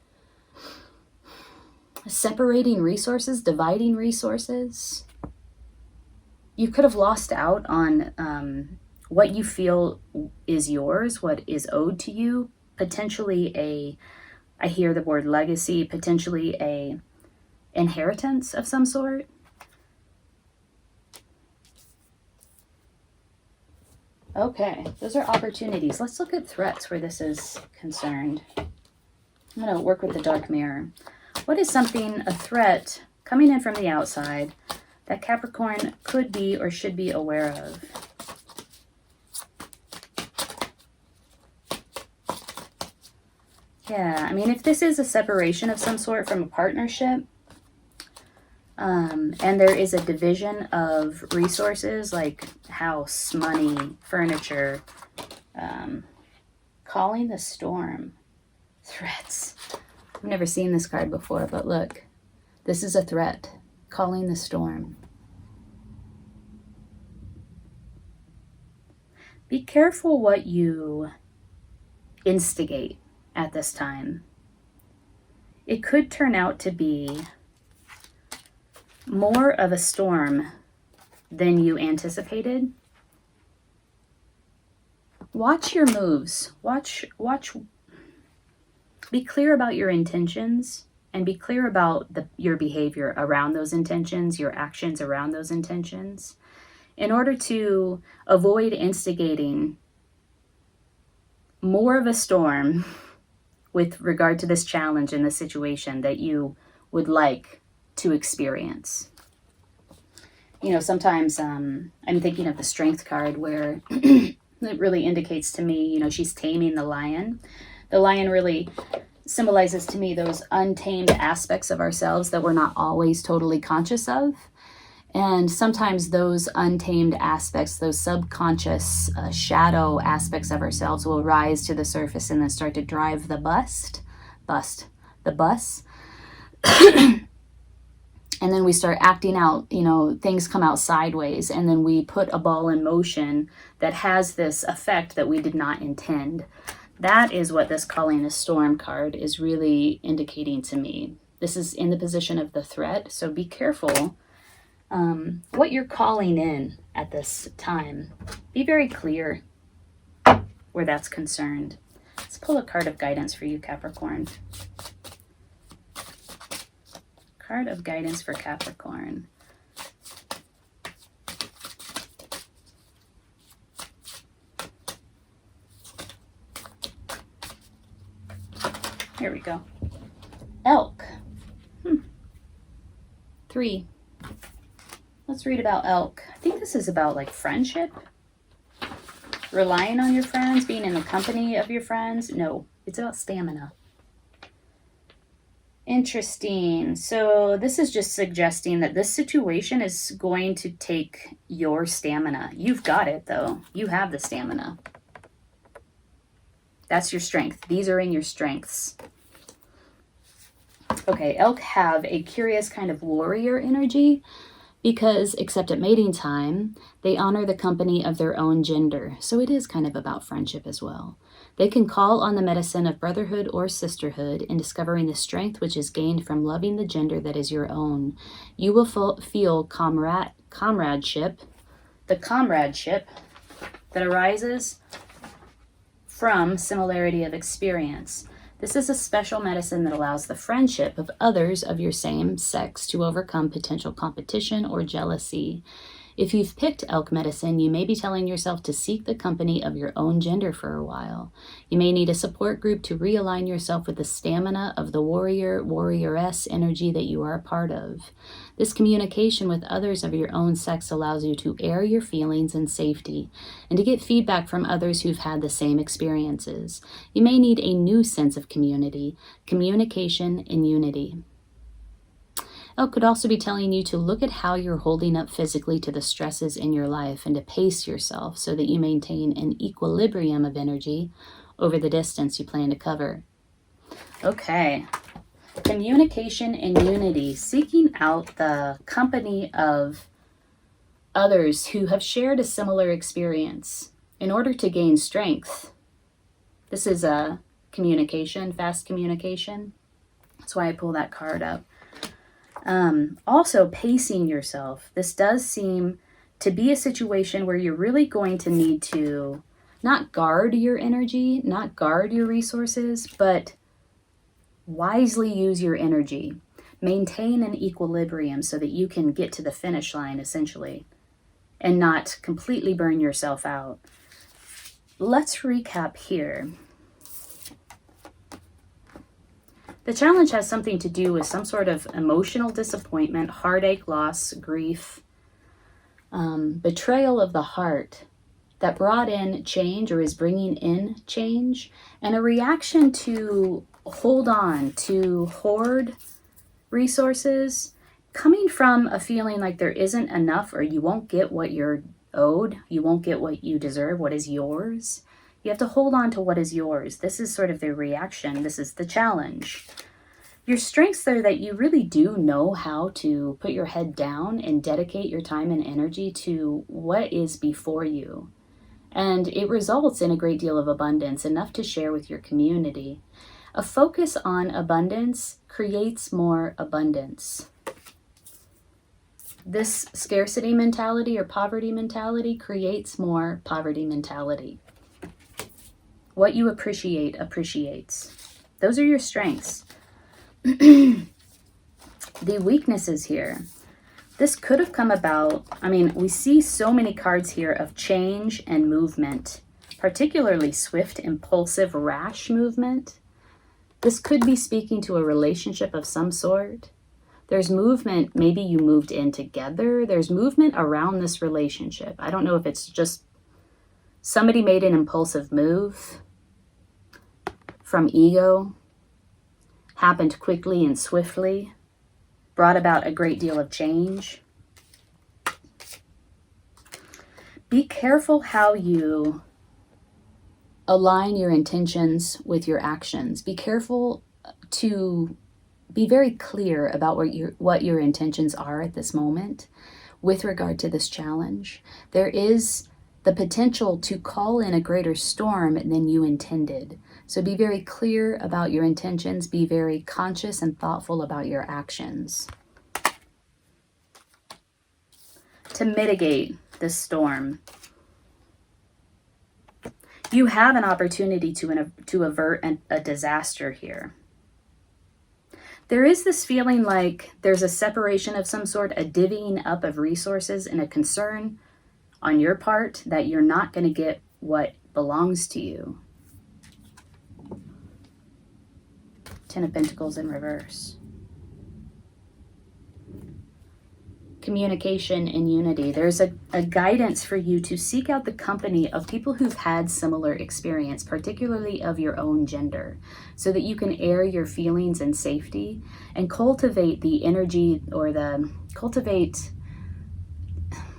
separating resources, dividing resources. You could have lost out on what you feel is yours, what is owed to you, potentially I hear the word legacy, potentially a inheritance of some sort. Okay, those are opportunities. Let's look at threats where this is concerned. I'm going to work with the dark mirror. What is something, a threat, coming in from the outside that Capricorn could be or should be aware of? Yeah, I mean, if this is a separation of some sort from a partnership, and there is a division of resources like house, money, furniture, calling the storm, threats. I've never seen this card before, but look, this is a threat, calling the storm. Be careful what you instigate at this time. It could turn out to be more of a storm than you anticipated. Watch your moves. Watch. Be clear about your intentions and be clear about your behavior around those intentions, your actions around those intentions, in order to avoid instigating more of a storm with regard to this challenge and the situation that you would like to experience. You know, sometimes I'm thinking of the Strength card where it really indicates to me, you know, she's taming the lion. The lion really symbolizes to me those untamed aspects of ourselves that we're not always totally conscious of. And sometimes those untamed aspects, those subconscious shadow aspects of ourselves will rise to the surface and then start to drive the bus. And then we start acting out, you know, things come out sideways, and then we put a ball in motion that has this effect that we did not intend. That is what this Calling the Storm card is really indicating to me. This is in the position of the threat, so be careful what you're calling in at this time. Be very clear where that's concerned. Let's pull a card of guidance for you, Capricorn. Card of guidance for Capricorn. Here we go. Elk. 3. Let's read about elk. I think this is about like friendship. Relying on your friends, being in the company of your friends. No, it's about stamina. Interesting. So this is just suggesting that this situation is going to take your stamina. You've got it though. You have the stamina. That's your strength. These are in your strengths. Okay, elk have a curious kind of warrior energy because, except at mating time, they honor the company of their own gender. So it is kind of about friendship as well. They can call on the medicine of brotherhood or sisterhood in discovering the strength which is gained from loving the gender that is your own. You will feel comradeship, the comradeship that arises from similarity of experience. This is a special medicine that allows the friendship of others of your same sex to overcome potential competition or jealousy. If you've picked elk medicine, you may be telling yourself to seek the company of your own gender for a while. You may need a support group to realign yourself with the stamina of the warrioress energy that you are a part of. This communication with others of your own sex allows you to air your feelings in safety and to get feedback from others who've had the same experiences. You may need a new sense of community, communication, and unity. Elk could also be telling you to look at how you're holding up physically to the stresses in your life and to pace yourself so that you maintain an equilibrium of energy over the distance you plan to cover. Okay. Communication and unity, seeking out the company of others who have shared a similar experience in order to gain strength. This is a communication, fast communication. That's why I pull that card up. Also, pacing yourself. This does seem to be a situation where you're really going to need to not guard your energy, not guard your resources, but wisely use your energy. Maintain an equilibrium so that you can get to the finish line, essentially, and not completely burn yourself out. Let's recap here. The challenge has something to do with some sort of emotional disappointment, heartache, loss, grief, betrayal of the heart that brought in change or is bringing in change, and a reaction to hold on, to hoard resources, coming from a feeling like there isn't enough or you won't get what you're owed, you won't get what you deserve, what is yours. You have to hold on to what is yours. This is sort of the reaction. This is the challenge. Your strengths are that you really do know how to put your head down and dedicate your time and energy to what is before you. And it results in a great deal of abundance, enough to share with your community. A focus on abundance creates more abundance. This scarcity mentality or poverty mentality creates more poverty mentality. What you appreciate appreciates. Those are your strengths. The weaknesses here. This could have come about, we see so many cards here of change and movement, particularly swift, impulsive, rash movement. This could be speaking to a relationship of some sort. There's movement, maybe you moved in together. There's movement around this relationship. I don't know if it's just somebody made an impulsive move from ego, happened quickly and swiftly, brought about a great deal of change. Be careful how you align your intentions with your actions. Be careful to be very clear about what your intentions are at this moment with regard to this challenge. There is the potential to call in a greater storm than you intended. So be very clear about your intentions. Be very conscious and thoughtful about your actions to mitigate this storm. You have an opportunity to avert a disaster here. There is this feeling like there's a separation of some sort, a divvying up of resources, and a concern on your part that you're not going to get what belongs to you. Ten of Pentacles in reverse. Communication and unity. There's a guidance for you to seek out the company of people who've had similar experience, particularly of your own gender, so that you can air your feelings in safety and cultivate the energy, or cultivate,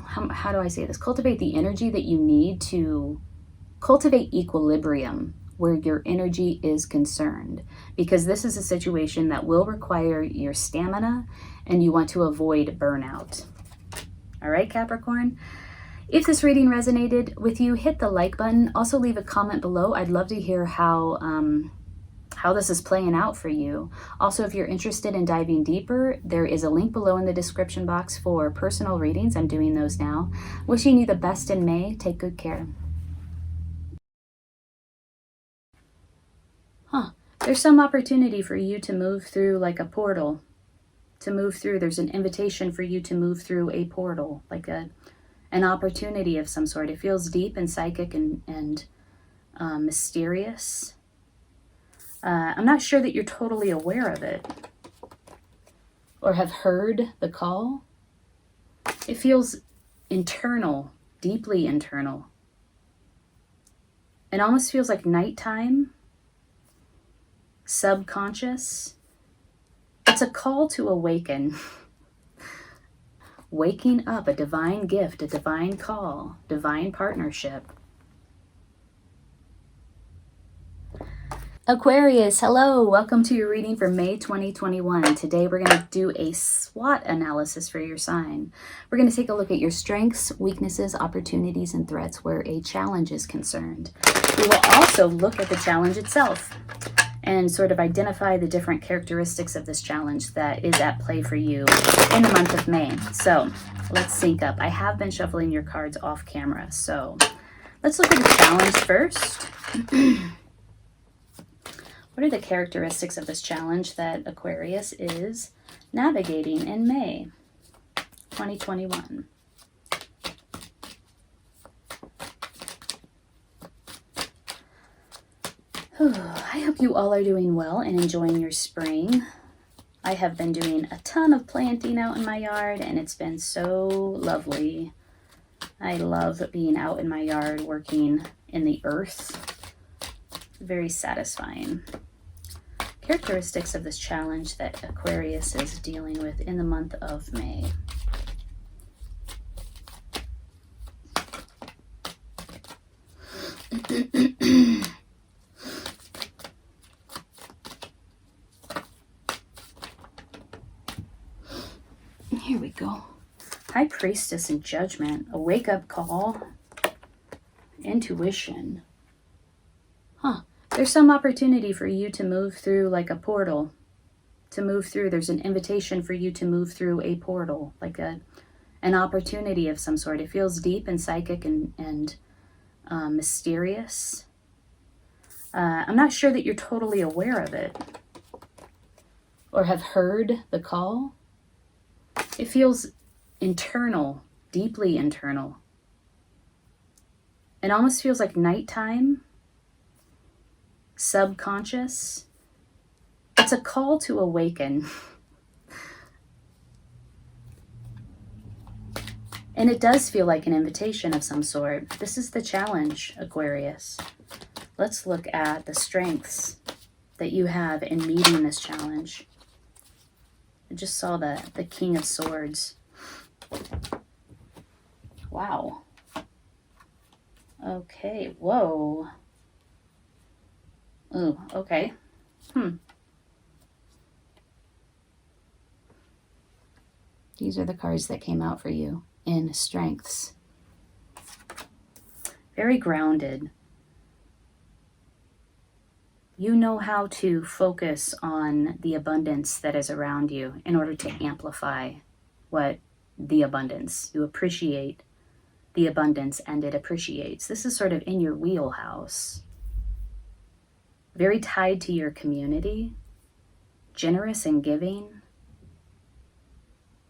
how do I say this? Cultivate the energy that you need to cultivate equilibrium where your energy is concerned, because this is a situation that will require your stamina and you want to avoid burnout. All right, Capricorn? If this reading resonated with you, hit the like button. Also leave a comment below. I'd love to hear how this is playing out for you. Also, if you're interested in diving deeper, there is a link below in the description box for personal readings. I'm doing those now. Wishing you the best in May. Take good care. There's some opportunity for you to move through like a portal. To move through, there's an invitation for you to move through a portal, like an opportunity of some sort. It feels deep and psychic and mysterious. I'm not sure that you're totally aware of it or have heard the call. It feels internal, deeply internal. It almost feels like nighttime, subconscious. It's a call to awaken. Waking up, a divine gift, a divine call, divine partnership. Aquarius, hello. Welcome to your reading for May 2021. Today we're going to do a SWOT analysis for your sign. We're going to take a look at your strengths, weaknesses, opportunities, and threats where a challenge is concerned. We will also look at the challenge itself and sort of identify the different characteristics of this challenge that is at play for you in the month of May. So let's sync up. I have been shuffling your cards off camera, so let's look at the challenge first. What are the characteristics of this challenge that Aquarius is navigating in May 2021? I hope you all are doing well and enjoying your spring. I have been doing a ton of planting out in my yard, and it's been so lovely. I love being out in my yard working in the earth. Very satisfying. Characteristics of this challenge that Aquarius is dealing with in the month of May. Here we go. High Priestess and Judgment, a wake-up call, intuition. There's some opportunity for you to move through like a portal. To move through, there's an invitation for you to move through a portal, like an opportunity of some sort. It feels deep and psychic and mysterious. I'm not sure that you're totally aware of it or have heard the call. It feels internal, deeply internal. It almost feels like nighttime, subconscious. It's a call to awaken. And it does feel like an invitation of some sort. This is the challenge, Aquarius. Let's look at the strengths that you have in meeting this challenge. I just saw the King of Swords. Wow. Okay, whoa. Ooh, okay. These are the cards that came out for you in strengths. Very grounded. You know how to focus on the abundance that is around you in order to amplify what the abundance. You appreciate the abundance and it appreciates. This is sort of in your wheelhouse. Very tied to your community. Generous and giving.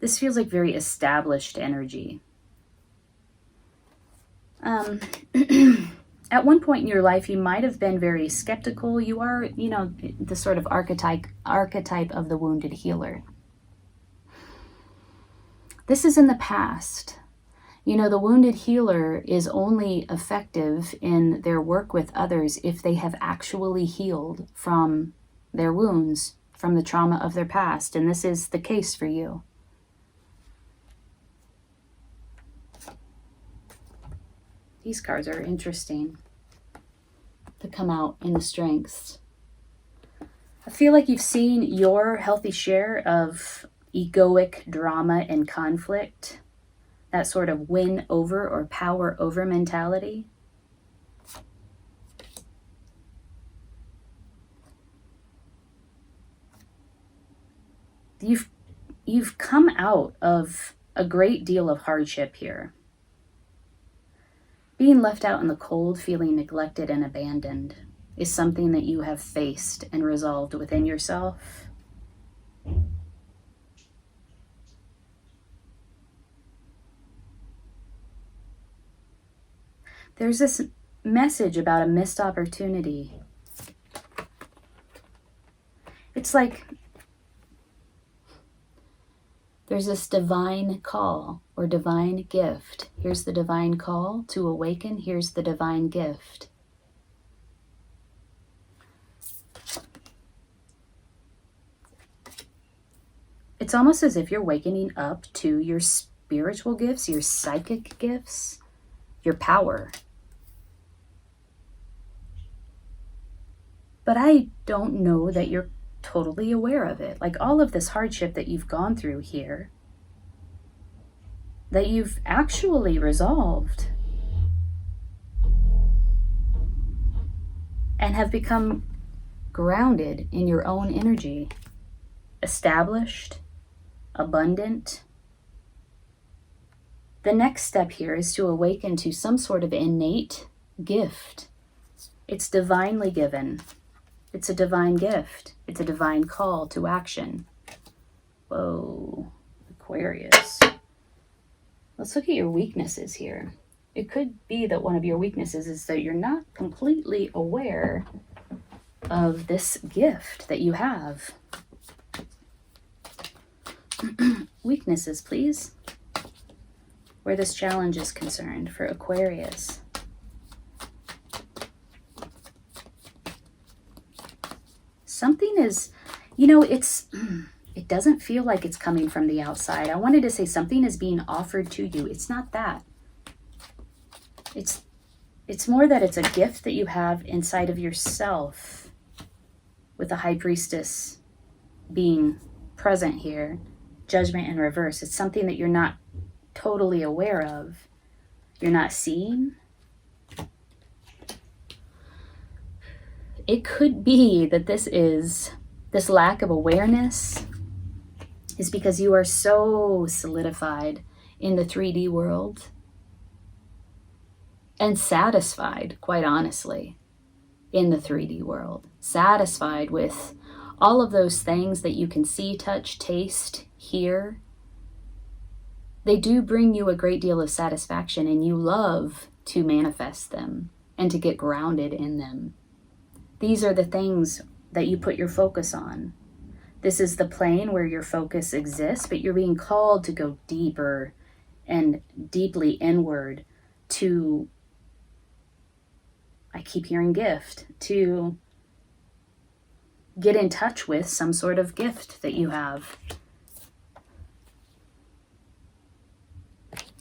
This feels like very established energy. at one point in your life, you might have been very skeptical. You are, you know, the sort of archetype of the wounded healer. This is in the past. You know, the wounded healer is only effective in their work with others if they have actually healed from their wounds, from the trauma of their past. And this is the case for you. These cards are interesting to come out in the strengths. I feel like you've seen your healthy share of egoic drama and conflict. That sort of win over or power over mentality. You've come out of a great deal of hardship here. Being left out in the cold, feeling neglected and abandoned is something that you have faced and resolved within yourself. There's this message about a missed opportunity. It's like there's this divine call or divine gift. Here's the divine call to awaken. Here's the divine gift. It's almost as if you're wakening up to your spiritual gifts, your psychic gifts, your power. But I don't know that you're totally aware of it. Like all of this hardship that you've gone through here, that you've actually resolved and have become grounded in your own energy, established, abundant. The next step here is to awaken to some sort of innate gift. It's divinely given. It's a divine gift. It's a divine call to action. Whoa, Aquarius. Let's look at your weaknesses here. It could be that one of your weaknesses is that you're not completely aware of this gift that you have. Weaknesses, please. Where this challenge is concerned for Aquarius. Something is, you know, it doesn't feel like it's coming from the outside. I wanted to say something is being offered to you. It's not that. It's more that it's a gift that you have inside of yourself, with the High Priestess being present here, Judgment in reverse. It's something that you're not totally aware of. You're not seeing. It could be that this lack of awareness is because you are so solidified in the 3D world and satisfied, quite honestly, in the 3D world. Satisfied with all of those things that you can see, touch, taste, hear. They do bring you a great deal of satisfaction, and you love to manifest them and to get grounded in them. These are the things that you put your focus on. This is the plane where your focus exists, but you're being called to go deeper and deeply inward to, I keep hearing gift, to get in touch with some sort of gift that you have.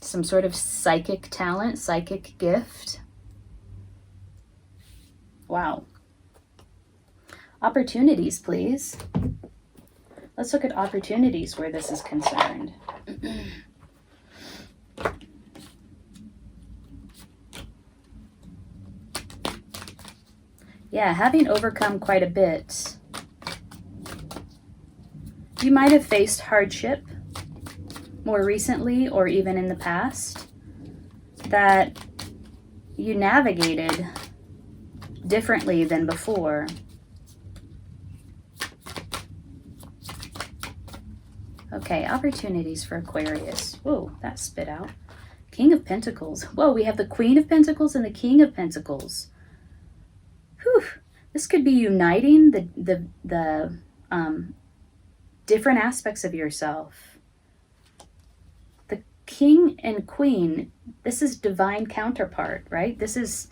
Some sort of psychic talent, psychic gift. Wow. Opportunities, please. Let's look at opportunities where this is concerned. Yeah, having overcome quite a bit. You might have faced hardship more recently or even in the past that you navigated differently than before. Okay, opportunities for Aquarius. Whoa, that spit out. King of Pentacles. Whoa, we have the Queen of Pentacles and the King of Pentacles. Whew. This could be uniting the different aspects of yourself. The King and Queen, this is divine counterpart, right? This is,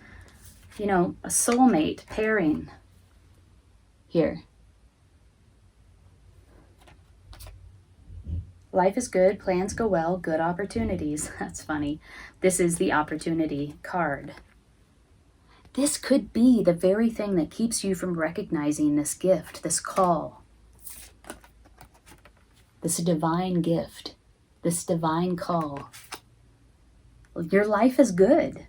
you know, a soulmate pairing here. Life is good, plans go well, good opportunities. That's funny. This is the opportunity card. This could be the very thing that keeps you from recognizing this gift, this call, this divine gift, this divine call. Your life is good.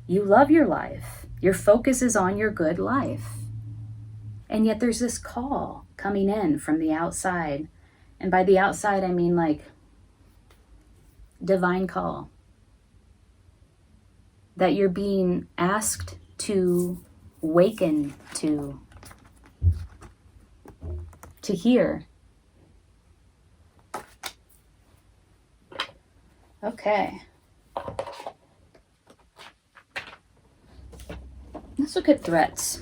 You love your life. Your focus is on your good life. And yet there's this call coming in from the outside. And by the outside, I mean like divine call. That you're being asked to waken to hear. Okay. Let's look at threats.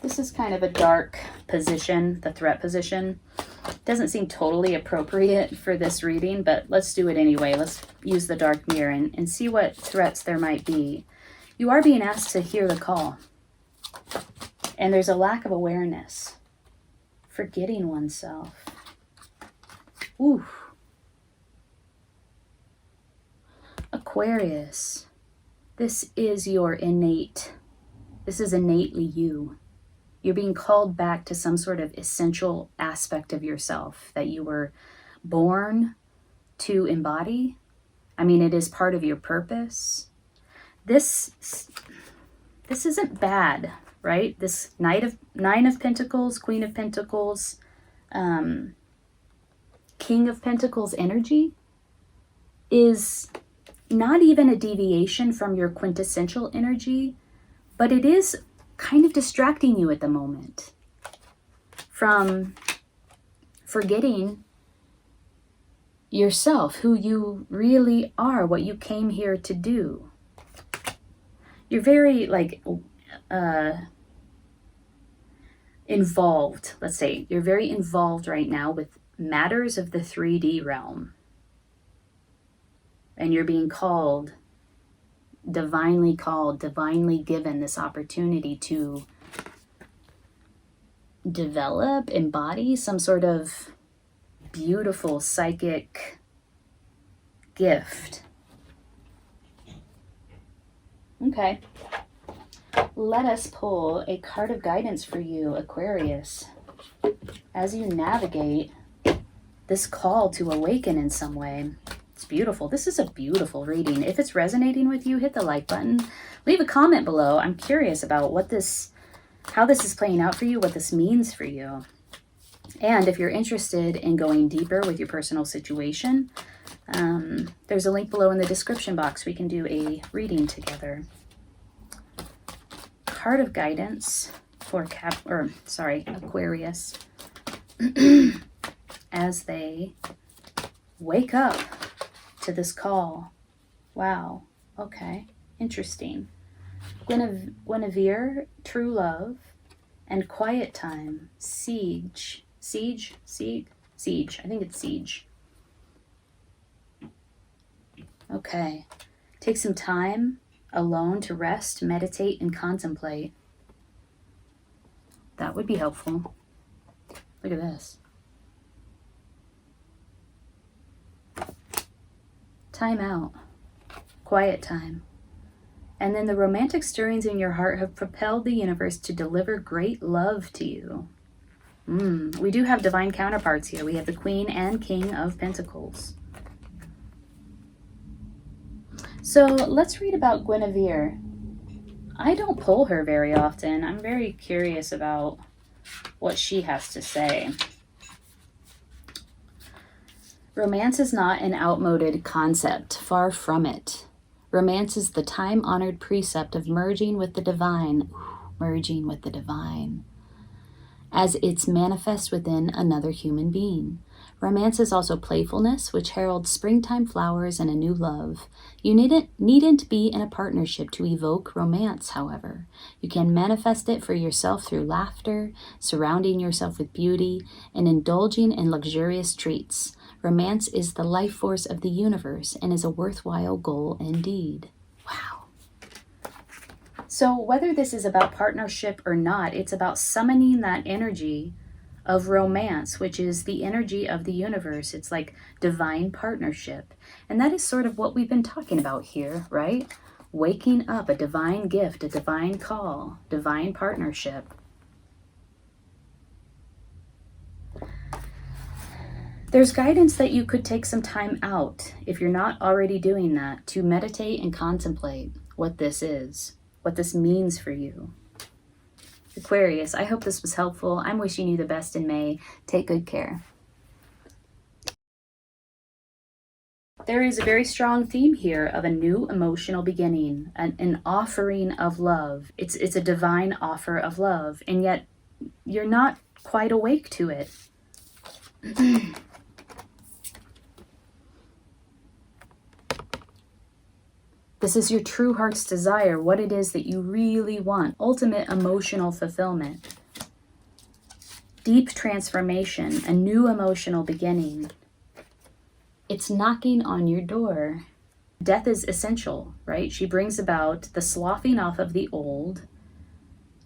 This is kind of a dark position, the threat position. Doesn't seem totally appropriate for this reading, but let's do it anyway. Let's use the dark mirror and see what threats there might be. You are being asked to hear the call. And there's a lack of awareness. Forgetting oneself. Ooh. Aquarius. This is your innate. This is innately you. You're being called back to some sort of essential aspect of yourself that you were born to embody. I mean, it is part of your purpose. This isn't bad, right? This Nine of Pentacles, Queen of Pentacles, King of Pentacles energy is not even a deviation from your quintessential energy, but it is kind of distracting you at the moment from forgetting yourself, who you really are, what you came here to do. You're very involved, let's say. You're very involved right now with matters of the 3D realm. And you're being called, divinely given this opportunity to develop, embody some sort of beautiful psychic gift. Okay. Let us pull a card of guidance for you, Aquarius, as you navigate this call to awaken in some way. It's beautiful. This is a beautiful reading. If it's resonating with you, hit the like button. Leave a comment below. I'm curious about how this is playing out for you, what this means for you. And if you're interested in going deeper with your personal situation, there's a link below in the description box. We can do a reading together. Card of guidance for Aquarius as they wake up to this call. Wow. Okay. Interesting. Guinevere, true love, and quiet time. Siege. I think it's siege. Okay. Take some time alone to rest, meditate, and contemplate. That would be helpful. Look at this. Time out. Quiet time. And then the romantic stirrings in your heart have propelled the universe to deliver great love to you. We do have divine counterparts here. We have the Queen and King of Pentacles. So let's read about Guinevere. I don't pull her very often. I'm very curious about what she has to say. Romance is not an outmoded concept, far from it. Romance is the time-honored precept of merging with the divine, as it's manifest within another human being. Romance is also playfulness, which heralds springtime flowers and a new love. You needn't be in a partnership to evoke romance, however. You can manifest it for yourself through laughter, surrounding yourself with beauty, and indulging in luxurious treats. Romance is the life force of the universe and is a worthwhile goal indeed. Wow. So whether this is about partnership or not, it's about summoning that energy of romance, which is the energy of the universe. It's like divine partnership. And that is sort of what we've been talking about here, right? Waking up, a divine gift, a divine call, divine partnership. There's guidance that you could take some time out, if you're not already doing that, to meditate and contemplate what this is, what this means for you. Aquarius, I hope this was helpful. I'm wishing you the best in May. Take good care. There is a very strong theme here of a new emotional beginning, an offering of love. It's a divine offer of love, and yet you're not quite awake to it. This is your true heart's desire, what it is that you really want. Ultimate emotional fulfillment. Deep transformation, a new emotional beginning. It's knocking on your door. Death is essential, right? She brings about the sloughing off of the old.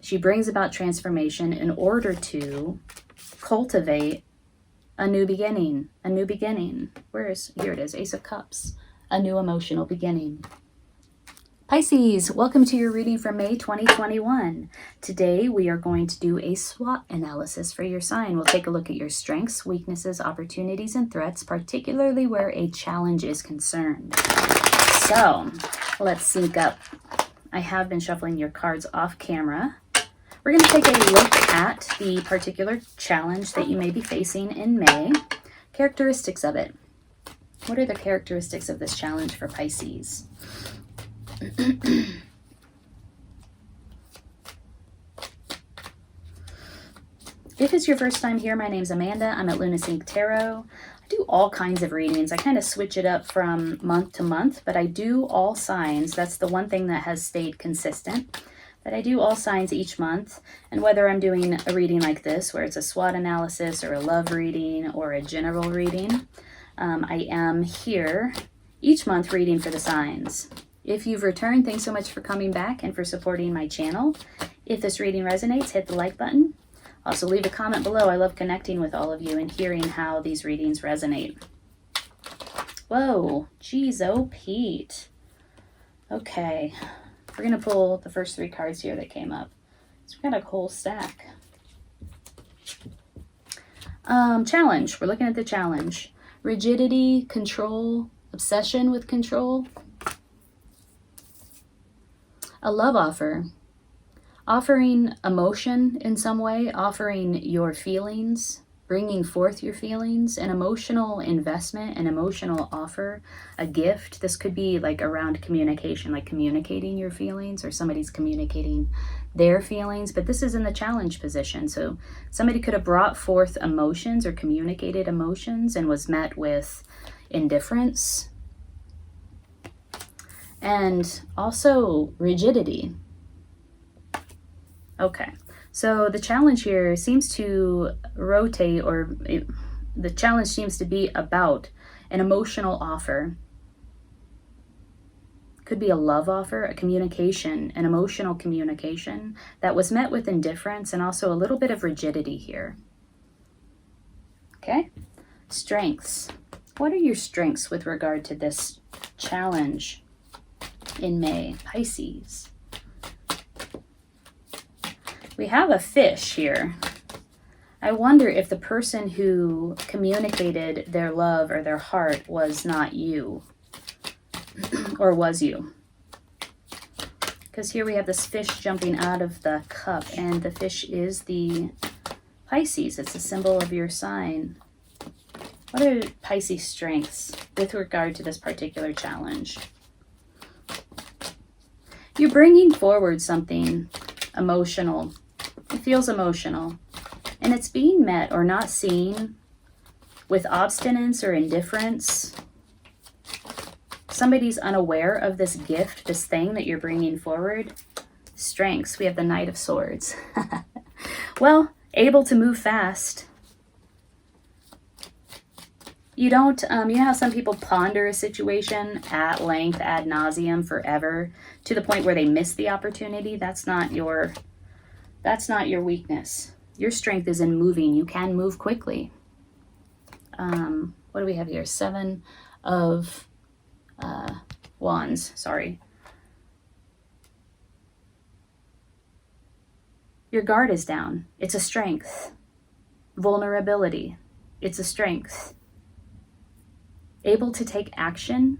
She brings about transformation in order to cultivate a new beginning. A new beginning. Here it is, Ace of Cups. A new emotional beginning. Pisces, welcome to your reading for May 2021. Today we are going to do a SWOT analysis for your sign. We'll take a look at your strengths, weaknesses, opportunities, and threats, particularly where a challenge is concerned. So let's sync up. I have been shuffling your cards off camera. We're going to take a look at the particular challenge that you may be facing in May. Characteristics of it. What are the characteristics of this challenge for Pisces? If it's your first time here, my name's Amanda. I'm at Lunasync Tarot. I do all kinds of readings. I kind of switch it up from month to month, but I do all signs. That's the one thing that has stayed consistent, that I do all signs each month. And whether I'm doing a reading like this, where it's a SWOT analysis or a love reading or a general reading, I am here each month reading for the signs. If you've returned, thanks so much for coming back and for supporting my channel. If this reading resonates, hit the like button. Also leave a comment below. I love connecting with all of you and hearing how these readings resonate. Whoa, geez, oh Pete. Okay, we're gonna pull the first three cards here that came up. So we got a whole stack. Challenge, we're looking at the challenge. Rigidity, control, obsession with control. A love offer, offering emotion in some way, offering your feelings, bringing forth your feelings, an emotional investment, an emotional offer, a gift. This could be like around communication, like communicating your feelings, or somebody's communicating their feelings, but this is in the challenge position. So somebody could have brought forth emotions or communicated emotions and was met with indifference. And also rigidity. Okay, so the challenge here seems to rotate, or the challenge seems to be about an emotional offer. Could be a love offer, a communication, an emotional communication that was met with indifference and also a little bit of rigidity here. Okay, strengths. What are your strengths with regard to this challenge in May, Pisces? We have a fish here. I wonder if the person who communicated their love or their heart was not you, or was you. Because here we have this fish jumping out of the cup, and the fish is the Pisces. It's a symbol of your sign. What are Pisces' strengths with regard to this particular challenge? You're bringing forward something emotional. It feels emotional. And it's being met or not seen with obstinance or indifference. Somebody's unaware of this gift, this thing that you're bringing forward. Strengths, we have the Knight of Swords. Well, able to move fast. You don't, you know how some people ponder a situation at length, ad nauseum, forever, to the point where they miss the opportunity? That's not your weakness. Your strength is in moving. You can move quickly. What do we have here? 7 of Wands, sorry. Your guard is down. It's a strength. Vulnerability. It's a strength. Able to take action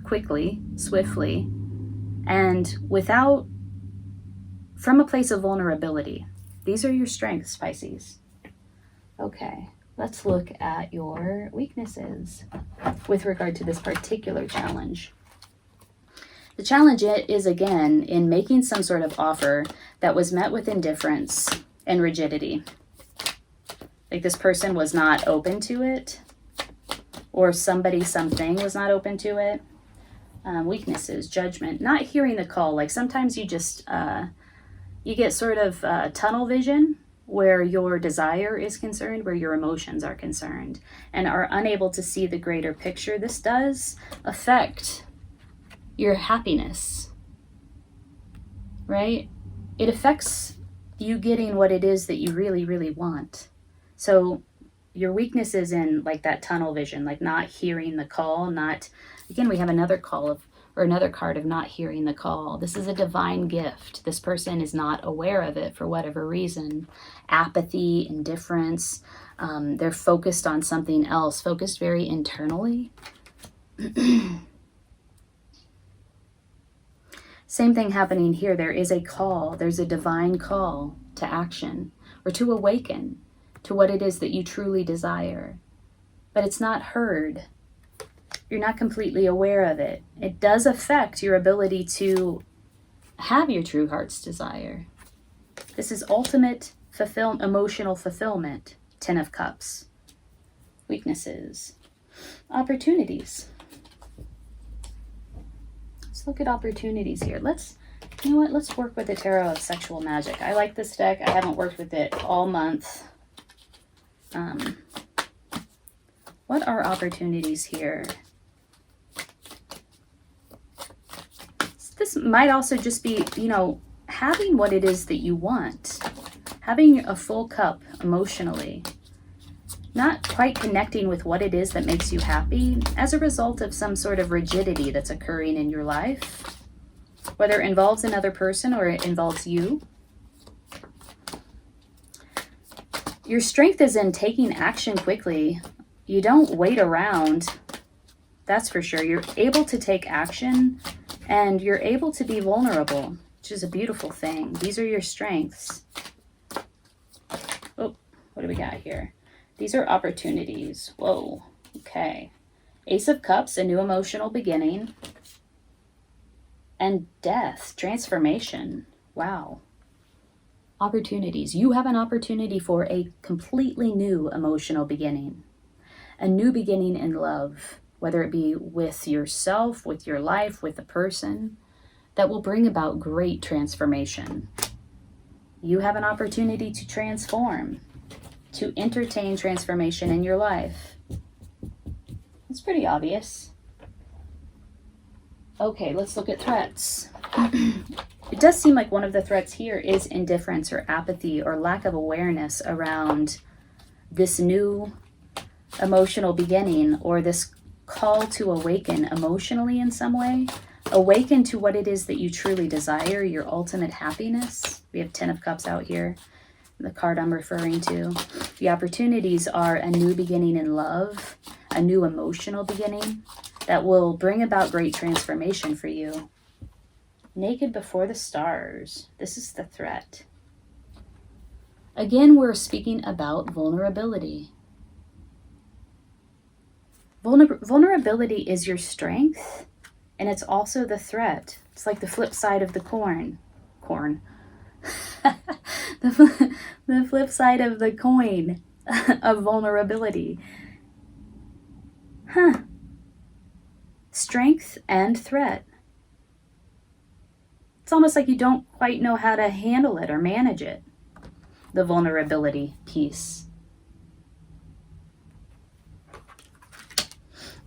quickly, swiftly, and from a place of vulnerability. These are your strengths, Pisces. Okay, let's look at your weaknesses with regard to this particular challenge. The challenge is, again, in making some sort of offer that was met with indifference and rigidity. Like this person was not open to it, or something was not open to it. Weaknesses, judgment, not hearing the call. Like sometimes you just, you get sort of tunnel vision where your desire is concerned, where your emotions are concerned, and are unable to see the greater picture. This does affect your happiness, right? It affects you getting what it is that you really, really want. So your weakness is in like that tunnel vision, like not hearing the call, again, we have another card of not hearing the call. This is a divine gift. This person is not aware of it for whatever reason. Apathy, indifference, they're focused on something else, focused very internally. Same thing happening here. There is a call. There's a divine call to action or to awaken to what it is that you truly desire. But it's not heard. You're not completely aware of it. It does affect your ability to have your true heart's desire. This is ultimate emotional fulfillment. 10 of Cups. Weaknesses. Opportunities. Let's look at opportunities here. You know what? Let's work with the Tarot of Sexual Magic. I like this deck. I haven't worked with it all month. What are opportunities here? This might also just be, you know, having what it is that you want. Having a full cup emotionally. Not quite connecting with what it is that makes you happy as a result of some sort of rigidity that's occurring in your life. Whether it involves another person or it involves you. Your strength is in taking action quickly. You don't wait around. That's for sure. You're able to take action and you're able to be vulnerable, which is a beautiful thing. These are your strengths. Oh, what do we got here? These are opportunities. Whoa, okay. Ace of Cups, a new emotional beginning. And death, transformation. Wow. Opportunities. You have an opportunity for a completely new emotional beginning. A new beginning in love, whether it be with yourself, with your life, with a person, that will bring about great transformation. You have an opportunity to transform, to entertain transformation in your life. It's pretty obvious. Okay, let's look at threats. It does seem like one of the threats here is indifference or apathy or lack of awareness around this new emotional beginning or this call to awaken emotionally in some way. Awaken to what it is that you truly desire, your ultimate happiness. We have 10 of Cups out here, the card I'm referring to. The opportunities are a new beginning in love, a new emotional beginning that will bring about great transformation for you. Naked before the stars. This is the threat. Again, we're speaking about vulnerability. Vulnerability is your strength, and it's also the threat. It's like the flip side of the coin. The flip side of the coin of vulnerability. Strength and threat. It's almost like you don't quite know how to handle it or manage it. The vulnerability piece.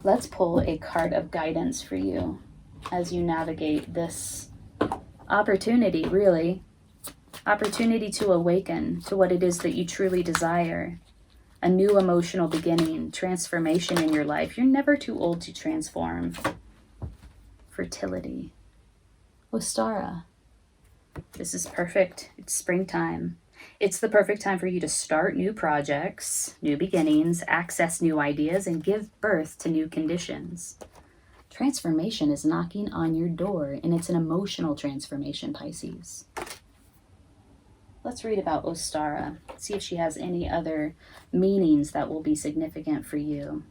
Let's pull a card of guidance for you as you navigate this opportunity, really. Opportunity to awaken to what it is that you truly desire. A new emotional beginning, transformation in your life. You're never too old to transform. Fertility. Ostara. This is perfect. It's springtime. It's the perfect time for you to start new projects, new beginnings, access new ideas, and give birth to new conditions. Transformation is knocking on your door, and it's an emotional transformation, Pisces. Let's read about Ostara. See if she has any other meanings that will be significant for you.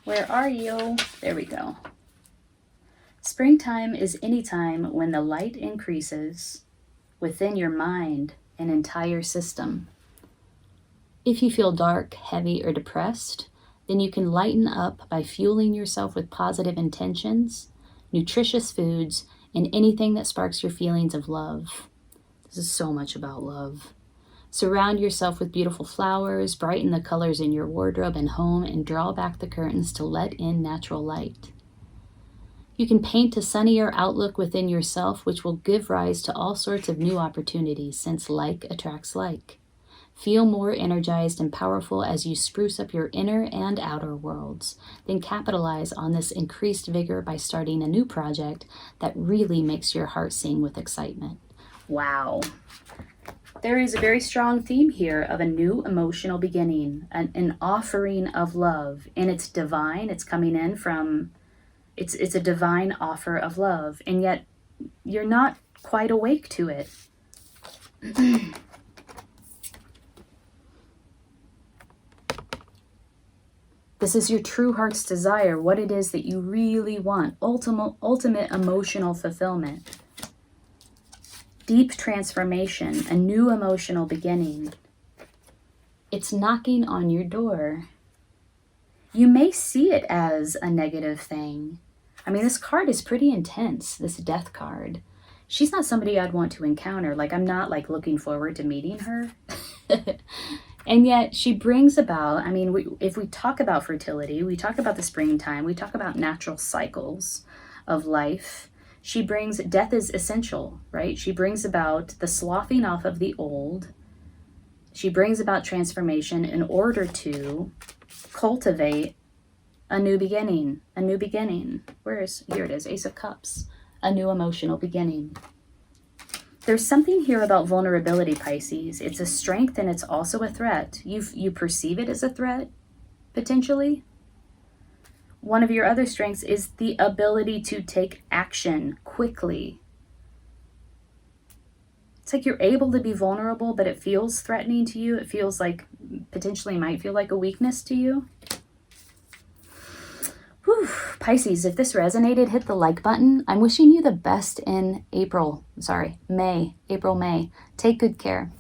Where are you? There we go. Springtime is any time when the light increases within your mind and entire system. If you feel dark, heavy, or depressed, then you can lighten up by fueling yourself with positive intentions, nutritious foods, and anything that sparks your feelings of love. This is so much about love. Surround yourself with beautiful flowers, brighten the colors in your wardrobe and home, and draw back the curtains to let in natural light. You can paint a sunnier outlook within yourself, which will give rise to all sorts of new opportunities, since like attracts like. Feel more energized and powerful as you spruce up your inner and outer worlds. Then capitalize on this increased vigor by starting a new project that really makes your heart sing with excitement. Wow. There is a very strong theme here of a new emotional beginning, an offering of love, and it's divine. It's coming in from, it's a divine offer of love, and yet you're not quite awake to it. This is your true heart's desire, what it is that you really want, ultimate emotional fulfillment. Deep transformation, a new emotional beginning. It's knocking on your door. You may see it as a negative thing. I mean, this card is pretty intense, this death card. She's not somebody I'd want to encounter. Like, I'm not like looking forward to meeting her. And yet she brings about, I mean, if we talk about fertility, we talk about the springtime, we talk about natural cycles of life. She brings, death is essential, right? She brings about the sloughing off of the old. She brings about transformation in order to cultivate a new beginning, a new beginning. Here it is, Ace of Cups, a new emotional beginning. There's something here about vulnerability, Pisces. It's a strength and it's also a threat. You perceive it as a threat, potentially. One of your other strengths is the ability to take action quickly. It's like you're able to be vulnerable, but it feels threatening to you. It feels like, potentially might feel like a weakness to you. Whew. Pisces, if this resonated, hit the like button. I'm wishing you the best in April, May. Take good care.